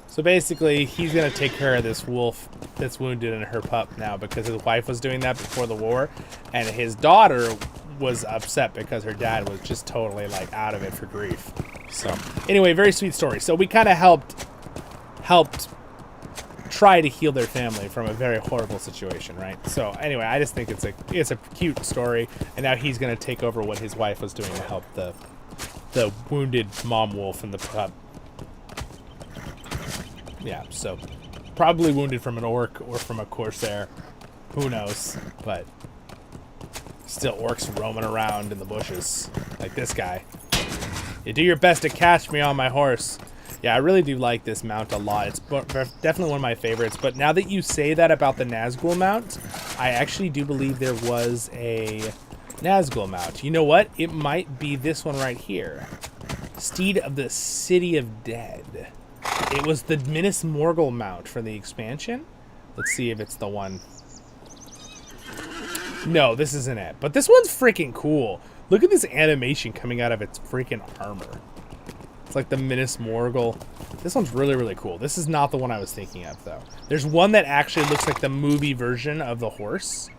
So basically, he's going to take care of this wolf that's wounded and her pup now because his wife was doing that before the war. And his daughter was upset because her dad was just totally, like, out of it for grief. So, anyway, very sweet story. So we kind of helped try to heal their family from a very horrible situation, right? So, anyway, I just think it's a cute story. And now he's going to take over what his wife was doing to help the wounded mom wolf and the pup. Yeah, so probably wounded from an orc or from a corsair. Who knows? But still orcs roaming around in the bushes like this guy. You do your best to catch me on my horse. Yeah, I really do like this mount a lot. It's definitely one of my favorites. But now that you say that about the Nazgul mount, I actually do believe there was a Nazgul mount. You know what? It might be this one right here. Steed of the City of Dead. It was the Minas Morgul mount for the expansion. Let's see if it's the one. No, this isn't it. But this one's freaking cool. Look at this animation coming out of its freaking armor. It's like the Minas Morgul. This one's really, really cool. This is not the one I was thinking of, though. There's one that actually looks like the movie version of the horse.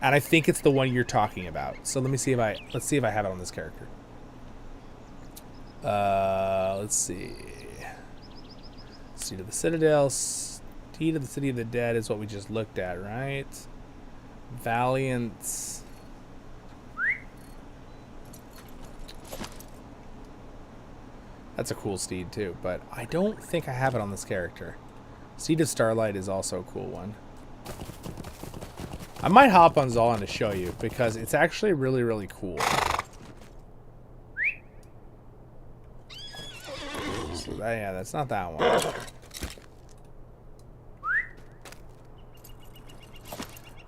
And I think it's the one you're talking about. So let's see if I have it on this character. Let's see. Steed of the Citadel, Steed of the City of the Dead is what we just looked at, right? Valiant. That's a cool steed too, but I don't think I have it on this character. Steed of Starlight is also a cool one. I might hop on Zollin to show you because it's actually really, really cool. So yeah, that's not that one.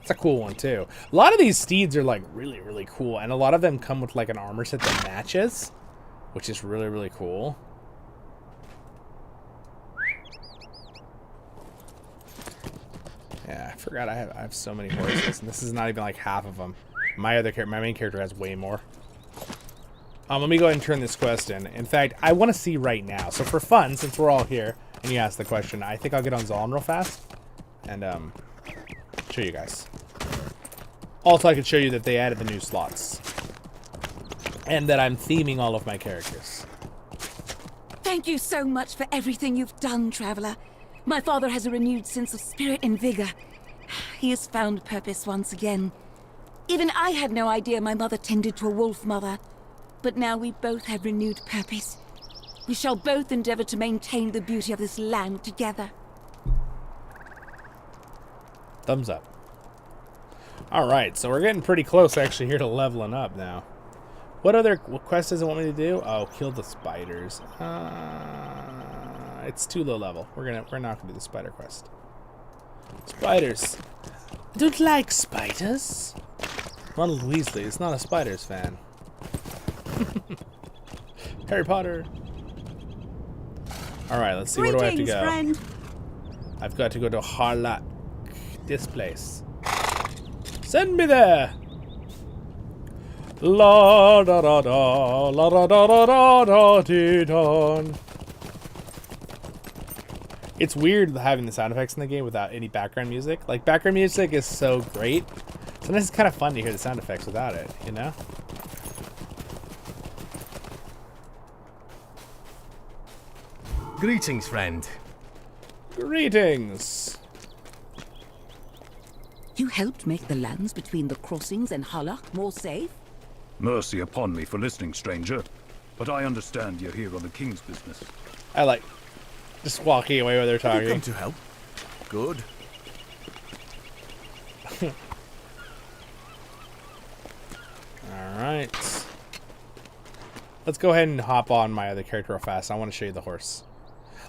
It's a cool one too. A lot of these steeds are like really, really cool, and a lot of them come with like an armor set that matches, which is really, really cool. Yeah, I forgot I have so many horses, and this is not even like half of them. My main character has way more. Let me go ahead and turn this quest in. In fact, I want to see right now. So for fun, since we're all here, and you asked the question, I think I'll get on Zollin real fast and show you guys. Also, I could show you that they added the new slots and that I'm theming all of my characters. Thank you so much for everything you've done, Traveler. My father has a renewed sense of spirit and vigor. He has found purpose once again. Even I had no idea my mother tended to a wolf mother. But now we both have renewed purpose. We shall both endeavor to maintain the beauty of this land together. Thumbs up. Alright, so we're getting pretty close actually here to leveling up now. What quest does it want me to do? Oh, kill the spiders. It's too low level. We're not gonna do the spider quest. Spiders. I don't like spiders. Ronald Weasley is not a spiders fan. Harry Potter. Alright, let's see, where do I have to go? Friend. I've got to go to Harlach. This place. Send me there! La da da da, la da da da da da dee don. It's weird having the sound effects in the game without any background music. Like, background music is so great. Sometimes it's kind of fun to hear the sound effects without it, you know? Greetings, friend. Greetings. You helped make the lands between the crossings and Harlach more safe? Mercy upon me for listening, stranger. But I understand you're here on the king's business. I like just walking away while they're talking. Have you come to help? Good. Alright. Let's go ahead and hop on my other character real fast. I want to show you the horse.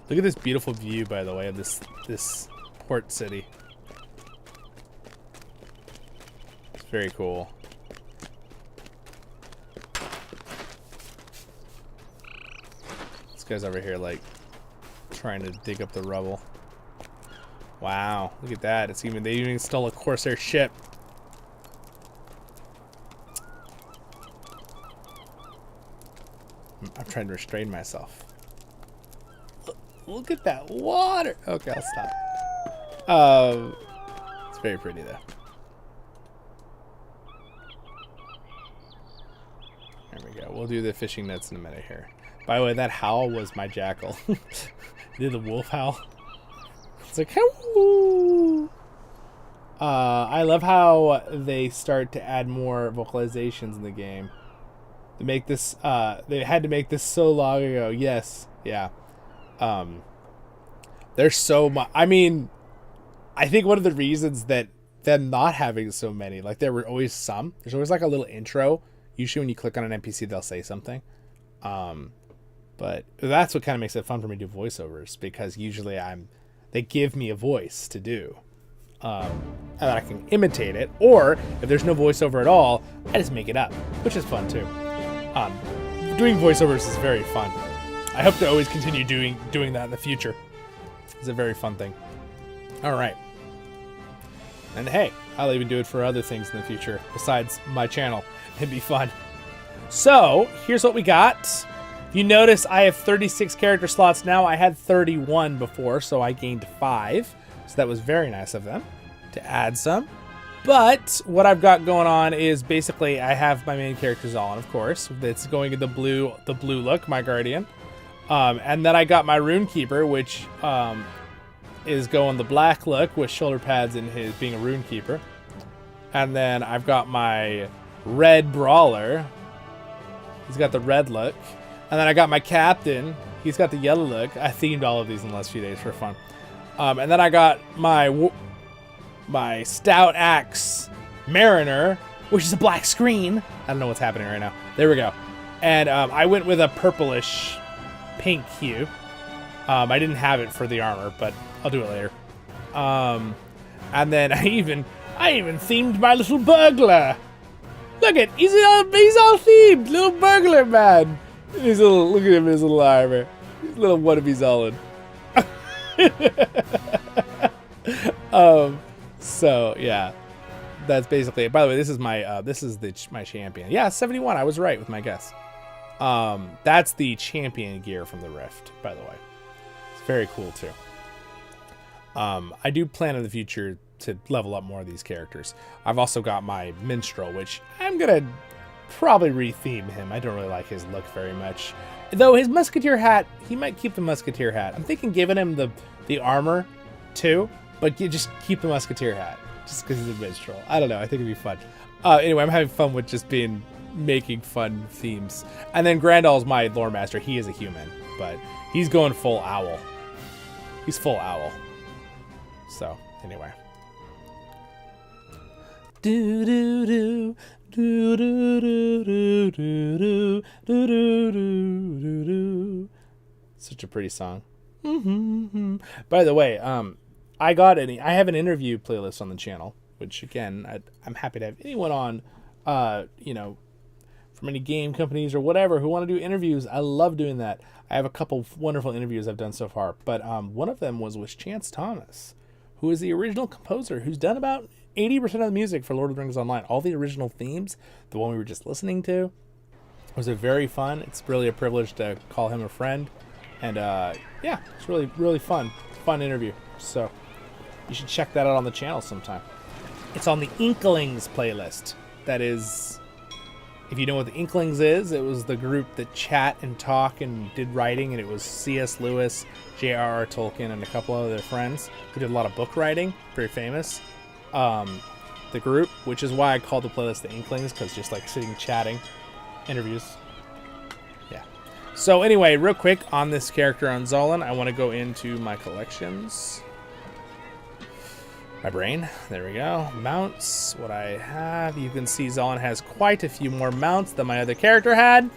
Look at this beautiful view, by the way, of this port city. It's very cool. This guy's over here, like, trying to dig up the rubble. Wow, look at that. They even stole a Corsair ship. I'm trying to restrain myself. Look at that water. Okay, I'll stop. It's very pretty though. There we go. We'll do the fishing nets in a minute here. By the way, that howl was my jackal. Did the wolf howl? It's like, hello. I love how they start to add more vocalizations in the game. To make this, they had to make this so long ago. Yes, yeah. There's so much. I mean, I think one of the reasons that them not having so many, like there were always some. There's always like a little intro. Usually when you click on an NPC, they'll say something. But that's what kind of makes it fun for me to do voiceovers, because usually they give me a voice to do. And I can imitate it, or if there's no voiceover at all, I just make it up, which is fun too. Doing voiceovers is very fun. I hope to always continue doing that in the future. It's a very fun thing. All right. And hey, I'll even do it for other things in the future besides my channel. It'd be fun. So here's what we got. You notice I have 36 character slots now. I had 31 before, so I gained 5. So that was very nice of them to add some. But what I've got going on is basically I have my main character Zollin, of course. It's going in the blue look, my guardian. And then I got my Runekeeper, which is going the black look with shoulder pads and his being a Runekeeper. And then I've got my red Brawler. He's got the red look. And then I got my Captain. He's got the yellow look. I themed all of these in the last few days for fun. And then I got my Stout Axe Mariner, which is a black screen. I don't know what's happening right now. There we go. And I went with a purplish pink hue. I didn't have it for the armor, but I'll do it later. And then I even themed my little burglar. Look at he's all themed, little burglar man. Look at him in his little armor. His little wannabe Zollin. So yeah, that's basically it. By the way, this is my champion. Yeah, 71. I was right with my guess. That's the champion gear from the Rift, by the way. It's very cool too. I do plan in the future to level up more of these characters. I've also got my minstrel, which I'm gonna probably retheme him. I don't really like his look very much. Though his musketeer hat, he might keep the musketeer hat. I'm thinking giving him the armor too, but you just keep the musketeer hat just because he's a minstrel. I don't know. I think it'd be fun. Anyway, I'm having fun with just making fun themes. And then Grandal's my lore master. He is a human, but he's going full owl. He's full owl. So anyway. Do do do do do do do do do do do do. Such a pretty song. By the way, I have an interview playlist on the channel, which again, I'm happy to have anyone on, from any game companies or whatever who want to do interviews. I love doing that. I have a couple of wonderful interviews I've done so far, but one of them was with Chance Thomas, who is the original composer, who's done about 80% of the music for Lord of the Rings Online. All the original themes, the one we were just listening to, was very fun. It's really a privilege to call him a friend. And yeah, it's really, really fun interview. So you should check that out on the channel sometime. It's on the Inklings playlist. That is, if you know what the Inklings is, it was the group that chat and talk and did writing, and it was C.S. Lewis, J.R.R. Tolkien, and a couple of their friends who did a lot of book writing, very famous. The group, which is why I called the playlist the Inklings, because just like sitting chatting, interviews. Yeah. So anyway, real quick on this character on Zollin, I want to go into my collections. My brain. There we go. Mounts. What I have. You can see Zollin has quite a few more mounts than my other character had.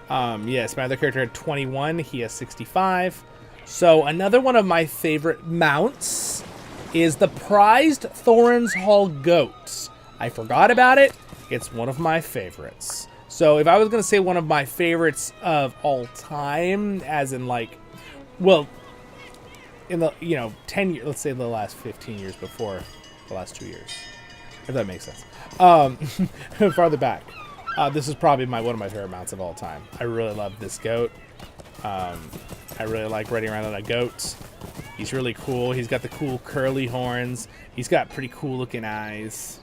Yes, my other character had 21. He has 65. So another one of my favorite mounts is the prized Thorin's Hall goat. I forgot about it. It's one of my favorites. So if I was going to say one of my favorites of all time, as in like, well, in the, 10 years, let's say the last 15 years before the last 2 years, if that makes sense. Farther back, this is probably one of my favorite mounts of all time. I really love this goat. I really like riding around on a goat. He's really cool. He's got the cool curly horns. He's got pretty cool looking eyes.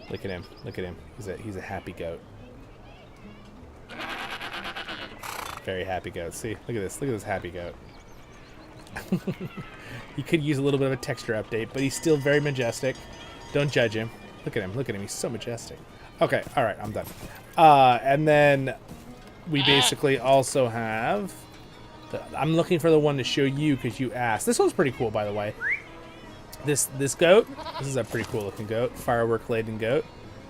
Look at him. Look at him. He's a happy goat. Very happy goat. See, look at this. Look at this happy goat. He could use a little bit of a texture update, but he's still very majestic. Don't judge him. Look at him. Look at him. He's so majestic. Okay. All right. I'm done. And then we basically also have... I'm looking for the one to show you because you asked. This one's pretty cool, by the way. This goat. This is a pretty cool looking goat. Firework laden goat.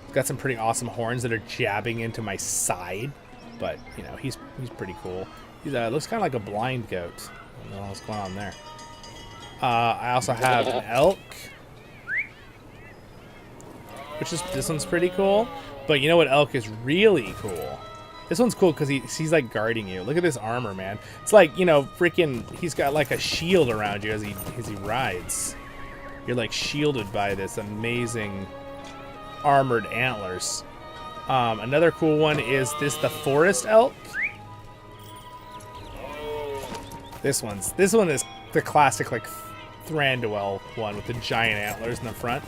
It's got some pretty awesome horns that are jabbing into my side. But, he's pretty cool. He looks kind of like a blind goat. I don't know what's going on there. I also have an elk. This one's pretty cool. But you know what elk is really cool? This one's cool because he's like guarding you. Look at this armor, man. It's like, freaking, he's got like a shield around you as he rides. You're like shielded by this amazing armored antlers. Another cool one is the forest elk. This one is the classic like Thranduil one with the giant antlers in the front.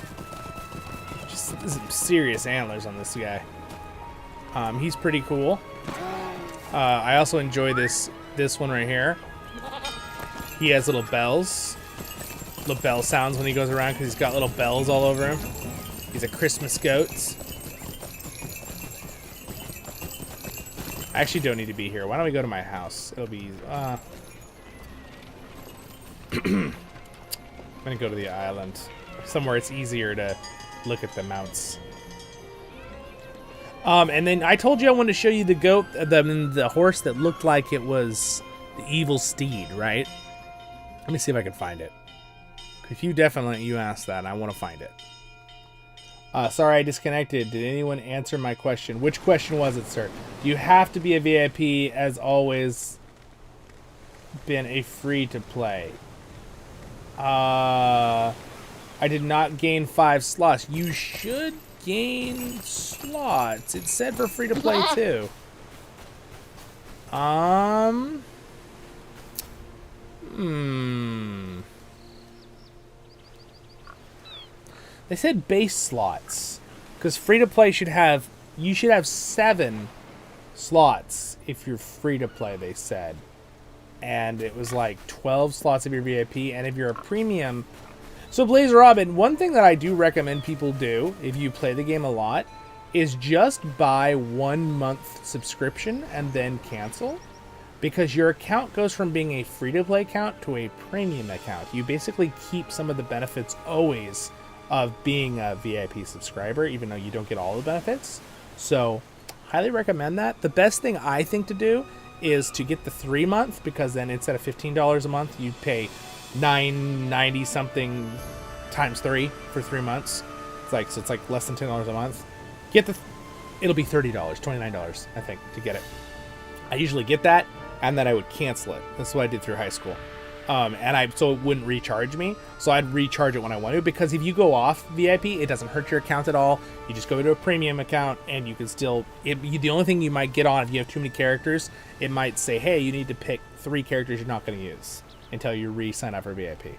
Just some serious antlers on this guy. He's pretty cool. I also enjoy this one right here. He has little bells. Little bell sounds when he goes around because he's got little bells all over him. He's a Christmas goat. I actually don't need to be here. Why don't we go to my house? It'll be... I'm going to go to the island. Somewhere it's easier to look at the mounts. And then I told you I wanted to show you the goat, the horse that looked like it was the evil steed, right? Let me see if I can find it. If you asked that, and I want to find it. Sorry, I disconnected. Did anyone answer my question? Which question was it, sir? You have to be a VIP, as always. Been a free-to-play. I did not gain 5 slots. You should gain slots. It said for free to play too. They said base slots because free to play you should have 7 slots if you're free to play, they said. And it was like 12 slots if you're VIP, and if you're a premium. So Blaze Robin, one thing that I do recommend people do if you play the game a lot is just buy 1 month subscription and then cancel, because your account goes from being a free-to-play account to a premium account. You basically keep some of the benefits always of being a VIP subscriber, even though you don't get all the benefits. So highly recommend that. The best thing I think to do is to get the 3-month, because then instead of $15 a month, you pay $9.90 something times 3 for 3 months. It's like less than $10 a month. It'll be $30, $29, I think, to get it. I usually get that, and then I would cancel it. That's what I did through high school. So it wouldn't recharge me. So I'd recharge it when I want to, because if you go off VIP, it doesn't hurt your account at all. You just go to a premium account, and you can still... the only thing you might get on, if you have too many characters, it might say, hey, you need to pick 3 characters you're not going to use until you re-sign up for VIP.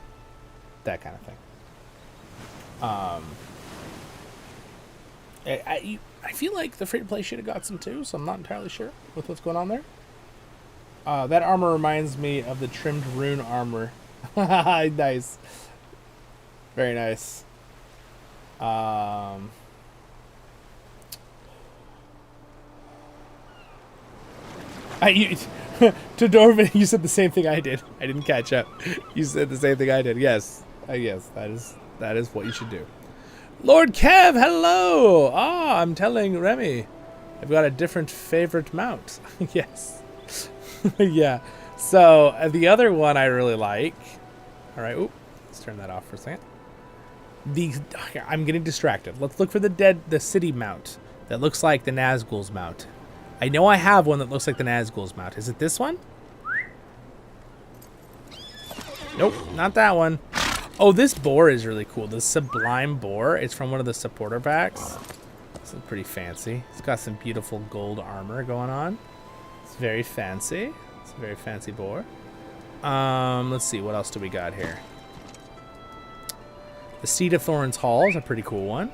That kind of thing. I feel like the free-to-play should have got some too, so I'm not entirely sure with what's going on there. That armor reminds me of the trimmed rune armor. Nice. Very nice. To Dwarven, you said the same thing I did. I didn't catch up. You said the same thing I did. Yes. Yes, that is what you should do. Lord Kev, hello! I'm telling Remy, I've got a different favorite mount. Yes. Yeah. So, the other one I really like... Alright, let's turn that off for a second. I'm getting distracted. Let's look for the city mount that looks like the Nazgul's mount. I know I have one that looks like the Nazgul's mount. Is it this one? Nope, not that one. Oh, this boar is really cool. The Sublime Boar. It's from one of the supporter packs. This is pretty fancy. It's got some beautiful gold armor going on. It's very fancy. It's a very fancy boar. Let's see. What else do we got here? The Seed of Thorns Hall is a pretty cool one.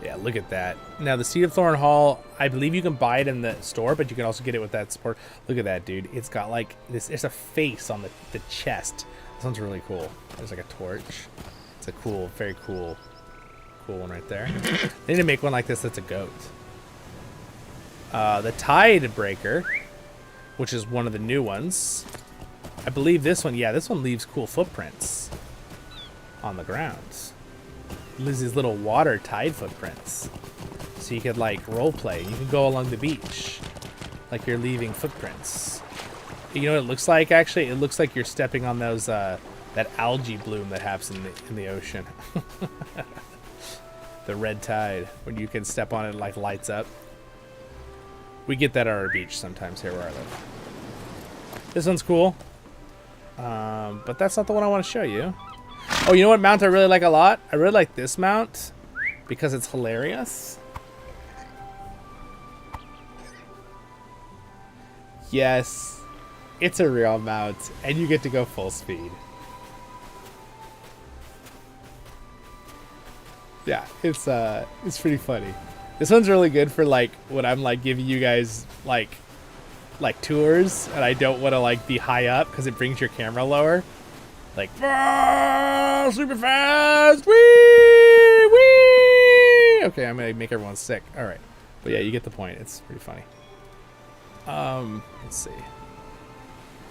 Yeah, look at that. Now, the Seed of Thorn Hall, I believe you can buy it in the store, but you can also get it with that support. Look at that, dude. It's got, like, this. It's a face on the chest. This one's really cool. There's, like, a torch. It's a cool, very cool one right there. They need to make one like this that's a goat. The Tide Breaker, which is one of the new ones. I believe this one, yeah, this one leaves cool footprints on the ground. Leaves these little water tide footprints, so you could like role play. You can go along the beach like you're leaving footprints. You know what it looks like? Actually, it looks like you're stepping on those that algae bloom that happens in the ocean. The red tide, when you can step on it, like lights up. We get that at our beach sometimes here where I live. This one's cool, but that's not the one I want to show you. Oh, you know what mount I really like a lot? I really like this mount because it's hilarious. Yes, it's a real mount, and you get to go full speed. Yeah, it's pretty funny. This one's really good for like when I'm like giving you guys like tours, and I don't want to like be high up because it brings your camera lower. Like, super fast, wee, wee. Okay, I'm gonna make everyone sick. All right, but yeah, you get the point. It's pretty funny. Let's see.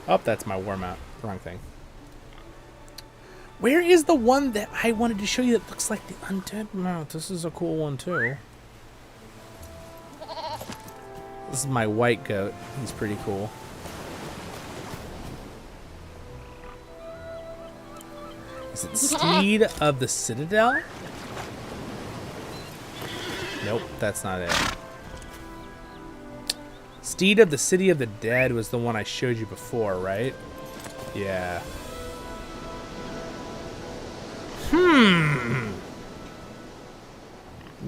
Oh, that's my war mount. Wrong thing. Where is the one that I wanted to show you that looks like the undead mount? This is a cool one too. This is my white goat. He's pretty cool. Is it Steed of the Citadel? Nope, that's not it. Steed of the City of the Dead was the one I showed you before, right? Yeah.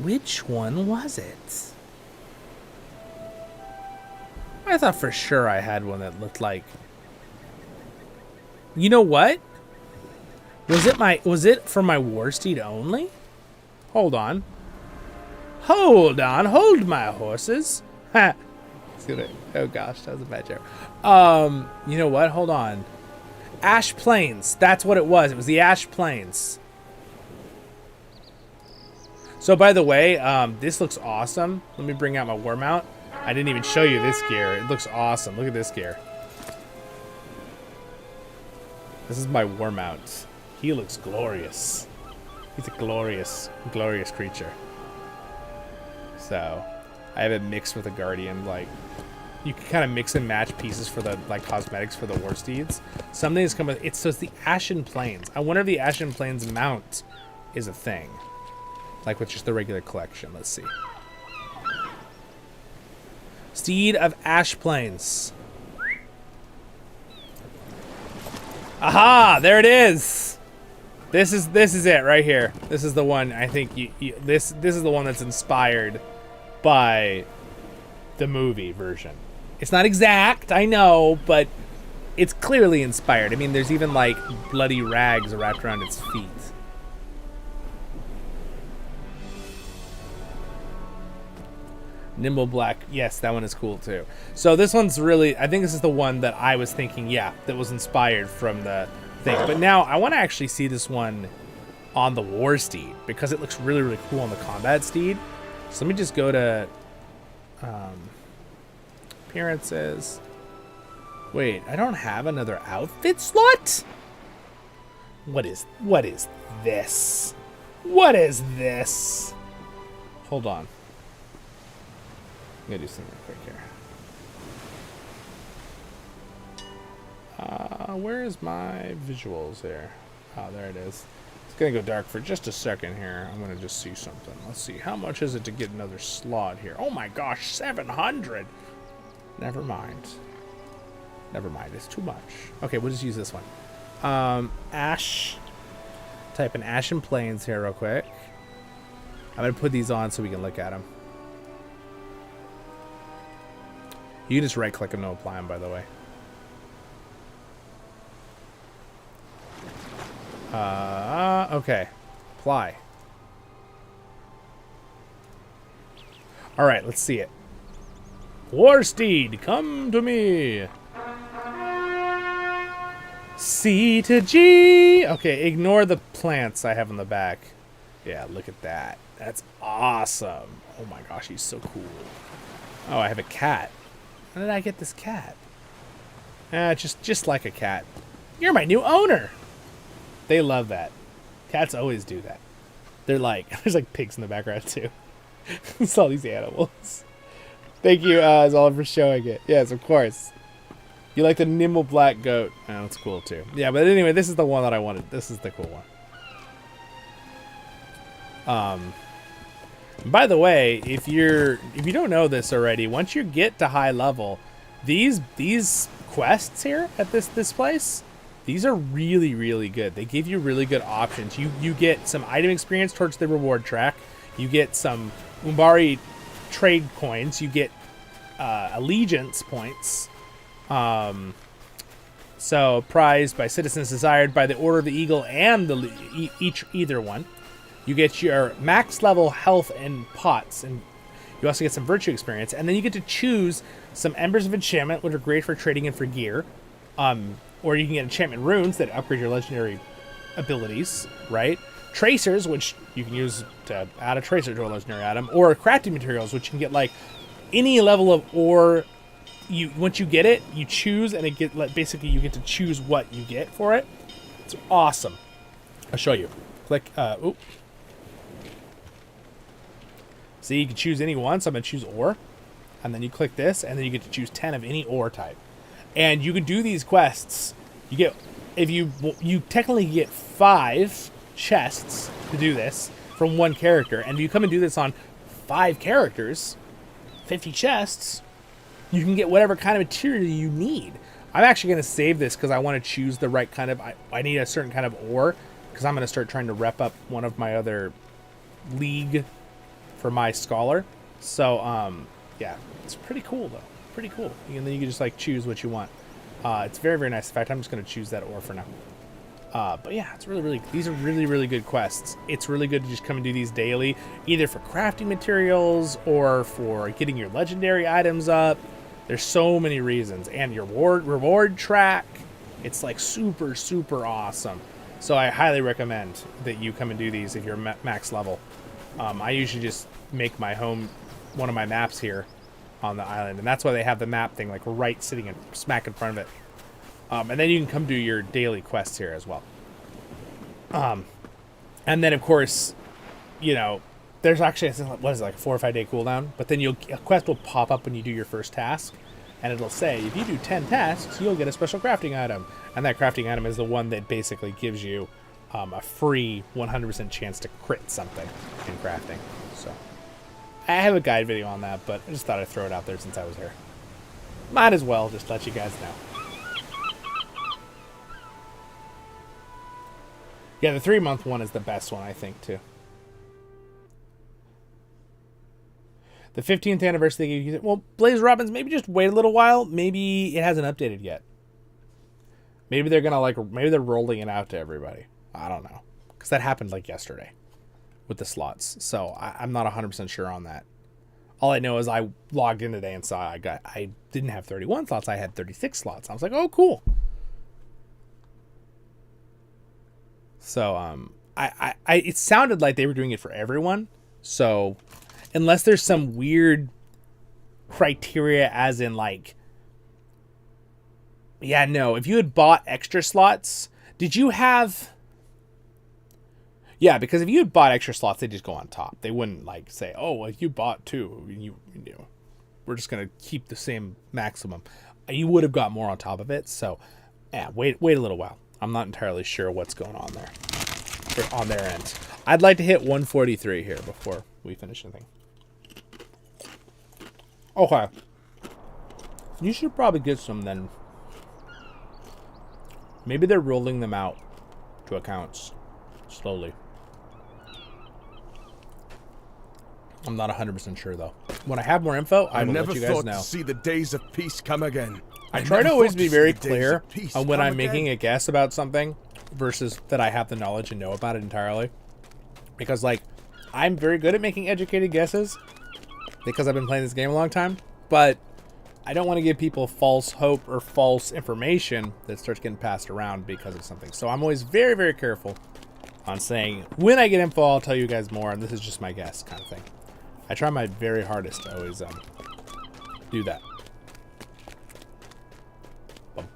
Which one was it? I thought for sure I had one that looked like... You know what? Was it for my war steed only? Hold on. Hold my horses. Ha. Oh gosh, that was a bad joke. You know what? Hold on. Ash Plains. That's what it was. It was the Ash Plains. So by the way, this looks awesome. Let me bring out my war mount. I didn't even show you this gear. It looks awesome. Look at this gear. This is my war mount. He looks glorious. He's a glorious, glorious creature. So, I have it mixed with a guardian. Like, you can kind of mix and match pieces for the like cosmetics for the war steeds. Some things come with so it's the Ashen Plains. I wonder if the Ashen Plains mount is a thing, like with just the regular collection. Let's see. Steed of Ash Plains. Aha! There it is. This is it right here. This is the one. I think this is the one that's inspired by the movie version. It's not exact, I know, but it's clearly inspired. I mean, there's even like bloody rags wrapped around its feet. Nimble Black, yes, that one is cool too. So this one's really, I think this is the one that I was thinking, yeah, that was inspired from the thing. But now I want to actually see this one on the War Steed because it looks really, really cool on the Combat Steed. So let me just go to appearances. Wait, I don't have another outfit slot? What is this? What is this? Hold on. I'm gonna do something real quick here. Where is my visuals here? Oh, there it is. It's gonna go dark for just a second here. I'm gonna just see something. Let's see. How much is it to get another slot here? Oh my gosh, 700. Never mind. Never mind. It's too much. Okay, we'll just use this one. Ash. Type in Ashen Plains here real quick. I'm gonna put these on so we can look at them. You can just right click them, no apply them, by the way. Okay. Apply. Alright, let's see it. War Steed, come to me. C to G. Okay, ignore the plants I have on the back. Yeah, look at that. That's awesome. Oh my gosh, he's so cool. Oh, I have a cat. How did I get this cat? Just like a cat. You're my new owner. They love that. Cats always do that. They're like, there's like pigs in the background too. It's all these animals. Thank you, Zollin, for showing it. Yes, of course. You like the nimble black goat. Oh, that's cool too. Yeah, but anyway, this is the one that I wanted. This is the cool one. By the way, if you don't know this already, once you get to high level, these quests here at this place, these are really, really good. They give you really good options. You get some item experience towards the reward track. You get some Umbari trade coins. You get allegiance points. So prized by citizens desired by the Order of the Eagle and either one. You get your max level health and pots, and you also get some virtue experience, and then you get to choose some Embers of Enchantment, which are great for trading and for gear. Or you can get enchantment runes that upgrade your legendary abilities, right? Tracers, which you can use to add a tracer to a legendary item, or crafting materials, which you can get like any level of ore. Once you get it, you choose, and basically you get to choose what you get for it. It's awesome. I'll show you. Click. Oop. See, you can choose any one. So I'm gonna choose ore, and then you click this, and then you get to choose 10 of any ore type. And you can do these quests. You get, if you technically get 5 chests to do this from one character, and if you come and do this on 5 characters, 50 chests, you can get whatever kind of material you need. I'm actually going to save this because I want to choose the right kind of, I need a certain kind of ore, because I'm going to start trying to rep up one of my other league for my scholar. So, yeah, it's pretty cool though. Pretty cool. And then you can just like choose what you want. It's very, very nice. In fact, I'm just going to choose that ore for now. But yeah, it's really, these are really, really good quests. It's really good to just come and do these daily, either for crafting materials or for getting your legendary items up. There's so many reasons. And your reward track, it's like super, super awesome. So I highly recommend that you come and do these if you're max level. I usually just make my home one of my maps here on the island, and that's why they have the map thing like right sitting smack in front of it. And then you can come do your daily quests here as well. And then, of course, you know, there's actually, what is it, like a 4 or 5 day cooldown? But then a quest will pop up when you do your first task, and it'll say, if you do 10 tasks, you'll get a special crafting item. And that crafting item is the one that basically gives you a free 100% chance to crit something in crafting. So, I have a guide video on that, but I just thought I'd throw it out there since I was here. Might as well just let you guys know. Yeah, the 3-month one is the best one, I think, too. The 15th anniversary, well, Blaze Robins, maybe just wait a little while. Maybe it hasn't updated yet. Maybe they're maybe they're rolling it out to everybody. I don't know. Because that happened like yesterday with the slots. So I'm not 100% sure on that. All I know is I logged in today and saw I didn't have 31 slots. I had 36 slots. I was like, oh, cool. So it sounded like they were doing it for everyone. So unless there's some weird criteria as in like, yeah, no, if you had bought extra slots, did you have... Yeah, because if you had bought extra slots, they'd just go on top. They wouldn't like say, oh, well, you bought 2, you know, we're just going to keep the same maximum. You would have got more on top of it. So yeah, wait a little while. I'm not entirely sure what's going on there on their end. I'd like to hit 143 here before we finish anything. Okay. You should probably get some then. Maybe they're rolling them out to accounts slowly. I'm not 100% sure though. When I have more info, I will let you guys know. To see the days of peace come again. I try to always be very clear on when I'm making a guess about something versus that I have the knowledge and know about it entirely. Because like, I'm very good at making educated guesses because I've been playing this game a long time, but I don't want to give people false hope or false information that starts getting passed around because of something. So I'm always very, very careful on saying, when I get info, I'll tell you guys more, and this is just my guess kind of thing. I try my very hardest to always do that.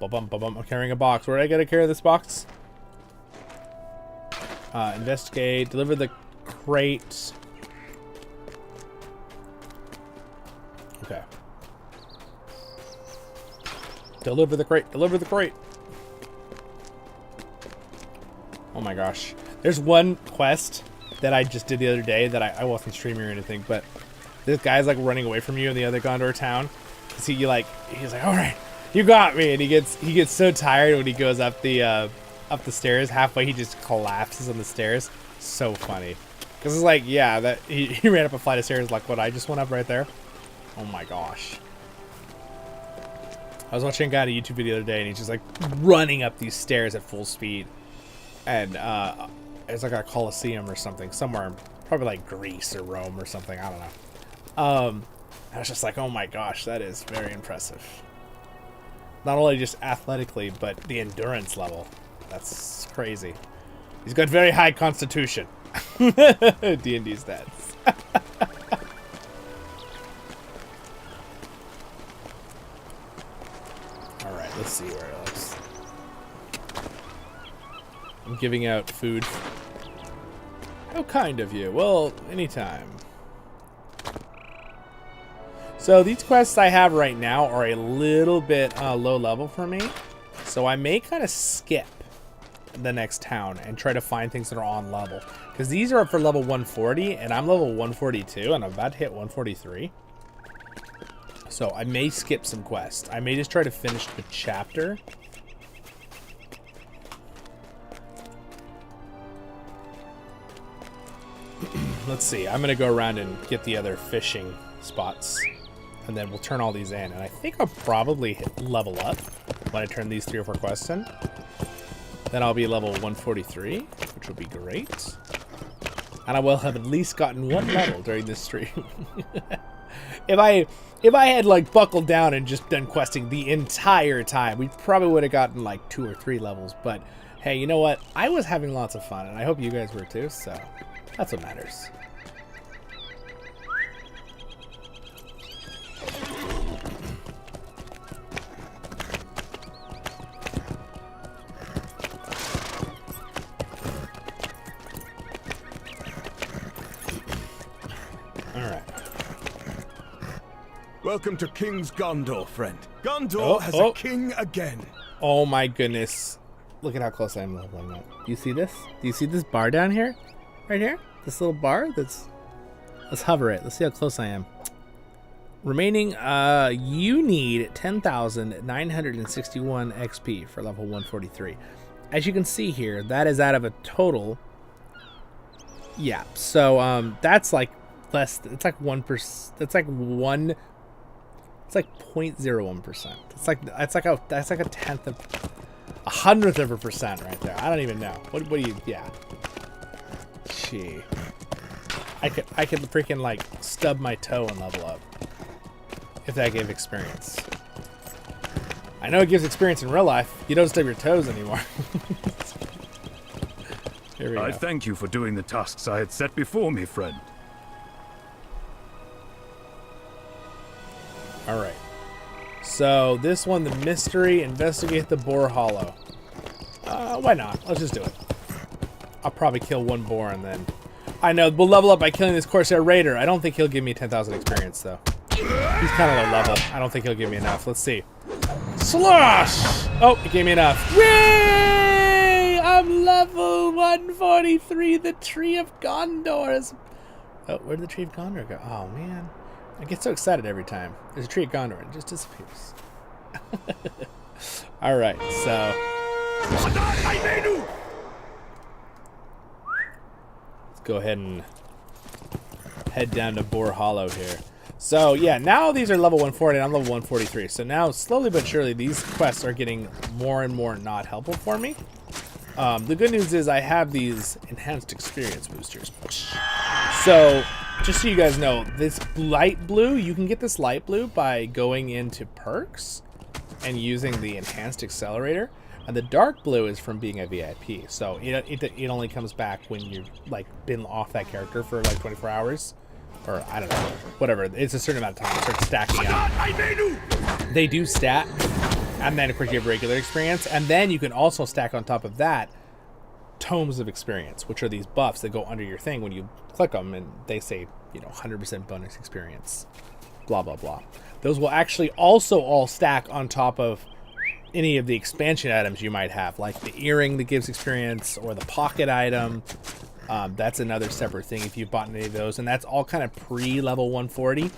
I'm carrying a box. Where did I get to carry this box? Investigate. Deliver the crate. Okay. Deliver the crate. Deliver the crate. Oh my gosh. There's one quest that I just did the other day that I wasn't streaming or anything, but this guy's like running away from you in the other Gondor town. Cause he's like, all right, you got me. And he gets so tired when he goes up the stairs. Halfway, he just collapses on the stairs. So funny. Cause it's like, yeah, that he ran up a flight of stairs like what I just went up right there. Oh my gosh. I was watching a guy on a YouTube video the other day, and he's just like running up these stairs at full speed. And it's like a Colosseum or something, somewhere, probably like Greece or Rome or something. I don't know. I was just like, oh my gosh, that is very impressive. Not only just athletically, but the endurance level. That's crazy. He's got very high constitution. D&D stats. Alright, let's see where it looks. I'm giving out food. How kind of you. Well, anytime. So these quests I have right now are a little bit low level for me. So I may kind of skip the next town and try to find things that are on level. Because these are up for level 140 and I'm level 142 and I'm about to hit 143. So I may skip some quests. I may just try to finish the chapter. Let's see. I'm going to go around and get the other fishing spots. And then we'll turn all these in. And I think I'll probably hit level up when I turn these 3 or 4 quests in. Then I'll be level 143, which will be great. And I will have at least gotten 1 level during this stream. If I had like buckled down and just done questing the entire time, we probably would have gotten like 2 or 3 levels. But hey, you know what? I was having lots of fun, and I hope you guys were too, so that's what matters. Welcome to King's Gondor, friend. Gondor has a king again. Oh my goodness. Look at how close I am leveling up. Do you see this? Do you see this bar down here? Right here? This little bar that's... Let's hover it. Let's see how close I am. Remaining, you need 10,961 XP for level 143. As you can see here, that is out of a total... Yeah, so that's like less... It's like 1%. It's like 1... It's like 0.01%. That's like a tenth of... 100th of a percent right there. I don't even know. What do you... Yeah. Gee. I could freaking like stub my toe and level up. If that gave experience. I know it gives experience in real life. You don't stub your toes anymore. Here we go. I thank you for doing the tasks I had set before me, friend. Alright. So, this one, the mystery, investigate the boar hollow. Why not? Let's just do it. I'll probably kill one boar and then... I know, we'll level up by killing this Corsair Raider. I don't think he'll give me 10,000 experience, though. He's kind of low level. I don't think he'll give me enough. Let's see. Slosh! Oh, he gave me enough. Yay! I'm level 143. The Tree of Gondor is... Oh, where did the Tree of Gondor go? Oh, man. I get so excited every time. There's a Tree of Gondor and it just disappears. Alright, so... Let's go ahead and head down to Boar Hollow here. So, yeah, now these are level 140 and I'm level 143. So now, slowly but surely, these quests are getting more and more not helpful for me. The good news is I have these enhanced experience boosters. So... Just so you guys know, this light blue, you can get this light blue by going into perks and using the enhanced accelerator. And the dark blue is from being a VIP. So it only comes back when you've like been off that character for like 24 hours. Or I don't know, whatever. It's a certain amount of time. It starts stacking up. They do stack. And then of course you have regular experience. And then you can also stack on top of that tomes of experience, which are these buffs that go under your thing when you click them and they say, you know, 100% bonus experience, blah blah blah. Those will actually also all stack on top of any of the expansion items you might have, like the earring that gives experience or the pocket item. That's another separate thing if you've bought any of those, and that's all kind of pre-level 140.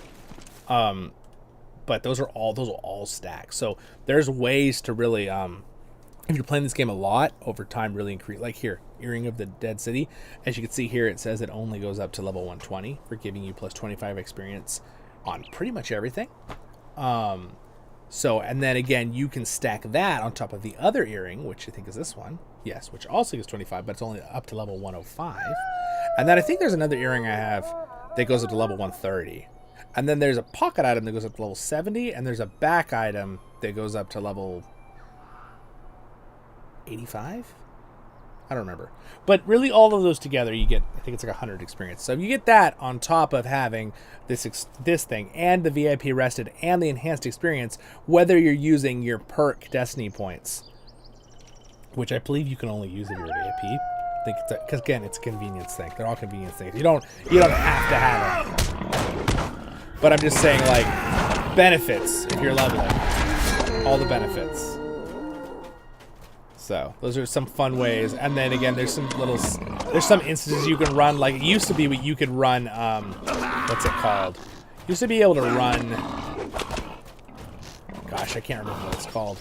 But those will all stack. So there's ways to really if you're playing this game a lot, over time really increase. Like here, Earring of the Dead City. As you can see here, it says it only goes up to level 120 for giving you plus 25 experience on pretty much everything. So, and then again, you can stack that on top of the other Earring, which I think is this one. Yes, which also gives 25, but it's only up to level 105. And then I think there's another Earring I have that goes up to level 130. And then there's a pocket item that goes up to level 70, and there's a back item that goes up to level 85? I don't remember. But really all of those together you get, I think it's like 100 experience. So if you get that on top of having this thing and the VIP rested and the enhanced experience, whether you're using your perk destiny points, which I believe you can only use if you're a VIP. I think it's because again, it's a convenience thing. They're all convenience things. You don't have to have it. But I'm just saying, like, benefits if you're leveling. All the benefits. So those are some fun ways, and then again, there's some instances you can run. Like it used to be, you could run. What's it called? Used to be able to run. Gosh, I can't remember what it's called.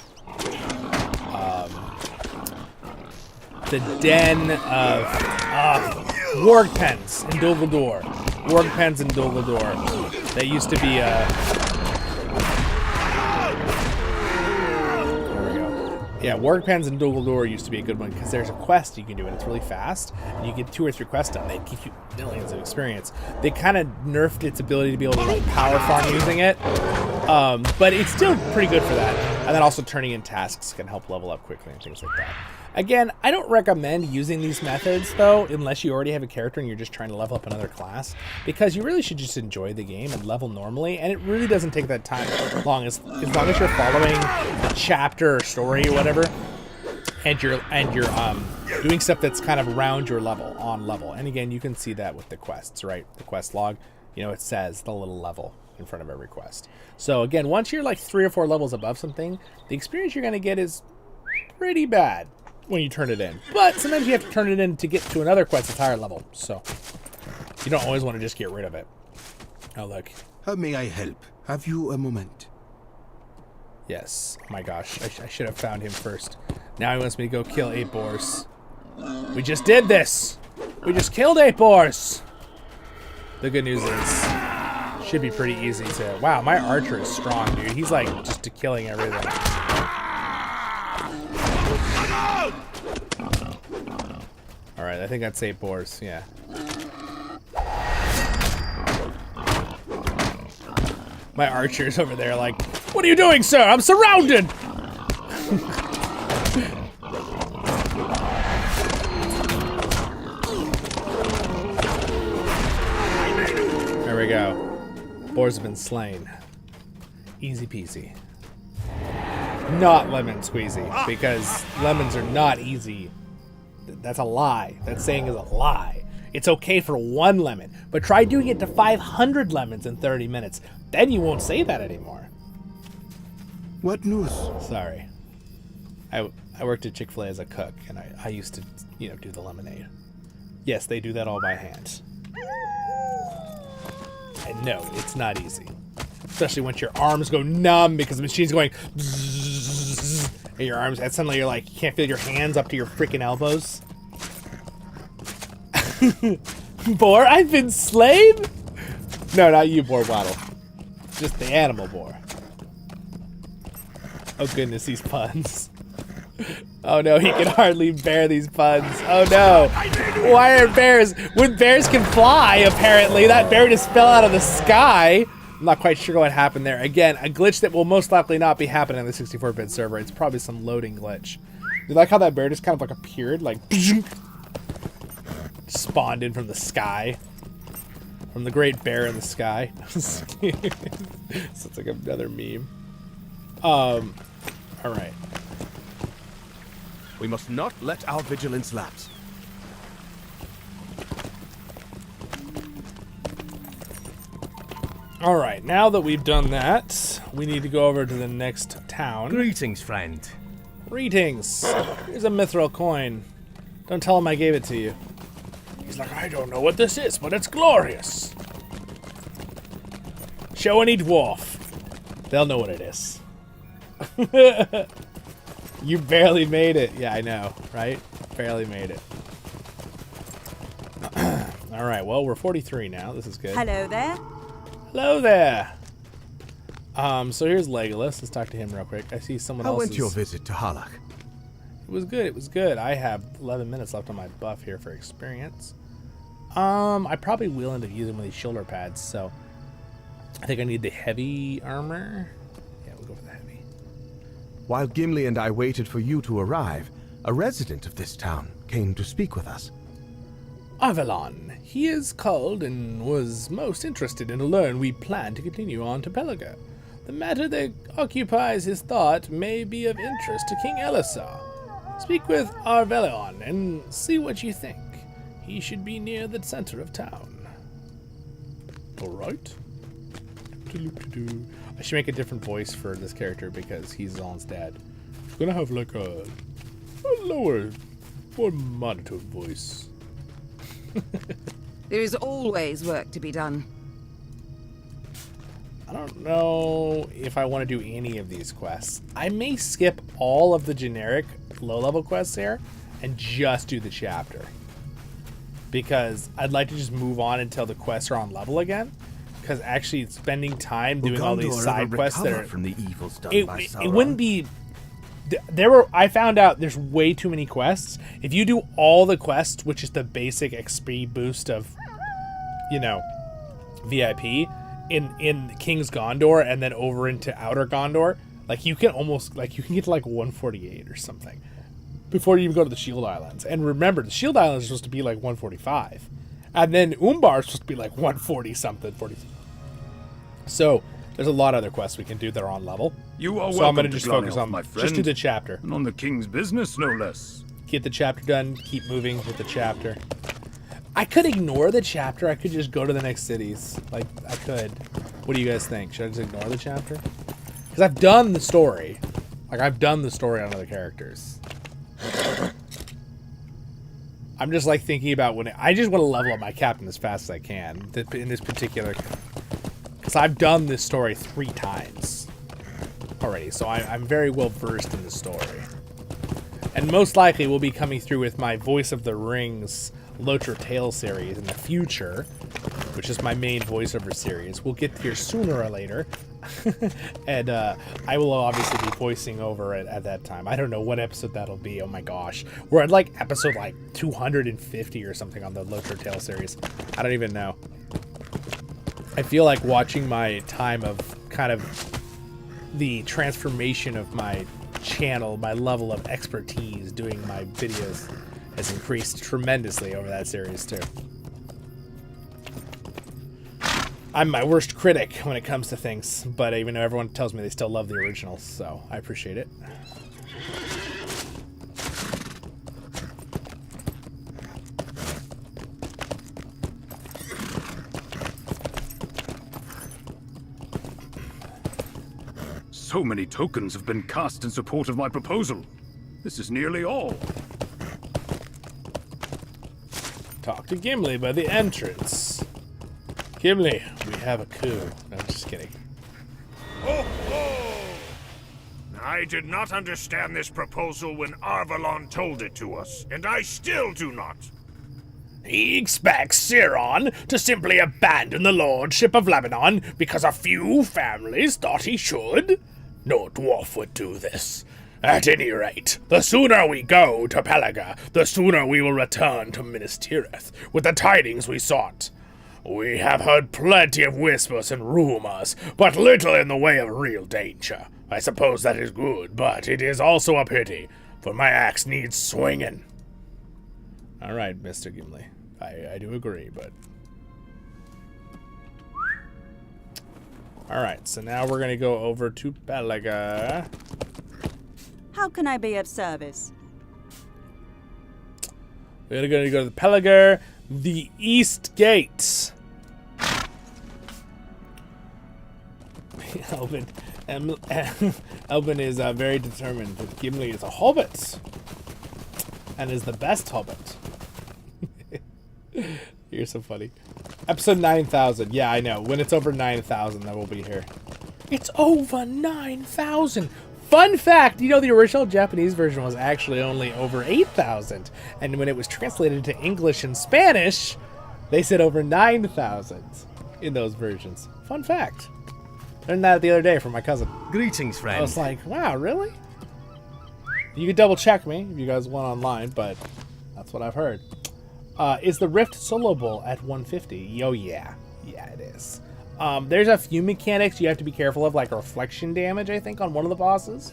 The Den of Warg Pens in Dol Guldur. Warg Pens in Dol Guldur. They used to be Yeah, Warg Pens and Dol Guldur used to be a good one because there's a quest you can do and it's really fast. And you get 2 or 3 quests done. They give you millions of experience. They kind of nerfed its ability to be able to like power farm using it. But it's still pretty good for that. And then also turning in tasks can help level up quickly and things like that. Again, I don't recommend using these methods, though, unless you already have a character and you're just trying to level up another class, because you really should just enjoy the game and level normally, and it really doesn't take that time long as long as you're following the chapter or story or whatever, and you're doing stuff that's kind of around your level, on level. And again, you can see that with the quests, right? The quest log, you know, it says the little level in front of every quest. So again, once you're like 3 or 4 levels above something, the experience you're going to get is pretty bad when you turn it in. But sometimes you have to turn it in to get to another quest that's higher level. So you don't always want to just get rid of it. Oh, look. How may I help? Have you a moment? Yes. Oh my gosh. I should have found him first. Now he wants me to go kill 8 boars. We just did this! We just killed 8 boars! The good news is, should be pretty easy to... Wow, my archer is strong, dude. He's like just to killing everything. Alright, I think that's 8 boars, yeah. My archer's over there like, what are you doing, sir? I'm surrounded! There we go. Boars have been slain. Easy peasy. Not lemon squeezy, because lemons are not easy. That's a lie. That saying is a lie. It's okay for 1 lemon, but try doing it to 500 lemons in 30 minutes. Then you won't say that anymore. What news? Sorry. I worked at Chick-fil-A as a cook, and I used to, you know, do the lemonade. Yes, they do that all by hand. And no, it's not easy. Especially once your arms go numb because the machine's going bzzz, and your arms, and suddenly you're like, you can't feel your hands up to your freaking elbows. Boar, I've been slain? No, not you, Boar Waddle. Just the animal boar. Oh goodness, these puns. Oh no, he can hardly bear these puns. Oh no. Why are bears? When bears can fly, apparently. That bear just fell out of the sky. I'm not quite sure what happened there. Again, a glitch that will most likely not be happening on the 64-bit server. It's probably some loading glitch. You like how that bear just kind of like appeared? Like, spawned in from the sky. From the great bear in the sky. So it's like another meme. Alright. We must not let our vigilance lapse. Alright, now that we've done that, we need to go over to the next town. Greetings, friend. Greetings. Here's a mithril coin. Don't tell him I gave it to you. He's like, I don't know what this is, but it's glorious. Show any dwarf. They'll know what it is. You barely made it. Yeah, I know, right? Barely made it. All right, well, we're 43 now. This is good. Hello there. Hello there. So here's Legolas. Let's talk to him real quick. I see someone else. How went your visit to Harlach? It was good. It was good. I have 11 minutes left on my buff here for experience. I probably will end up using one of these shoulder pads, so I think I need the heavy armor. Yeah, we'll go for the heavy. While Gimli and I waited for you to arrive, a resident of this town came to speak with us. Avalon. He is called and was most interested in to learn we plan to continue on to Pelaga. The matter that occupies his thought may be of interest to King Elisar. Speak with Arvelion and see what you think. He should be near the center of town. Alright. I should make a different voice for this character because he's Zollin's dad. He's gonna have like a lower, more monotone voice. There is always work to be done. I don't know if I want to do any of these quests. I may skip all of the generic low-level quests here and just do the chapter. Because I'd like to just move on until the quests are on level again. Because actually spending time doing all these side quests that are... From the evils done by Sauron. It wouldn't be... I found out there's way too many quests. If you do all the quests, which is the basic XP boost of, you know, VIP in King's Gondor and then over into Outer Gondor, like you can get to like 148 or something before you even go to the Shield Islands. And remember, the Shield Islands are supposed to be like 145, and then Umbar is supposed to be like 140 something, 40. So there's a lot of other quests we can do that are on level. You are so I'm going to just focus on my friend. Just do the chapter. And on the king's business, no less. Get the chapter done. Keep moving with the chapter. I could ignore the chapter. I could just go to the next cities. Like, I could. What do you guys think? Should I just ignore the chapter? Because I've done the story. Like, I've done the story on other characters. I'm just, like, thinking about when... I just want to level up my captain as fast as I can. In this particular... Because I've done this story 3 times already. So I'm very well versed in the story. And most likely we'll be coming through with my Voice of the Rings LOTRO Tale series in the future, which is my main voiceover series. We'll get here sooner or later. And I will obviously be voicing over it at that time. I don't know what episode that'll be. Oh my gosh. We're at like episode like 250 or something on the LOTRO Tale series. I don't even know. I feel like watching my time of kind of the transformation of my channel, my level of expertise doing my videos has increased tremendously over that series too. I'm my worst critic when it comes to things, but even though everyone tells me they still love the originals, so I appreciate it. So many tokens have been cast in support of my proposal. This is nearly all. Talk to Gimli by the entrance. Gimli, we have a coup. No, I'm just kidding. Oh, oh! I did not understand this proposal when Arvalon told it to us, and I still do not. He expects Siron to simply abandon the lordship of Lebanon because a few families thought he should? No dwarf would do this. At any rate, the sooner we go to Pelaga, the sooner we will return to Minas Tirith with the tidings we sought. We have heard plenty of whispers and rumors, but little in the way of real danger. I suppose that is good, but it is also a pity, for my axe needs swinging. All right, Mr. Gimli. I do agree, but... Alright, so now we're going to go over to Pelaga. How can I be of service? We're going to go to the Pelaga, the East Gate. Elvin is very determined that Gimli is a hobbit. And is the best hobbit. You're so funny. Episode 9,000. Yeah, I know. When it's over 9,000, then we'll be here. It's over 9,000. Fun fact, you know the original Japanese version was actually only over 8,000. And when it was translated to English and Spanish, they said over 9,000 in those versions. Fun fact. Learned that the other day from my cousin. Greetings, friend. I was like, wow, really? You can double check me if you guys want online, but that's what I've heard. Is the Rift soloable at 150? Oh, yeah. Yeah, it is. There's a few mechanics you have to be careful of, like reflection damage, I think, on one of the bosses.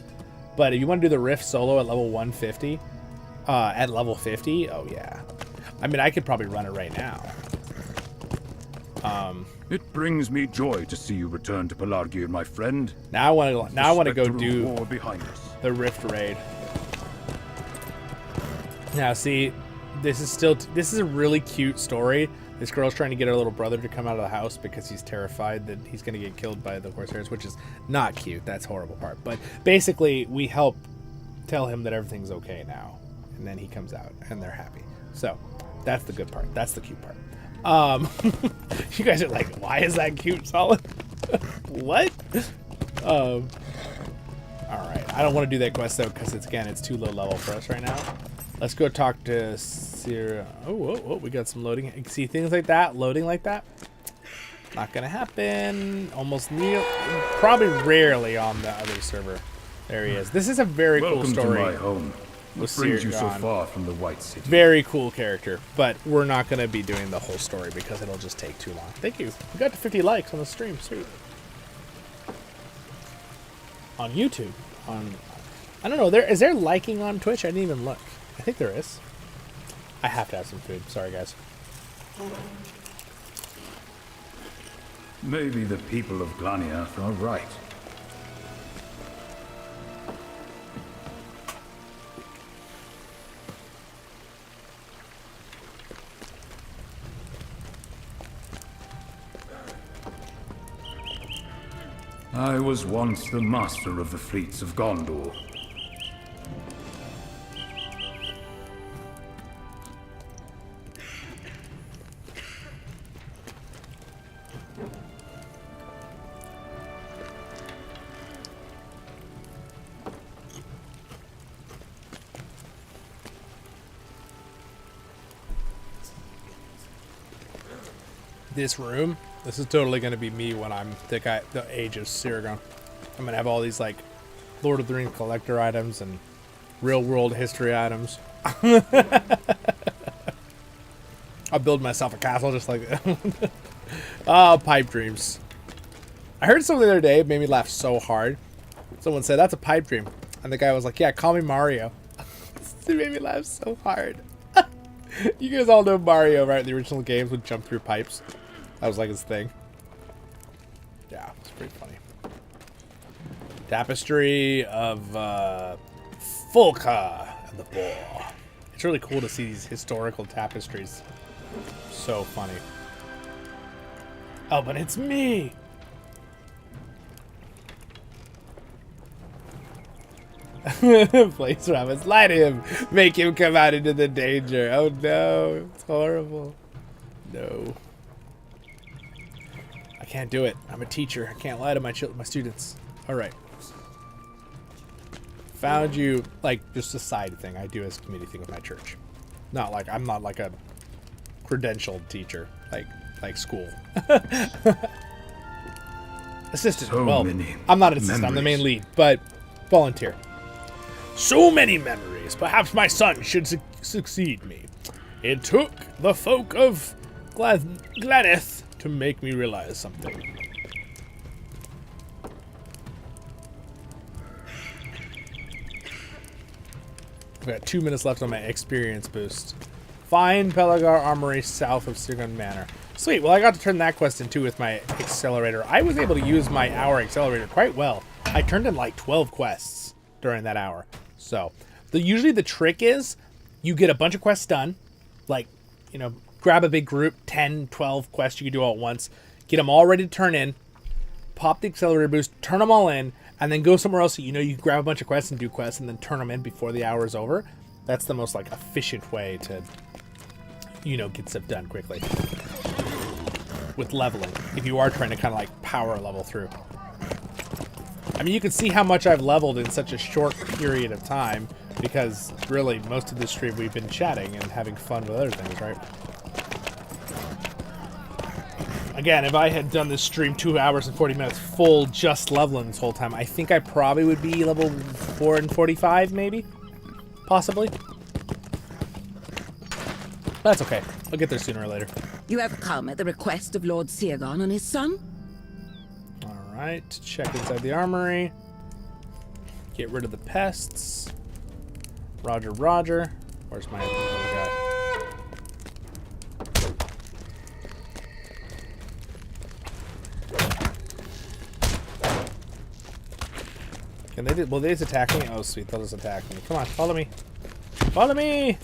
But if you want to do the Rift solo at level 150, at level 50, oh, yeah. I mean, I could probably run it right now. It brings me joy to see you return to Pelargir, my friend. Now I want to go do war behind us. The Rift raid. Now, see, this is a really cute story. This girl's trying to get her little brother to come out of the house because he's terrified that he's going to get killed by the Corsairs, which is not cute. That's a horrible part. But basically, we help tell him that everything's okay now. And then he comes out, and they're happy. So, that's the good part. That's the cute part. You guys are like, why is that cute, Zollin? What? Alright. I don't want to do that quest, though, because it's too low level for us right now. Let's go talk to Sierra. Oh, we got some loading. You see things like that, loading like that? Not gonna happen. Probably rarely on the other server. There he is. This is a very cool story. Welcome to my home. What brings you so far from the White City? Very cool character, but we're not gonna be doing the whole story because it'll just take too long. Thank you. We got to 50 likes on the stream. Sweet. On YouTube. I don't know. Is there liking on Twitch? I didn't even look. I think there is. I have to have some food. Sorry, guys. Maybe the people of Glania are right. I was once the master of the fleets of Gondor. This room, this is totally going to be me when I'm the age of Siragon. I'm going to have all these like Lord of the Rings collector items and real world history items. I'll build myself a castle just like that. Oh, pipe dreams. I heard something the other day, it made me laugh so hard. Someone said, that's a pipe dream. And the guy was like, yeah, call me Mario. It made me laugh so hard. You guys all know Mario, right? The original games would jump through pipes. That was like his thing. Yeah, it's pretty funny. Tapestry of Folka and the Boar. It's really cool to see these historical tapestries. So funny. Oh, but it's me! Place rabbits. Light him! Make him come out into the danger. Oh no, it's horrible. No. I can't do it. I'm a teacher. I can't lie to my students. Alright. Found you, like, just a side thing I do as a community thing with my church. Not like, I'm not like a credentialed teacher, like school. Assistant. So well, many I'm not an assistant, I'm the main lead, but volunteer. So many memories. Perhaps my son should succeed me. It took the folk of Gladeth to make me realize something. I've got 2 minutes left on my experience boost. Find Pelagar Armory south of Sirgun Manor. Sweet, well I got to turn that quest in too with my accelerator. I was able to use my hour accelerator quite well. I turned in like 12 quests during that hour. So, usually the trick is you get a bunch of quests done. Like, you know, grab a big group, 10, 12 quests you can do all at once. Get them all ready to turn in. Pop the accelerator boost, turn them all in, and then go somewhere else so you know you can grab a bunch of quests and do quests and then turn them in before the hour is over. That's the most, like, efficient way to, you know, get stuff done quickly. With leveling, if you are trying to kind of, like, power level through. I mean, you can see how much I've leveled in such a short period of time because, really, most of this stream we've been chatting and having fun with other things, right? Again, if I had done this stream 2 hours and 40 minutes full just leveling this whole time, I think I probably would be level 4 and 45, maybe? Possibly? That's okay. I'll get there sooner or later. You have come at the request of Lord Sirgon and his son? Alright, check inside the armory. Get rid of the pests. Roger, roger. Where's my little guy? Can they will they just attack me? Oh sweet, they'll just attack me. Come on, follow me. Follow me!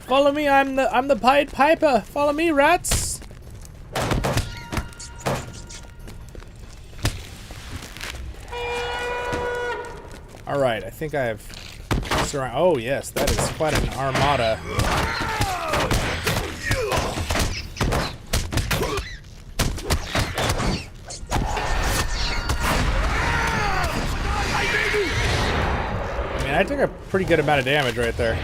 Follow me, I'm the Pied Piper! Follow me, rats! Alright, I think I have surround. Oh yes, that is quite an armada. I mean, I took a pretty good amount of damage right there.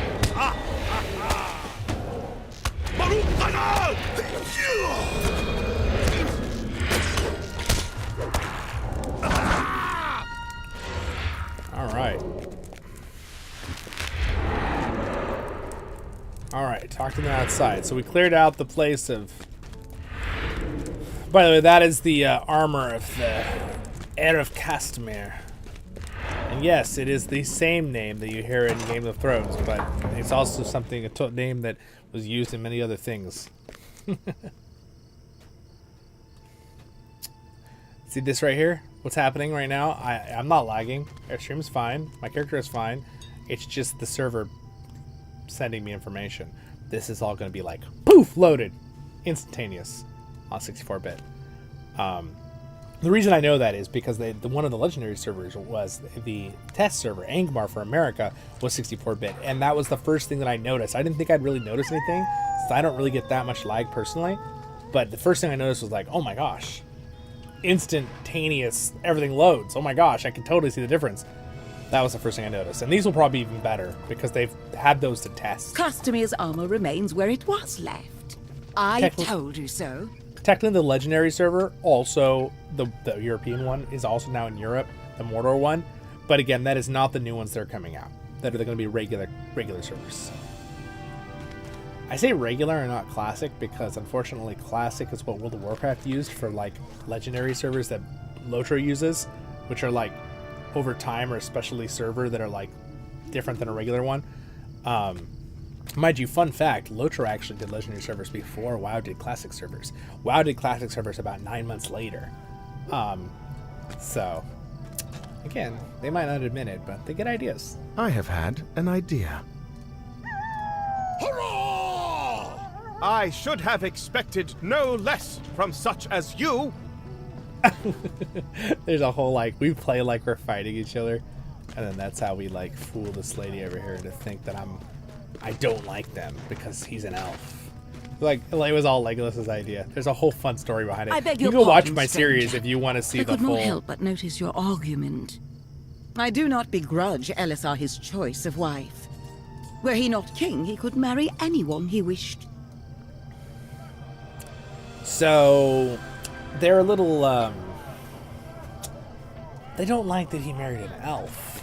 Alright, talk to them outside. So we cleared out the place of... By the way, that is the armor of the Heir of Castamere. And yes, it is the same name that you hear in Game of Thrones, but it's also something, a name that was used in many other things. See this right here? What's happening right now? I'm not lagging. Airstream is fine. My character is fine. It's just the server sending me information. This is all going to be like, poof, loaded. Instantaneous on 64-bit. The reason I know that is because one of the legendary servers was the test server. Angmar for America was 64-bit, and that was the first thing that I noticed. I didn't think I'd really notice anything, so I don't really get that much lag personally. But the first thing I noticed was like, oh my gosh, instantaneous, everything loads. Oh my gosh, I can totally see the difference. That was the first thing I noticed. And these will probably be even better because they've had those to test. Customer's armor remains where it was left. I told you so. Technically, the legendary server, also the European one, is also now in Europe, the Mordor one. But again, that is not the new ones that are coming out. That are going to be regular servers. I say regular and not classic because unfortunately classic is what World of Warcraft used for like legendary servers that LOTRO uses, which are like over time or a specialty server that are like different than a regular one. Mind you, fun fact, LOTRO actually did legendary servers before WoW did classic servers. WoW did classic servers about 9 months later. So, again, they might not admit it, but they get ideas. I have had an idea. Hurrah! I should have expected no less from such as you. There's a whole like, we play like we're fighting each other, and then that's how we like fool this lady over here to think that I don't like them because he's an elf. Like it was all Legolas's idea. There's a whole fun story behind it. I beg you your can watch pardon, my stranger. series if you want to see I the could full. not help but notice your argument. I do not begrudge Elisar his choice of wife. Were he not king, he could marry anyone he wished. So they're a little they don't like that he married an elf.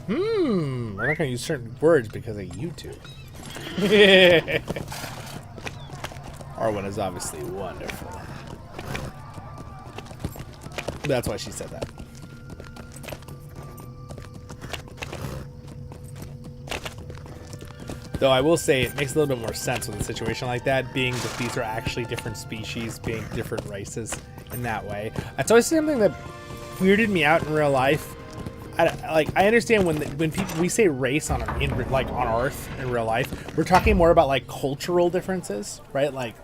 I'm not gonna use certain words because of YouTube. Arwen is obviously wonderful. That's why she said that. Though I will say it makes a little bit more sense with a situation like that, being that these are actually different species, being different races in that way. That's always something that weirded me out in real life. I understand when people we say race on Earth in real life, we're talking more about like cultural differences, right? Like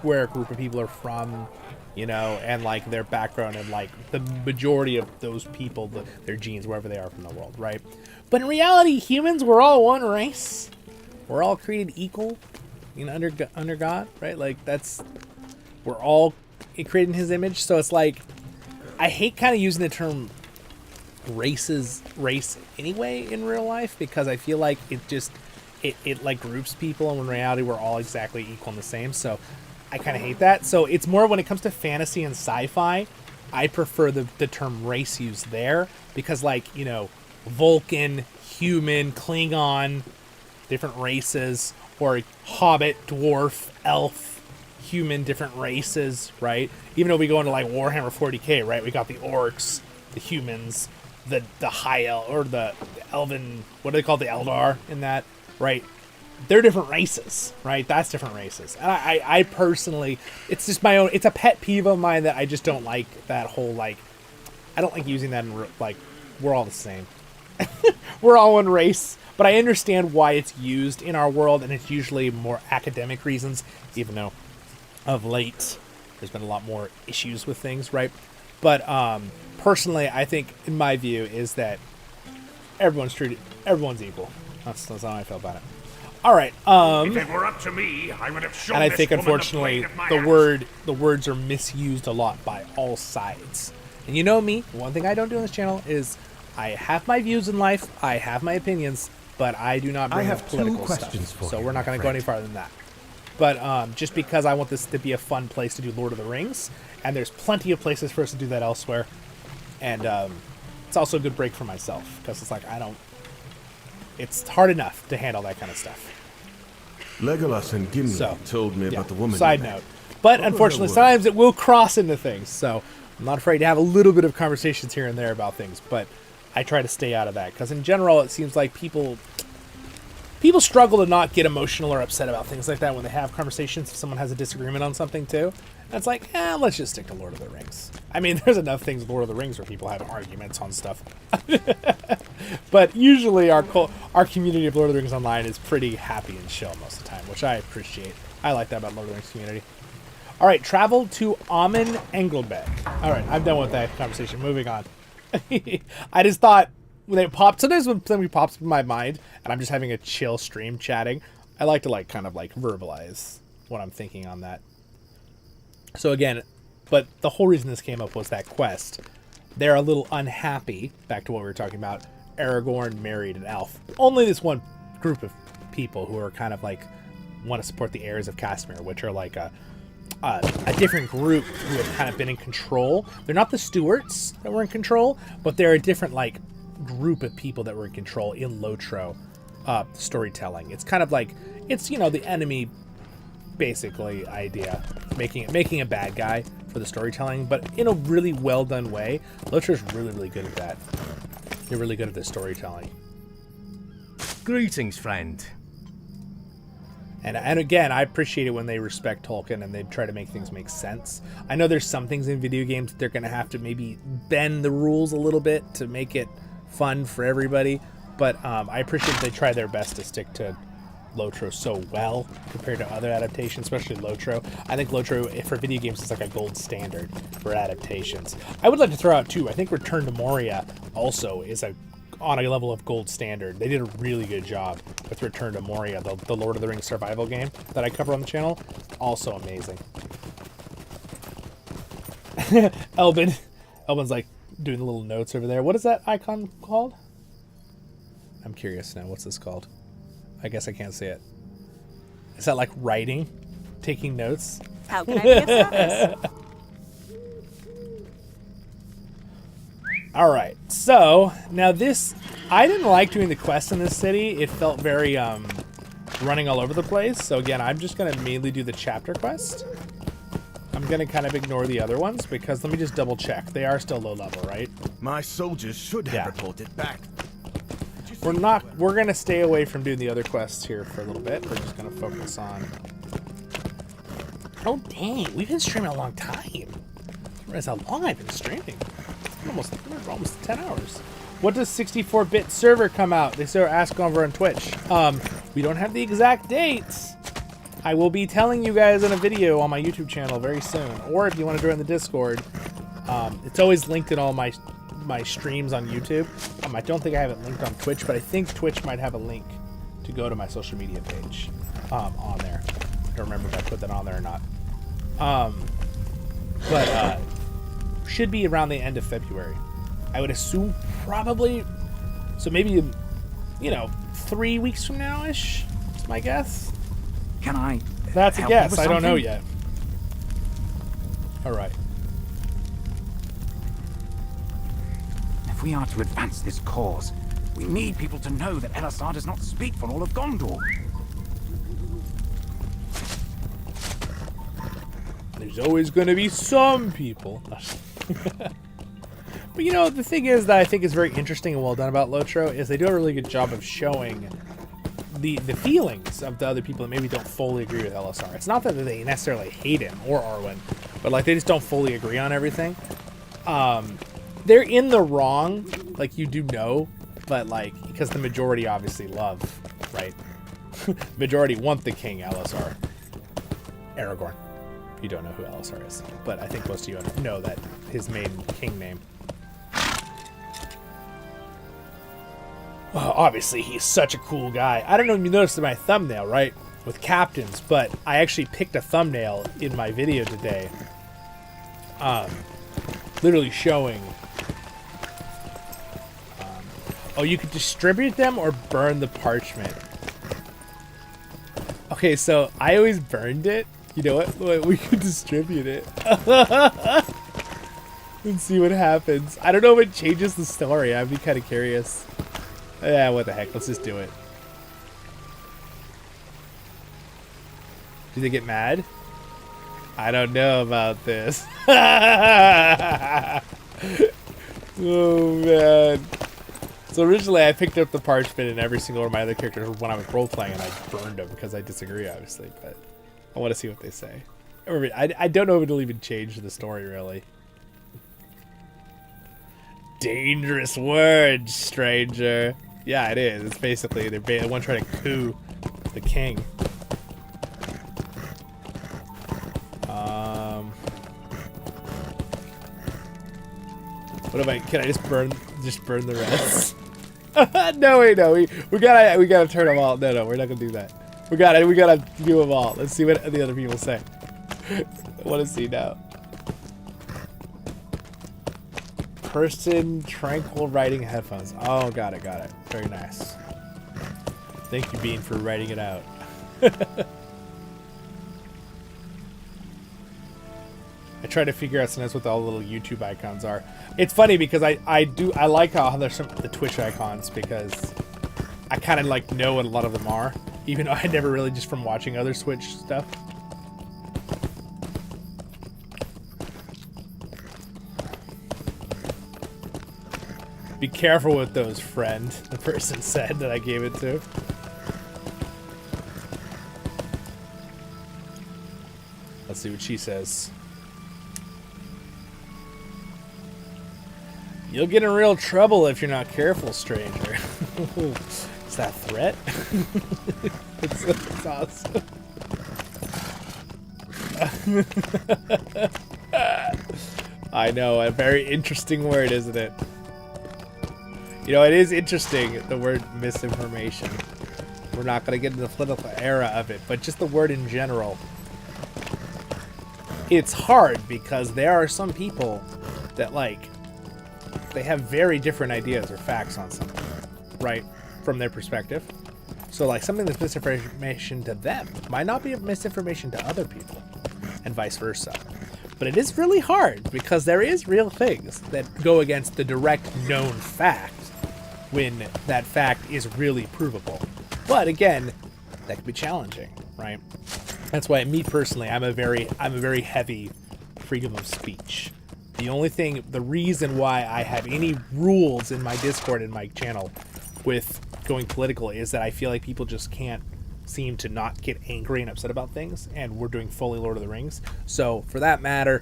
where a group of people are from, you know, and like their background and like the majority of those people, their genes, wherever they are from the world, right? But in reality, humans, we're all one race. We're all created equal, you know, under God, right? Like we're all created in His image. So it's like, I hate kind of using the term race anyway in real life because I feel like it like groups people, and in reality we're all exactly equal and the same. So I kind of hate that. So it's more when it comes to fantasy and sci-fi, I prefer the term race used there because, like, you know, Vulcan, human, Klingon, different races, or hobbit, dwarf, elf, human, different races, right? Even though we go into like Warhammer 40k, right? We got the orcs, the humans, the high elf, or the elven, what do they call the Eldar in that, right? They're different races, right? That's different races. And I personally, it's just my own, it's a pet peeve of mine that I just don't like that whole, like, I don't like using that in, like, we're all the same. We're all one race. But I understand why it's used in our world, and it's usually more academic reasons, even though of late there's been a lot more issues with things, right? But personally, I think, in my view, is that everyone's equal. That's how I feel about it. All right. If it were up to me, I would have shown and I this think, woman unfortunately, the blade of my the words are misused a lot by all sides. And you know me, one thing I don't do on this channel is I have my views in life, I have my opinions, but I do not bring up political stuff. So we're not going to go any farther than that. But just because I want this to be a fun place to do Lord of the Rings, and there's plenty of places for us to do that elsewhere, and it's also a good break for myself, because it's like, it's hard enough to handle that kind of stuff. Legolas and Gimli told me about the woman. Side note. But unfortunately, sometimes it will cross into things, so I'm not afraid to have a little bit of conversations here and there about things, but I try to stay out of that, because in general, it seems like people people struggle to not get emotional or upset about things like that when they have conversations. If someone has a disagreement on something too, and it's like, let's just stick to Lord of the Rings. I mean, there's enough things with Lord of the Rings where people have arguments on stuff. But usually our community of Lord of the Rings online is pretty happy and chill most of the time, which I appreciate. I like that about Lord of the Rings community. All right, travel to Amon Engelbeck. All right, I'm done with that conversation. Moving on. I just thought when it popped, sometimes when something pops in my mind and I'm just having a chill stream chatting, I like to kind of verbalize what I'm thinking on that. So again, but the whole reason this came up was that quest. They're a little unhappy, back to what we were talking about, Aragorn married an elf. Only this one group of people who are kind of want to support the heirs of Castamere, which are a different group who have kind of been in control. They're not the stewards that were in control, but they're a different group of people that were in control in LOTRO storytelling. It's kind of it's the enemy basically idea, making a bad guy for the storytelling, but in a really well done way. LOTRO's really good at that. They're really good at the storytelling. Greetings, friend. And again, I appreciate it when they respect Tolkien and they try to make things make sense. I know there's some things in video games they're going to have to maybe bend the rules a little bit to make it fun for everybody, but I appreciate they try their best to stick to LOTRO so well compared to other adaptations, especially LOTRO. I think LOTRO for video games is a gold standard for adaptations. I would like to throw out too, I think Return to Moria also is on a level of gold standard. They did a really good job with Return to Moria, the Lord of the Rings survival game that I cover on the channel. Also amazing. Elbin's doing the little notes over there. What is that icon called? I'm curious now. What's this called? I guess I can't see it. Is that writing? Taking notes? How can I be of service? All right, so now I didn't like doing the quest in this city. It felt very running all over the place. So again, I'm just gonna mainly do the chapter quest. I'm gonna kind of ignore the other ones because let me just double check. They are still low level, right? My soldiers should have reported back. We're gonna stay away from doing the other quests here for a little bit. We're just gonna focus on. Oh dang, we've been streaming a long time. I didn't realize how long I've been streaming. Almost 10 hours. What does 64-bit server come out? They still ask over on Twitch. We don't have the exact dates. I will be telling you guys in a video on my YouTube channel very soon. Or if you want to join the Discord, it's always linked in all my streams on YouTube. I don't think I have it linked on Twitch, but I think Twitch might have a link to go to my social media page on there. I don't remember if I put that on there or not. But should be around the end of February. I would assume probably, so maybe, 3 weeks from now-ish, is my guess. Can I That's a help guess, you with I don't know something? yet. Alright. If we are to advance this cause, we need people to know that LSR does not speak for all of Gondor. There's always going to be some people. But the thing is that I think is very interesting and well done about LOTRO is they do a really good job of showing the feelings of the other people that maybe don't fully agree with LSR. It's not that they necessarily hate him or Arwen, but they just don't fully agree on everything. They're in the wrong, you do know, but because the majority obviously love, right? Majority want the king LSR. Aragorn. You don't know who LSR is, but I think most of you know that his main king name. Obviously, he's such a cool guy. I don't know if you noticed in my thumbnail, right, with captains, but I actually picked a thumbnail in my video today, literally showing. Oh, you could distribute them or burn the parchment. Okay, so I always burned it. You know what? We could distribute it. And see what happens. I don't know if it changes the story. I'd be kind of curious. Yeah, what the heck. Let's just do it. Do they get mad? I don't know about this. Oh, man. So originally I picked up the parchment in every single one of my other characters when I was role-playing, and I burned them because I disagree, obviously, but I want to see what they say. I don't know if it'll even change the story, really. Dangerous words, stranger. Yeah, it is. It's basically, they want to try to coup the king. What if can I just burn the rest? No, wait, no, we gotta turn them all. No, we're not gonna do that. We gotta do them all. Let's see what the other people say. I want to see now. Person tranquil writing headphones. Oh, got it. Very nice. Thank you, Bean, for writing it out. I try to figure out sometimes what the little YouTube icons are. It's funny because I like how there's some the Twitch icons, because I kind of like know what a lot of them are, even though I never really, just from watching other Twitch stuff. Be careful with those, friend, the person said that I gave it to. Let's see what she says. You'll get in real trouble if you're not careful, stranger. Is that a threat? It's awesome. I know, a very interesting word, isn't it? You know, it is interesting, the word misinformation. We're not going to get into the political era of it, but just the word in general. It's hard because there are some people that, like, they have very different ideas or facts on something, right, from their perspective. So, like, something that's misinformation to them might not be misinformation to other people, and vice versa. But it is really hard because there is real things that go against the direct known fact when that fact is really provable. But again, that can be challenging, right? That's why, me personally, I'm a very heavy freedom of speech. The reason why I have any rules in my Discord and my channel with going political is that I feel like people just can't seem to not get angry and upset about things, and we're doing fully Lord of the Rings. So for that matter,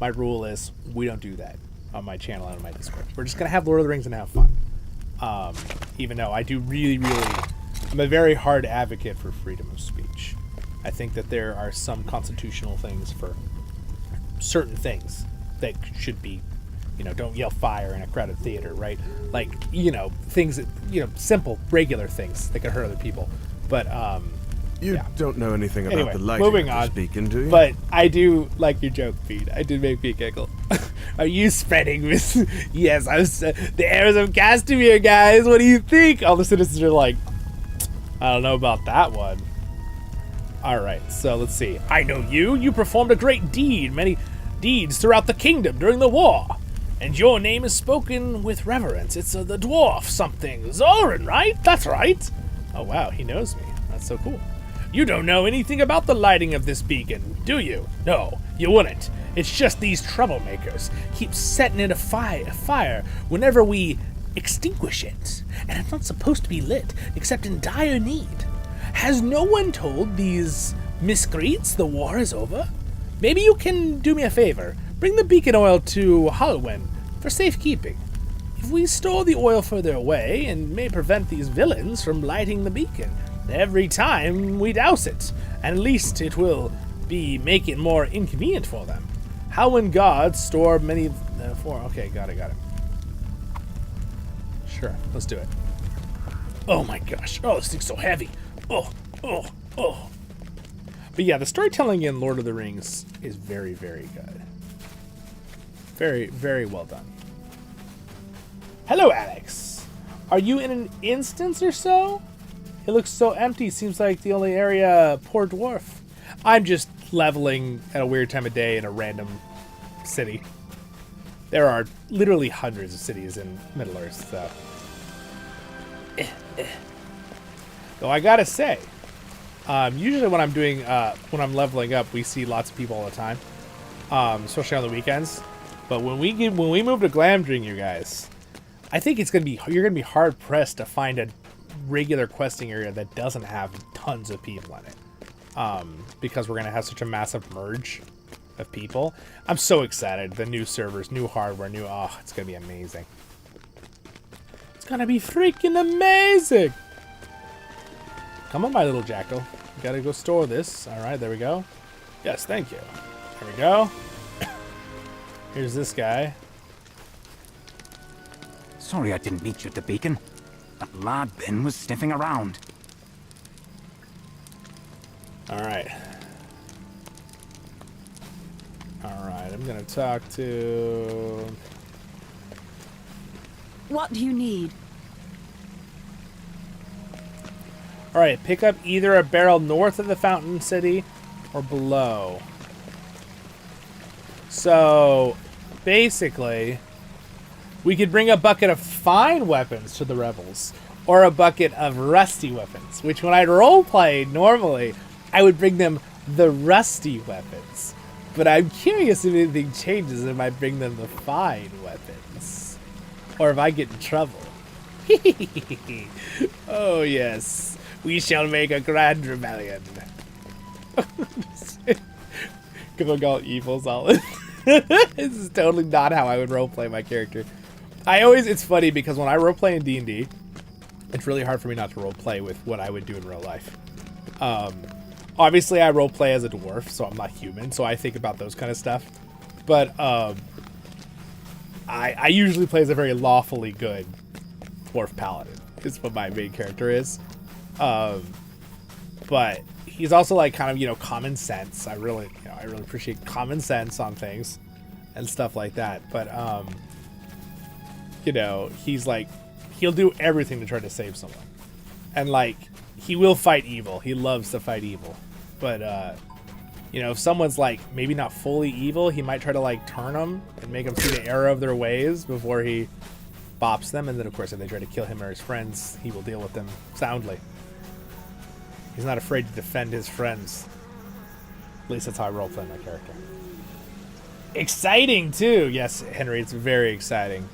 my rule is we don't do that on my channel and on my Discord. We're just gonna have Lord of the Rings and have fun. Even though I do I'm a very hard advocate for freedom of speech. I think that there are some constitutional things for certain things that should be, you know, don't yell fire in a crowded theater, right? Like, you know, things that, you know, simple, regular things that could hurt other people. But, you don't know anything about anyway, the lighting moving of on. this beacon, do you? But I do like your joke, Pete. I did make me giggle. Are you spreading this? Yes, I was. The arrows of Castamere, guys. What do you think? All the citizens are like, I don't know about that one. All right, so let's see. I know you. You performed a great deed, many deeds throughout the kingdom during the war, and your name is spoken with reverence. It's the dwarf something. Zollin, right? That's right. Oh, wow, he knows me. That's so cool. You don't know anything about the lighting of this beacon, do you? No, you wouldn't. It's just these troublemakers keep setting it afire whenever we extinguish it, and it's not supposed to be lit except in dire need. Has no one told these miscreants the war is over? Maybe you can do me a favor. Bring the beacon oil to Halloween for safekeeping. If we store the oil further away, and may prevent these villains from lighting the beacon every time we douse it, and at least it will make it more inconvenient for them. Halloween guards store many okay, got it. Sure, let's do it. Oh my gosh. Oh, this thing's so heavy. Oh. But yeah, the storytelling in Lord of the Rings is very, very good. Very, very well done. Hello, Alex. Are you in an instance or so? It looks so empty. Seems like the only area, poor dwarf. I'm just leveling at a weird time of day in a random city. There are literally hundreds of cities in Middle-earth, so. Though I gotta say, usually when I'm doing, when I'm leveling up, we see lots of people all the time, especially on the weekends. But when we move to Glamdring, you guys, I think you're gonna be hard pressed to find a regular questing area that doesn't have tons of people in it, because we're gonna have such a massive merge of people. I'm so excited. The new servers, new hardware, it's gonna be amazing. It's gonna be freaking amazing. Come on, my little jackal. You gotta go store this. All right, there we go. Yes, thank you. There we go. Here's this guy. Sorry I didn't meet you at the beacon. That lad Ben was sniffing around. Alright. Alright, I'm gonna talk to... What do you need? Alright, pick up either a barrel north of the Fountain City or below. So, basically, we could bring a bucket of fine weapons to the rebels, or a bucket of rusty weapons, which when I'd roleplay normally, I would bring them the rusty weapons. But I'm curious if anything changes if I bring them the fine weapons, or if I get in trouble. Oh yes, we shall make a grand rebellion. Going all evil, Zollin. This is totally not how I would roleplay my character. It's funny because when I roleplay in D&D, it's really hard for me not to roleplay with what I would do in real life. Obviously I roleplay as a dwarf, so I'm not human, so I think about those kind of stuff. But I usually play as a very lawfully good dwarf paladin, is what my main character is. But he's also like kind of, common sense. I really appreciate common sense on things and stuff like that. But he's like, he'll do everything to try to save someone. And like, he will fight evil. He loves to fight evil. But if someone's like maybe not fully evil, he might try to like turn them and make them see the error of their ways before he bops them. And then of course if they try to kill him or his friends, he will deal with them soundly. He's not afraid to defend his friends. At least that's how I roleplay my character. Exciting too. Yes, Henry, it's very exciting.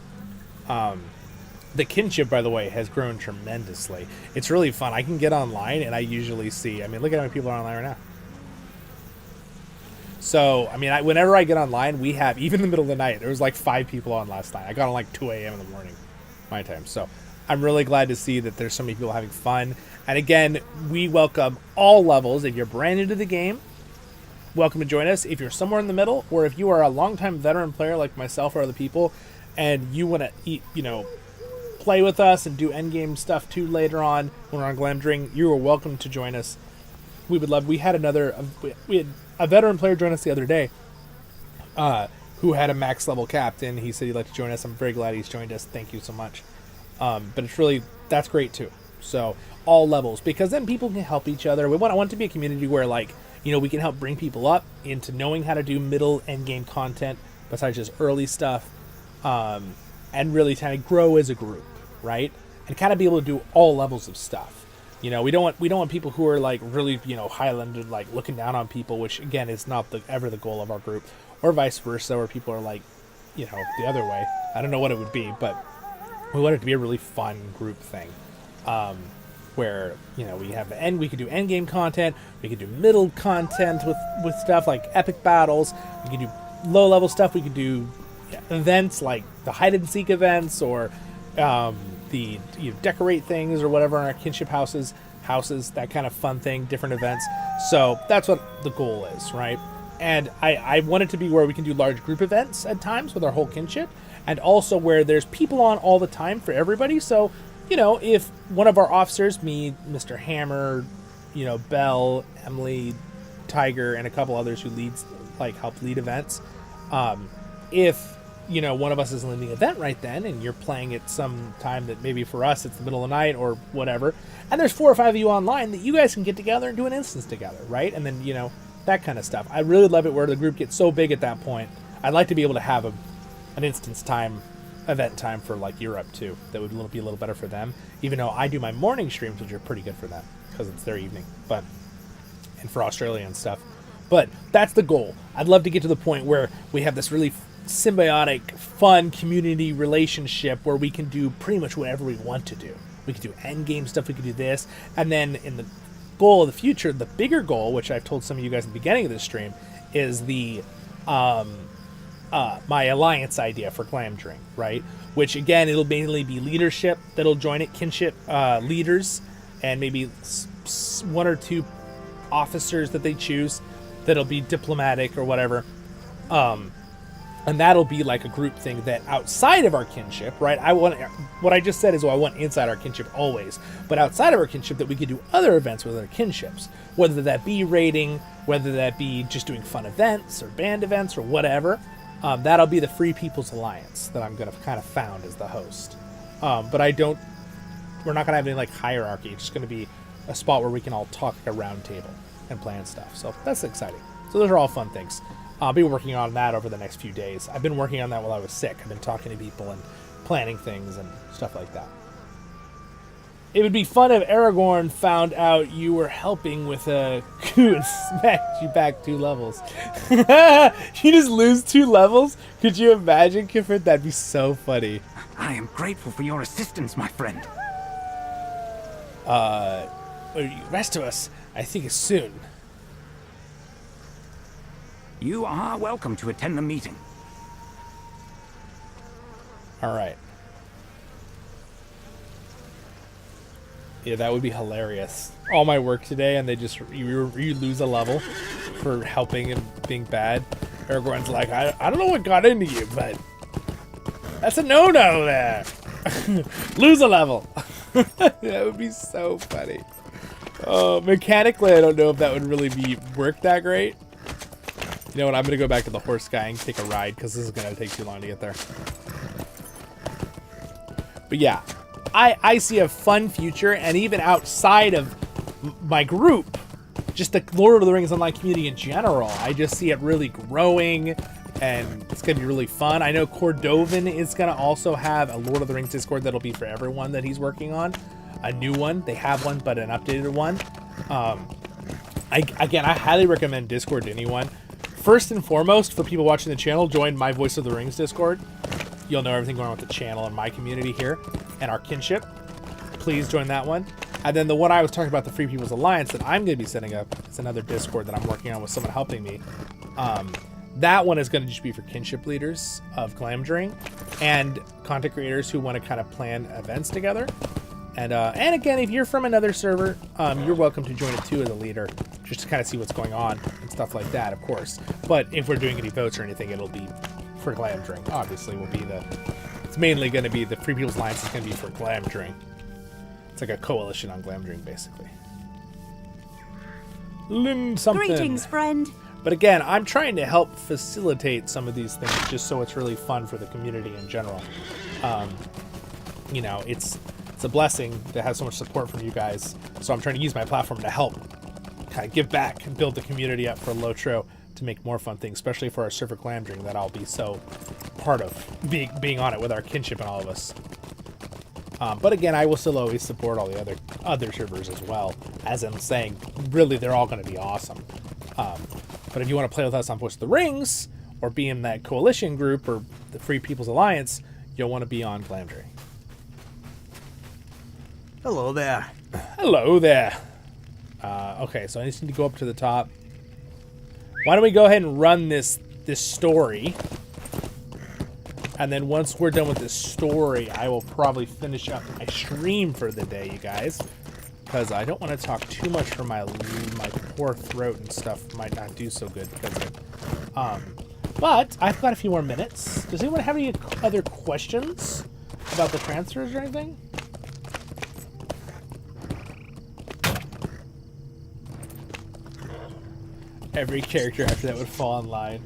The kinship, by the way, has grown tremendously. It's really fun. I can get online and I usually see, look at how many people are online right now. So, whenever I get online, we have, even in the middle of the night, there was like 5 people on last night. I got on like 2 a.m. in the morning, my time. So I'm really glad to see that there's so many people having fun. And again, we welcome all levels. If you're brand new to the game, welcome to join us. If you're somewhere in the middle, or if you are a longtime veteran player like myself or other people, and you want to, play with us and do endgame stuff too later on when we're on Glamdring, you are welcome to join us. We would love. We had a veteran player join us the other day, who had a max level captain. He said he'd like to join us. I'm very glad he's joined us. Thank you so much. But that's great too. So all levels, because then people can help each other. I want it to be a community where we can help bring people up into knowing how to do middle end game content besides just early stuff, and really kind of grow as a group, right? And kind of be able to do all levels of stuff. We don't want people who are like really, highlanded, like looking down on people, which again is not ever the goal of our group, or vice versa, where people are like, the other way. I don't know what it would be, but we want it to be a really fun group thing, where we have we could do end game content, we could do middle content with stuff like epic battles, we could do low level stuff, we could do events like the hide and seek events, or the decorate things or whatever in our kinship houses, that kind of fun thing, different events. So that's what the goal is, right? And I want it to be where we can do large group events at times with our whole kinship, and also where there's people on all the time for everybody. So if one of our officers, me, Mr. Hammer, Belle, Emily, Tiger, and a couple others who help lead events, if one of us is leading the event right then, and you're playing at some time that maybe for us it's the middle of the night or whatever, and there's 4 or 5 of you online, that you guys can get together and do an instance together, right? And then that kind of stuff. I really love it where the group gets so big at that point. I'd like to be able to have an instance time, event time for like Europe too. That would be a little better for them, even though I do my morning streams, which are pretty good for them because it's their evening, and for Australia and stuff. But that's the goal. I'd love to get to the point where we have this really symbiotic, fun community relationship where we can do pretty much whatever we want to do. We can do end game stuff. We can do this, and then in the goal of the future, the bigger goal, which I've told some of you guys at the beginning of this stream, is the my alliance idea for Glamdring, right? Which again, it'll mainly be leadership that'll join it, kinship leaders, and maybe one or two officers that they choose that'll be diplomatic or whatever. And that'll be like a group thing that outside of our kinship, right? What I just said is what I want inside our kinship always, but outside of our kinship that we could do other events with our kinships, whether that be raiding, whether that be just doing fun events or band events or whatever. That'll be the Free People's Alliance that I'm going to kind of found as the host. But we're not going to have any like hierarchy. It's just going to be a spot where we can all talk at a round table and plan stuff. So that's exciting. So those are all fun things. I'll be working on that over the next few days. I've been working on that while I was sick. I've been talking to people and planning things and stuff like that. It would be fun if Aragorn found out you were helping with a coup and smacked you back 2 levels. You just lose 2 levels? Could you imagine, Kifford? That'd be so funny. I am grateful for your assistance, my friend. The rest of us, I think, is soon. You are welcome to attend the meeting. All right. Yeah, that would be hilarious. All my work today, and they just you lose a level for helping and being bad. Aragorn's like, I don't know what got into you, but that's a no-no there. Lose a level. That would be so funny. Mechanically, I don't know if that would really work that great. You know what? I'm gonna go back to the horse guy and take a ride because this is gonna take too long to get there. But yeah, I see a fun future, and even outside of my group, just the Lord of the Rings online community in general, I just see it really growing, and it's gonna be really fun. I know Cordovan is gonna also have a Lord of the Rings Discord that'll be for everyone that he's working on. A new one. They have one, but an updated one. I highly recommend Discord to anyone. First and foremost, for people watching the channel, join my Voice of the Rings Discord. You'll know everything going on with the channel and my community here and our kinship. Please join that one. And then the one I was talking about, the Free People's Alliance, that I'm going to be setting up, it's another Discord that I'm working on with someone helping me. That one is going to just be for kinship leaders of Glamdring and content creators who want to kind of plan events together. And again, if you're from another server, you're welcome to join it too as a leader, just to kind of see what's going on and stuff like that, of course. But if we're doing any votes or anything, it'll be for Glamdring. Obviously, it's mainly going to be the Free People's Alliance is going to be for Glamdring. It's like a coalition on Glamdring, basically. Lynn something. Greetings, friend. But again, I'm trying to help facilitate some of these things just so it's really fun for the community in general. You know, it's a blessing to have so much support from you guys. So I'm trying to use my platform to help kind of give back and build the community up for LOTRO to make more fun things, especially for our server Glamdring that I'll be so part of being on it with our kinship and all of us. But again, I will still always support all the other servers as well. As I'm saying, really, they're all going to be awesome. But if you want to play with us on Voice of the Rings, or be in that coalition group, or the Free People's Alliance, you'll want to be on Glamdring. Hello there. Hello there. Okay, so I just need to go up to the top. Why don't we go ahead and run this story? And then once we're done with this story, I will probably finish up my stream for the day, you guys. Because I don't want to talk too much for my poor throat and stuff. Might not do so good because of it. But I've got a few more minutes. Does anyone have any other questions about the transfers or anything? Every character after that would fall in line.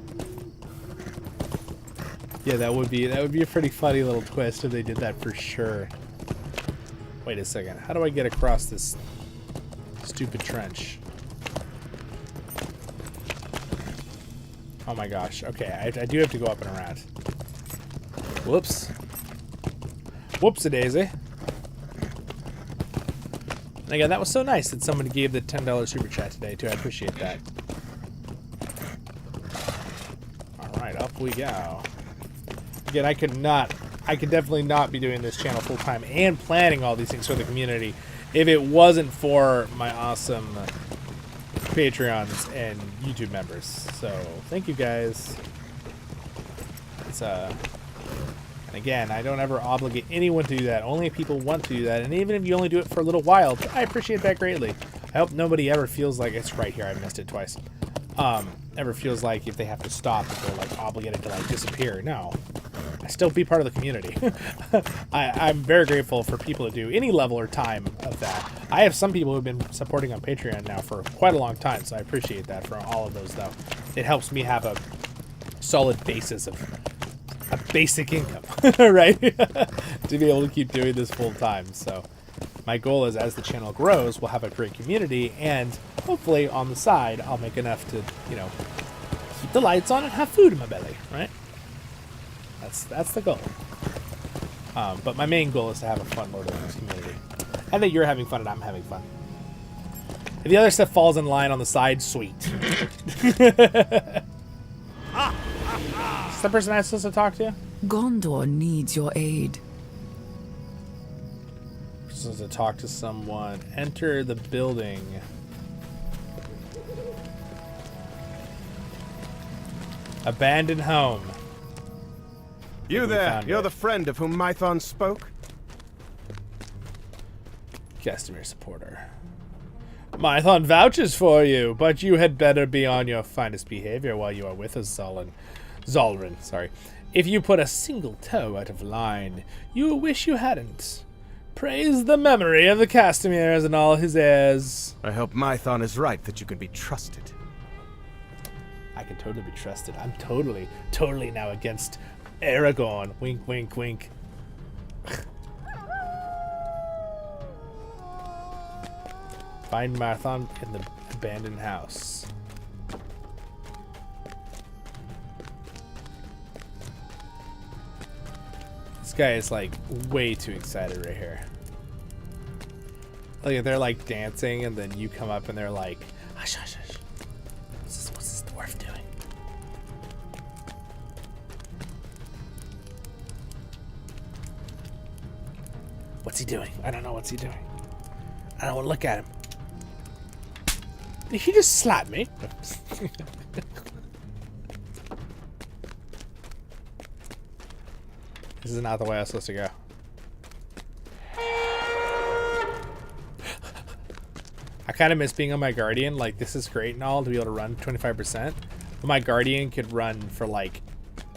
Yeah, that would be a pretty funny little twist if they did that for sure. Wait a second. How do I get across this stupid trench? Oh my gosh. Okay, I do have to go up and around. Whoops. Whoops-a-daisy. And again, that was so nice that somebody gave the $10 super chat today, too. I appreciate that. Alright, up we go. Again, I could definitely not be doing this channel full time and planning all these things for the community if it wasn't for my awesome Patreons and YouTube members. So thank you guys. It's and again, I don't ever obligate anyone to do that. Only if people want to do that, and even if you only do it for a little while, I appreciate that greatly. I hope nobody ever feels like it's right here. I missed it twice. Ever feels like if they have to stop, they're like obligated to like disappear. No, I still be part of the community. I'm very grateful for people to do any level or time of that. I have some people who've been supporting on Patreon now for quite a long time, so I appreciate that for all of those. Though it helps me have a solid basis of a basic income, right? To be able to keep doing this full time. So my goal is, as the channel grows, we'll have a great community, and hopefully on the side I'll make enough to, you know, keep the lights on and have food in my belly, right? That's the goal. But my main goal is to have a fun Lord of the Rings community, and that you're having fun and I'm having fun. If the other stuff falls in line on the side, sweet. Is the person I'm supposed to talk to? Gondor needs your aid. Supposed to talk to someone. Enter the building. Abandoned home. You there, you're the friend of whom Mython spoke? Customer supporter. Mython vouches for you, but you had better be on your finest behavior while you are with us, Zollin, sorry. If you put a single toe out of line, you will wish you hadn't. Praise the memory of the Castemirs and all his heirs. I hope Mython is right that you can be trusted. I can totally be trusted. I'm totally now against Aragorn. Wink, wink, wink. Find Mython in the abandoned house. This guy is like way too excited right here. Like they're like dancing, and then you come up and they're like, hush, hush, hush. What's this dwarf doing? What's he doing? I don't know what's he doing. I don't want to look at him. Did he just slap me? This is not the way I was supposed to go. I kind of miss being on my Guardian. Like, this is great and all to be able to run 25%. But my Guardian could run for, like,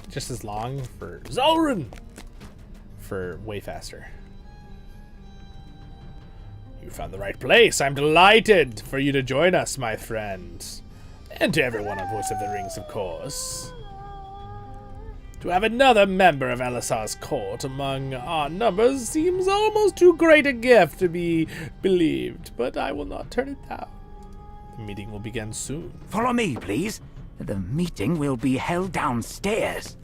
just as long for Zollin. For way faster. You found the right place. I'm delighted for you to join us, my friend. And to everyone on Voice of the Rings, of course. To have another member of Elisar's court among our numbers seems almost too great a gift to be believed, but I will not turn it down. The meeting will begin soon. Follow me, please. The meeting will be held downstairs.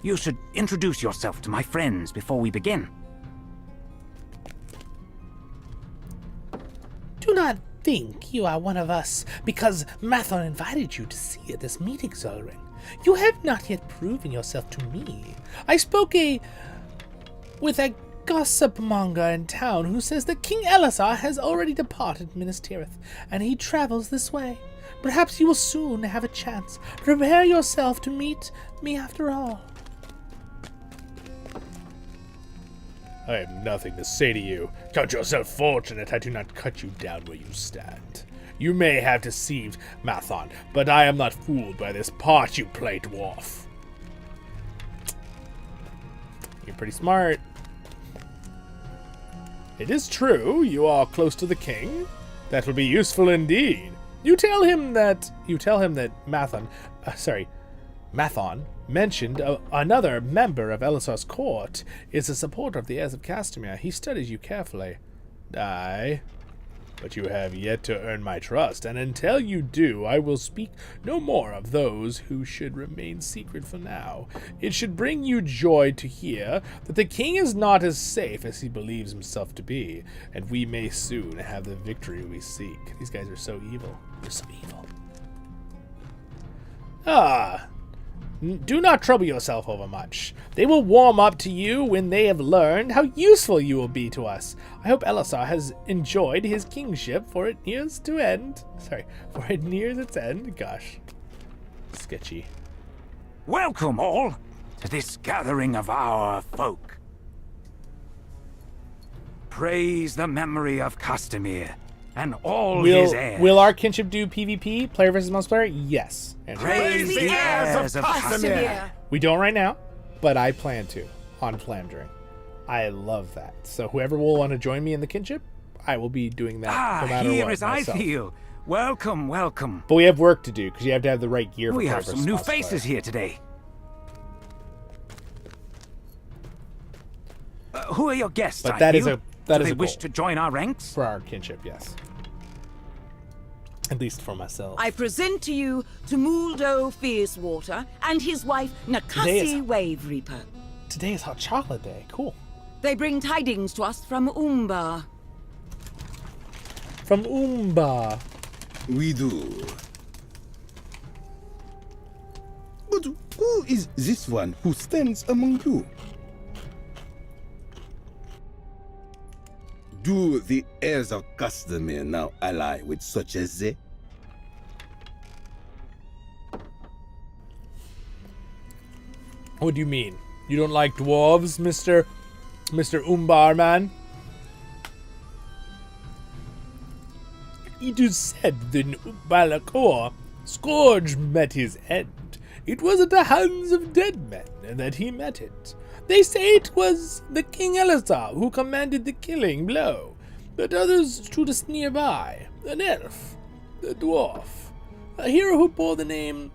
You should introduce yourself to my friends before we begin. Do not think you are one of us because Mython invited you to see at this meeting, Zollin. You have not yet proven yourself to me. I spoke with a gossip monger in town who says that King Elisar has already departed Minas Tirith, and he travels this way. Perhaps you will soon have a chance. Prepare yourself to meet me after all. I have nothing to say to you. Count yourself fortunate I do not cut you down where you stand. You may have deceived Mython, but I am not fooled by this part you play, dwarf. You're pretty smart. It is true, you are close to the king. That will be useful indeed. You tell him that Mython mentioned another member of Elisar's court is a supporter of the heirs of Castamere. He studies you carefully. Aye, but you have yet to earn my trust, and until you do, I will speak no more of those who should remain secret for now. It should bring you joy to hear that the king is not as safe as he believes himself to be, and we may soon have the victory we seek. These guys are so evil. You're so evil. Do not trouble yourself over much. They will warm up to you when they have learned how useful you will be to us. I hope LOTR has enjoyed his kingship, for it nears to end. Sorry, for it nears its end. Gosh. Sketchy. Welcome all to this gathering of our folk. Praise the memory of Castamere and all his heirs. Will our kinship do PvP, player versus multiplayer? Yes. Praise the heirs of Castamere. We don't right now, but I plan to on Flamdring. I love that. So whoever will want to join me in the kinship, I will be doing that no matter here what. is Ithiel. Welcome, welcome. But we have work to do because you have to have the right gear for We player have some versus new multiplayer. faces here today. Who are your guests, But that is Ithiel? a that Do is they a wish goal to join our ranks? for our kinship, yes. At least for myself. I present to you Tumuldo Fiercewater and his wife Today Nakasi is- Wave Reaper. Today is hot chocolate day. Cool. They bring tidings to us from Umbar. From Umba. We do. But who is this one who stands among you? Do the heirs of Castamere now ally with such as they? What do you mean? You don't like dwarves, Mr. Umbar man? It is said that in Balakor, Scourge met his end. It was at the hands of dead men that he met it. They say it was the King Elisar who commanded the killing blow, but others stood us nearby. An elf, a dwarf, a hero who bore the name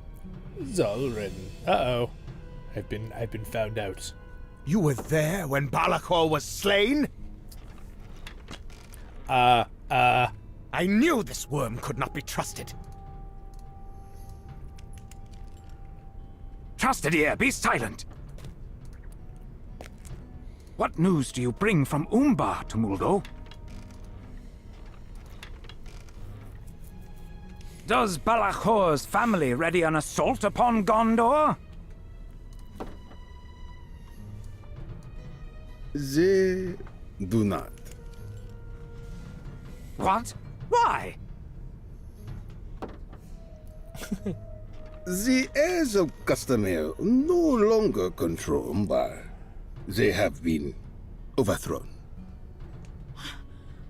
Zollin. Uh-oh. I've been found out. You were there when Balakor was slain? I knew this worm could not be trusted. Trusted ear, be silent. What news do you bring from Umbar, Tumuldo? Does Balachor's family ready an assault upon Gondor? They do not. What? Why? The heirs of Castamere no longer control Umbar. They have been overthrown.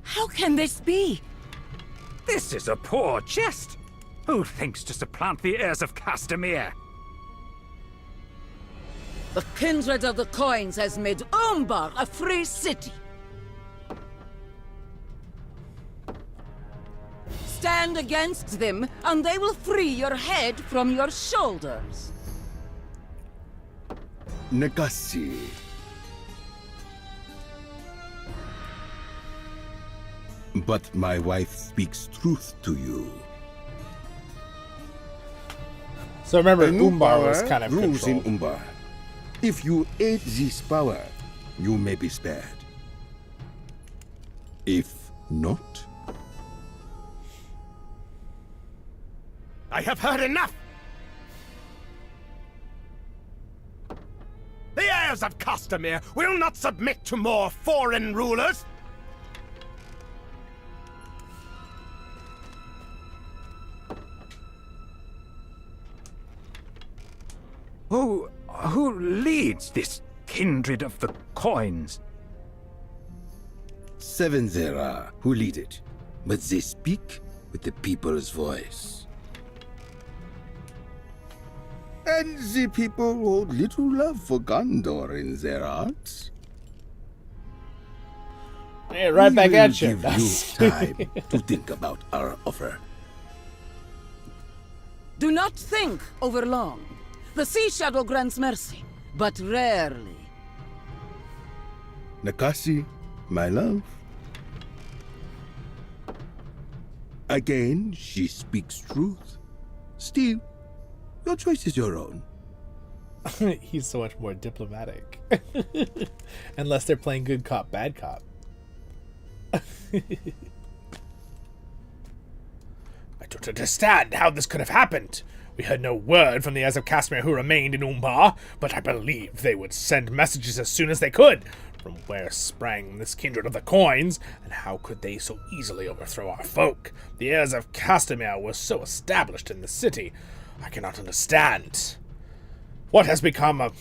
How can this be? This is a poor jest. Who thinks to supplant the heirs of Castamere? The Kindred of the Coins has made Umbar a free city. Stand against them, and they will free your head from your shoulders. Nakasi. But my wife speaks truth to you. So remember, A new Umbar was power kind of rules in controlled. Umbar. If you aid this power, you may be spared. If not, I have heard enough! The heirs of Castamere will not submit to more foreign rulers! Who leads this kindred of the coins? 7 there are who lead it, but they speak with the people's voice. And the people hold little love for Gondor in their hearts. Hey, right back at you. We will give you time to think about our offer. Do not think over long. The Sea Shadow grants mercy, but rarely. Nakasi, my love. Again, she speaks truth. Still, your choice is your own. He's so much more diplomatic. Unless they're playing good cop, bad cop. A don't understand how this could have happened. We heard no word from the heirs of Castamere who remained in Umbar, but I believed they would send messages as soon as they could. From where sprang this kindred of the coins, and how could they so easily overthrow our folk? The heirs of Castamere were so established in the city. I cannot understand. What has become of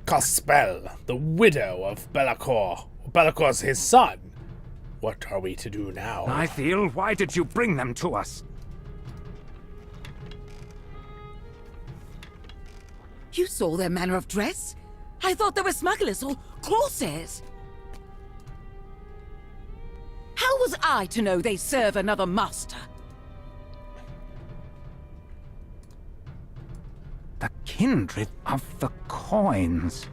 Cospel, the widow of Belacor? Belacor's his son. What are we to do now? Nithiel, why did you bring them to us? You saw their manner of dress? I thought they were smugglers or corsairs. How was I to know they serve another master? The kindred of the coins.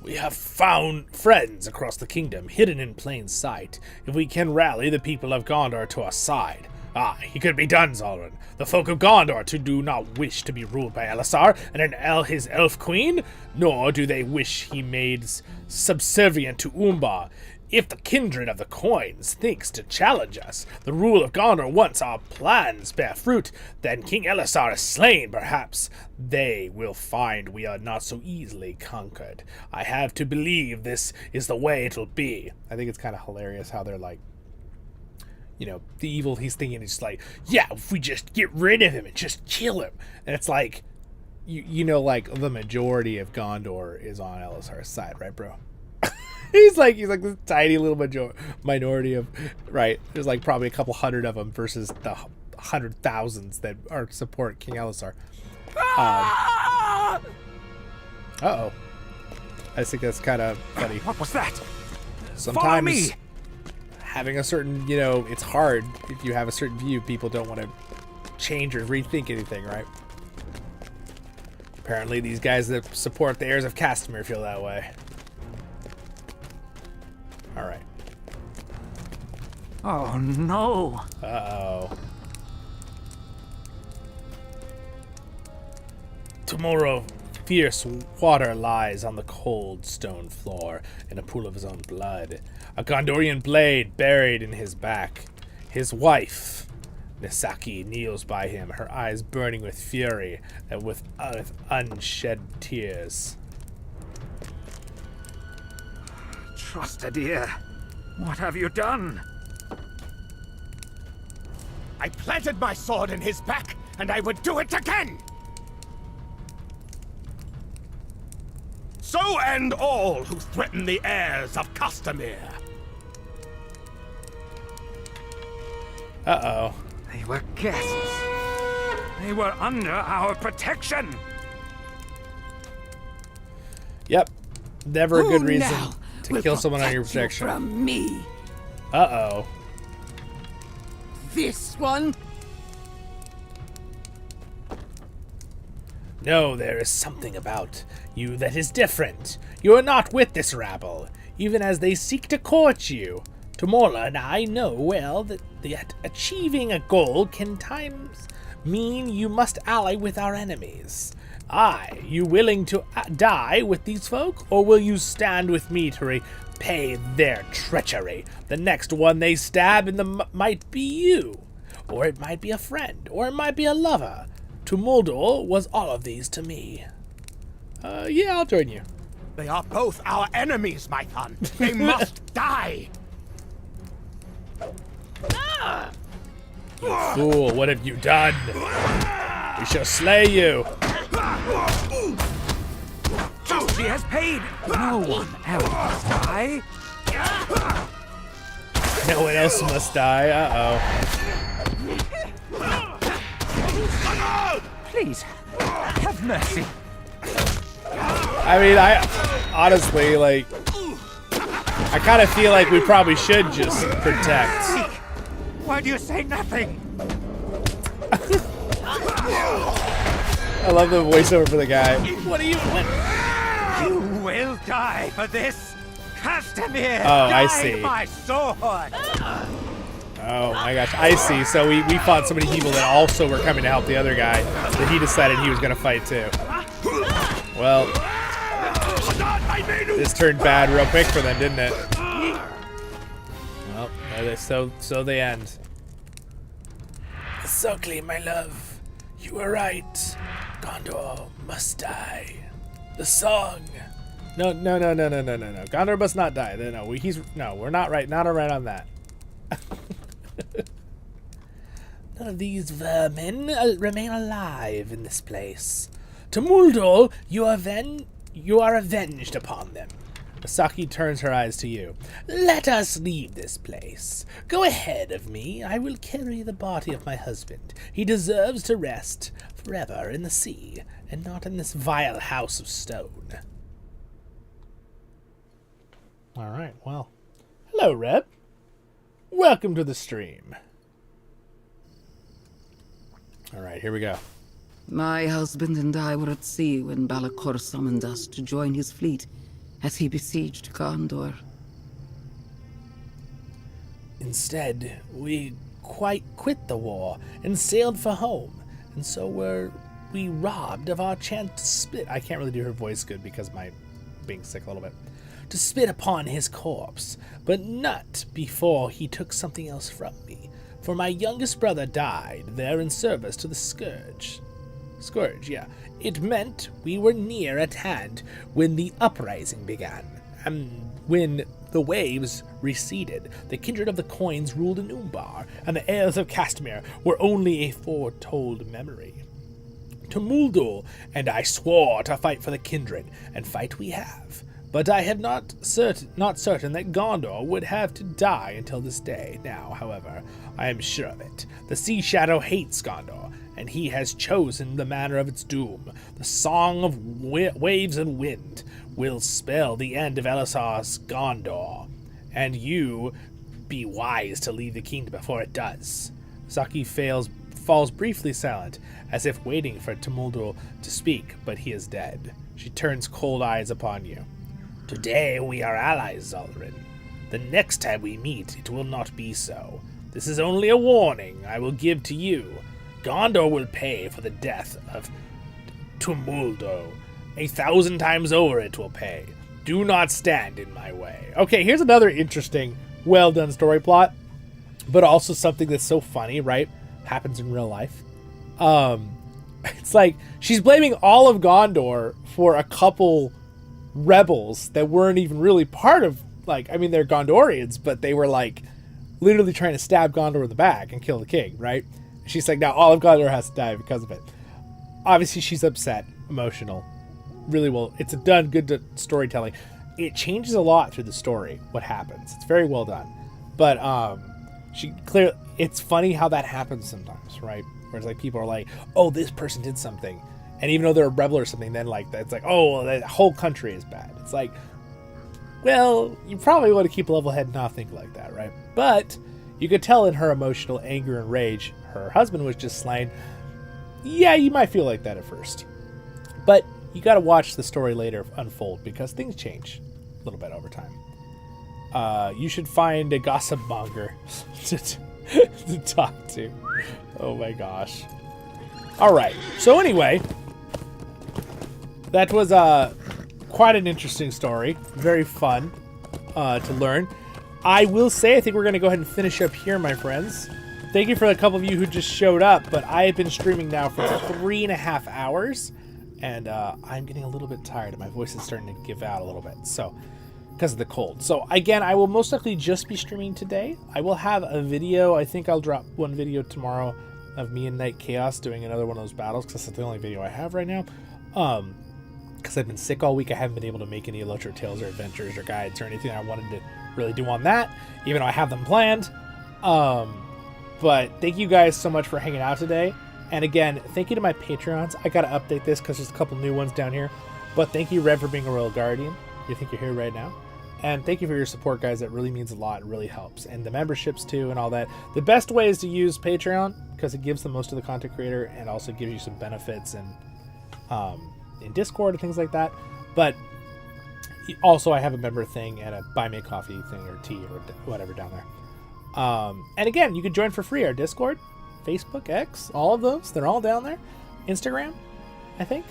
We have found friends across the kingdom, hidden in plain sight. If we can rally the people of Gondor to our side. It could be done, Zollin. The folk of Gondor do not wish to be ruled by Elisar and his elf queen, nor do they wish he made subservient to Umbar. If the kindred of the coins thinks to challenge us, the rule of Gondor once our plans bear fruit, then King Elisar is slain, perhaps they will find we are not so easily conquered. I have to believe this is the way it'll be. I think it's kind of hilarious how they're like, you know, the evil he's thinking is just like, yeah, if we just get rid of him and just kill him. And it's like, you know, like the majority of Gondor is on Elisar's side, right, bro? He's like this tiny little minority of, right? There's like probably a couple hundred of them versus the 100,000s that are support King Elisar. Uh-oh. I think that's kind of funny. What was that? Sometimes Follow me. Having a certain, you know, it's hard if you have a certain view. People don't want to change or rethink anything, right? Apparently these guys that support the heirs of Castamere feel that way. All right. Oh, no. Uh-oh. Tomorrow, fierce water lies on the cold stone floor in a pool of his own blood. A Gondorian blade buried in his back. His wife, Nisaki, kneels by him, her eyes burning with fury and with unshed tears. Trusted ear, what have you done? I planted my sword in his back, and I would do it again! So end all who threaten the heirs of Castamere. Uh-oh. They were guests. They were under our protection. Yep. Never a good reason now to kill someone on your protection. From me. Uh-oh. This one? No, there is something about you that is different. You are not with this rabble, even as they seek to court you. Tomorla and I know well that achieving a goal can times mean you must ally with our enemies. You willing to die with these folk, or will you stand with me to repay their treachery? The next one they stab in the might be you, or it might be a friend, or it might be a lover. Tumuldo was all of these to me. Yeah, I'll join you. They are both our enemies, my son. They must die. You fool, what have you done? We shall slay you. She has paid. No one else must die. No one else must die. Uh-oh. Please, have mercy. I mean, I honestly, like, I kind of feel like we probably should just protect. Why do you say nothing? I love the voiceover for the guy. What are you? You will die for this, Castamere. Oh, I see. My sword. Oh my gosh, I see. So we fought so many people that also were coming to help the other guy that he decided he was gonna fight too. Well, this turned bad real quick for them, didn't it? Well, So they end. Sogli, my love, you were right. Gondor must die. The song. No. Gondor must not die. No, we're not right. Not right on that. None of these vermin remain alive in this place. Tumuldo, you are avenged upon them. Saki turns her eyes to you. Let us leave this place. Go ahead of me. I will carry the body of my husband. He deserves to rest forever in the sea, and not in this vile house of stone. All right, well. Hello, Reb. Welcome to the stream. All right, here we go. My husband and I were at sea when Balakor summoned us to join his fleet as he besieged Gondor. Instead, we quit the war and sailed for home, and so were we robbed of our chance to spit. I can't really do her voice good because my being sick a little bit. To spit upon his corpse, but not before he took something else from me. For my youngest brother died there in service to the Scourge. Scourge, yeah. It meant we were near at hand when the uprising began. And when the waves receded, the kindred of the coins ruled in Umbar, and the heirs of Castamere were only a foretold memory. Tumuldo and I swore to fight for the kindred, and fight we have. But I have not certain that Gondor would have to die until this day. Now, however, I am sure of it. The Sea Shadow hates Gondor, and he has chosen the manner of its doom. The song of waves and wind will spell the end of Elisar's Gondor, and you be wise to leave the kingdom before it does. Saki falls briefly silent, as if waiting for Tumuldo to speak, but he is dead. She turns cold eyes upon you. Today we are allies, Zollin. The next time we meet, it will not be so. This is only a warning I will give to you. Gondor will pay for the death of Tumuldo. 1,000 times over it will pay. Do not stand in my way. Okay, here's another interesting, well-done story plot, but also something that's so funny, right? Happens in real life. It's like, she's blaming all of Gondor for a couple rebels that weren't even really part of, they're Gondorians, but they were, literally trying to stab Gondor in the back and kill the king, right? She's like, now all of Gondor has to die because of it. Obviously, she's upset, emotional. Really well. It's done good storytelling. It changes a lot through the story, what happens. It's very well done. But it's funny how that happens sometimes, right? Whereas people are like, oh, this person did something. And even though they're a rebel or something, then it's like, oh, well, the whole country is bad. It's like, well, you probably want to keep a level head and not think like that, right? But you could tell in her emotional anger and rage, her husband was just slain. Yeah, you might feel like that at first. But you got to watch the story later unfold because things change a little bit over time. You should find a gossip monger to talk to. Oh my gosh. All right. So anyway, that was quite an interesting story. Very fun to learn. I will say, I think we're going to go ahead and finish up here, my friends. Thank you for a couple of you who just showed up, but I have been streaming now for 3.5 hours, and I'm getting a little bit tired, and my voice is starting to give out a little bit, so because of the cold. So again, I will most likely just be streaming today. I will have a video. I think I'll drop one video tomorrow of me and Night Chaos doing another one of those battles, because that's the only video I have right now. Because I've been sick all week, I haven't been able to make any LOTRO tales or adventures or guides or anything I wanted to really do on that, even though I have them planned. But thank you guys so much for hanging out today. And again, thank you to my Patreons. I gotta update this because there's a couple new ones down here. But thank you, Red, for being a Royal Guardian. You think you're here right now. And thank you for your support, guys. That really means a lot. It really helps. And the memberships, too, and all that. The best way is to use Patreon because it gives the most to the content creator and also gives you some benefits and in Discord and things like that. But also, I have a member thing and a buy me a coffee thing or tea or whatever down there. And again, you can join for free our Discord, Facebook, X, all of those. They're all down there. Instagram, I think.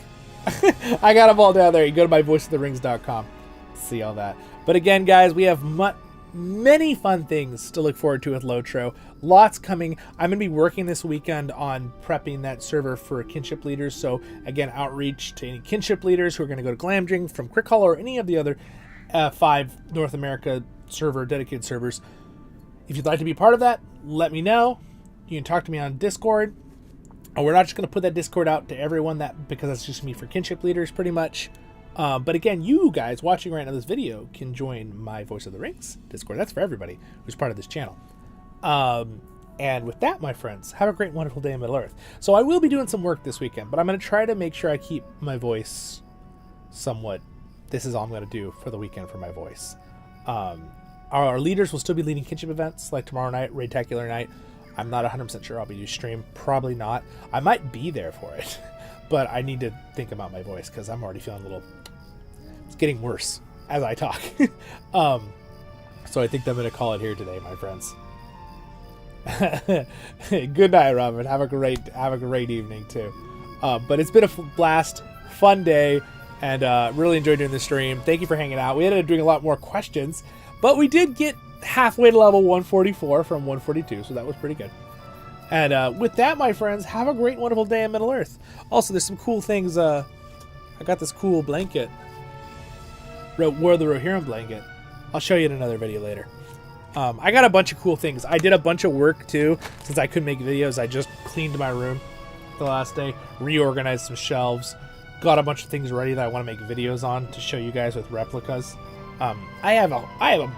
I got them all down there. You go to myvoiceoftherings.com. See all that. But again, guys, we have many fun things to look forward to with LOTRO. Lots coming. I'm going to be working this weekend on prepping that server for kinship leaders. So again, outreach to any kinship leaders who are going to go to Glamdring from CrickHollow or any of the other 5 North America server dedicated servers. If you'd like to be part of that, let me know. You can talk to me on Discord. We're not just going to put that Discord out to everyone because that's just me for kinship leaders pretty much. But again, you guys watching right now this video can join my Voice of the Rings Discord. That's for everybody who's part of this channel. And with that, my friends, have a great, wonderful day in Middle-earth. So I will be doing some work this weekend, but I'm going to try to make sure I keep my voice somewhat. This is all I'm going to do for the weekend for my voice. Our leaders will still be leading kinship events like tomorrow night, Raidtacular night. I'm not 100% sure I'll be doing stream. Probably not. I might be there for it, but I need to think about my voice because I'm already feeling a little... It's getting worse as I talk. So I think I'm going to call it here today, my friends. Good night, Robin. Have a great evening too. But it's been a blast, fun day, and really enjoyed doing the stream. Thank you for hanging out. We ended up doing a lot more questions, but we did get halfway to level 144 from 142, so that was pretty good. And with that, my friends, have a great, wonderful day in Middle-earth. Also, there's some cool things. I got this cool blanket, War of the Rohirrim blanket. I'll show you in another video later. I got a bunch of cool things. I did a bunch of work too. Since I couldn't make videos, I just cleaned my room the last day, reorganized some shelves, got a bunch of things ready that I want to make videos on to show you guys with replicas. I have a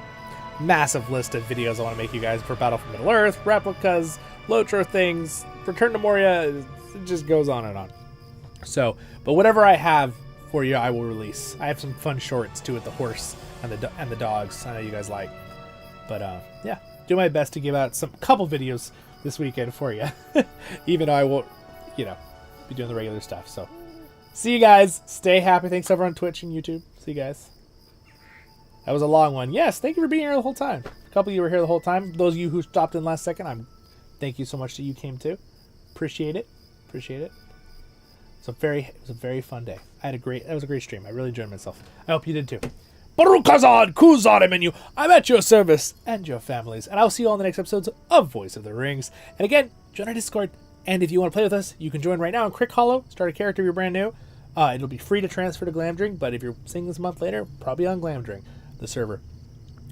massive list of videos I want to make you guys for Battle for Middle-earth, replicas, LOTRO things, Return to Moria. It just goes on and on. So, but whatever I have for you, I will release. I have some fun shorts too with the horse and the dogs. I know you guys like. But yeah, do my best to give out some couple videos this weekend for you, even though I won't, be doing the regular stuff. So, see you guys. Stay happy. Thanks over on Twitch and YouTube. See you guys. That was a long one. Yes, thank you for being here the whole time. A couple of you were here the whole time. Those of you who stopped in last second, thank you so much that you came too. Appreciate it. It was a very fun day. That was a great stream. I really enjoyed myself. I hope you did too. Barukazan Kuzan menu. I'm at your service and your families, and I'll see you all in the next episodes of Voice of the Rings. And again, join our Discord. And if you want to play with us, you can join right now in CrickHollow. Start a character if you're brand new. It'll be free to transfer to Glamdring, but if you're seeing this a month later, probably on Glamdring, the server.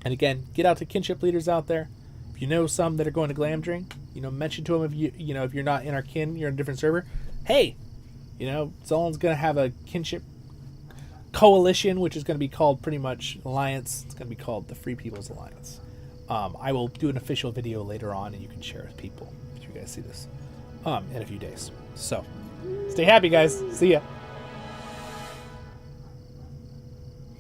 And again, get out to kinship leaders out there. If you know some that are going to Glamdring, mention to them if you're not in our kin, you're in a different server. Hey, Zollin's gonna have a kinship coalition, which is going to be called pretty much Alliance. It's going to be called the Free People's Alliance. I will do an official video later on, and you can share with people if you guys see this in a few days. So, stay happy, guys. See ya.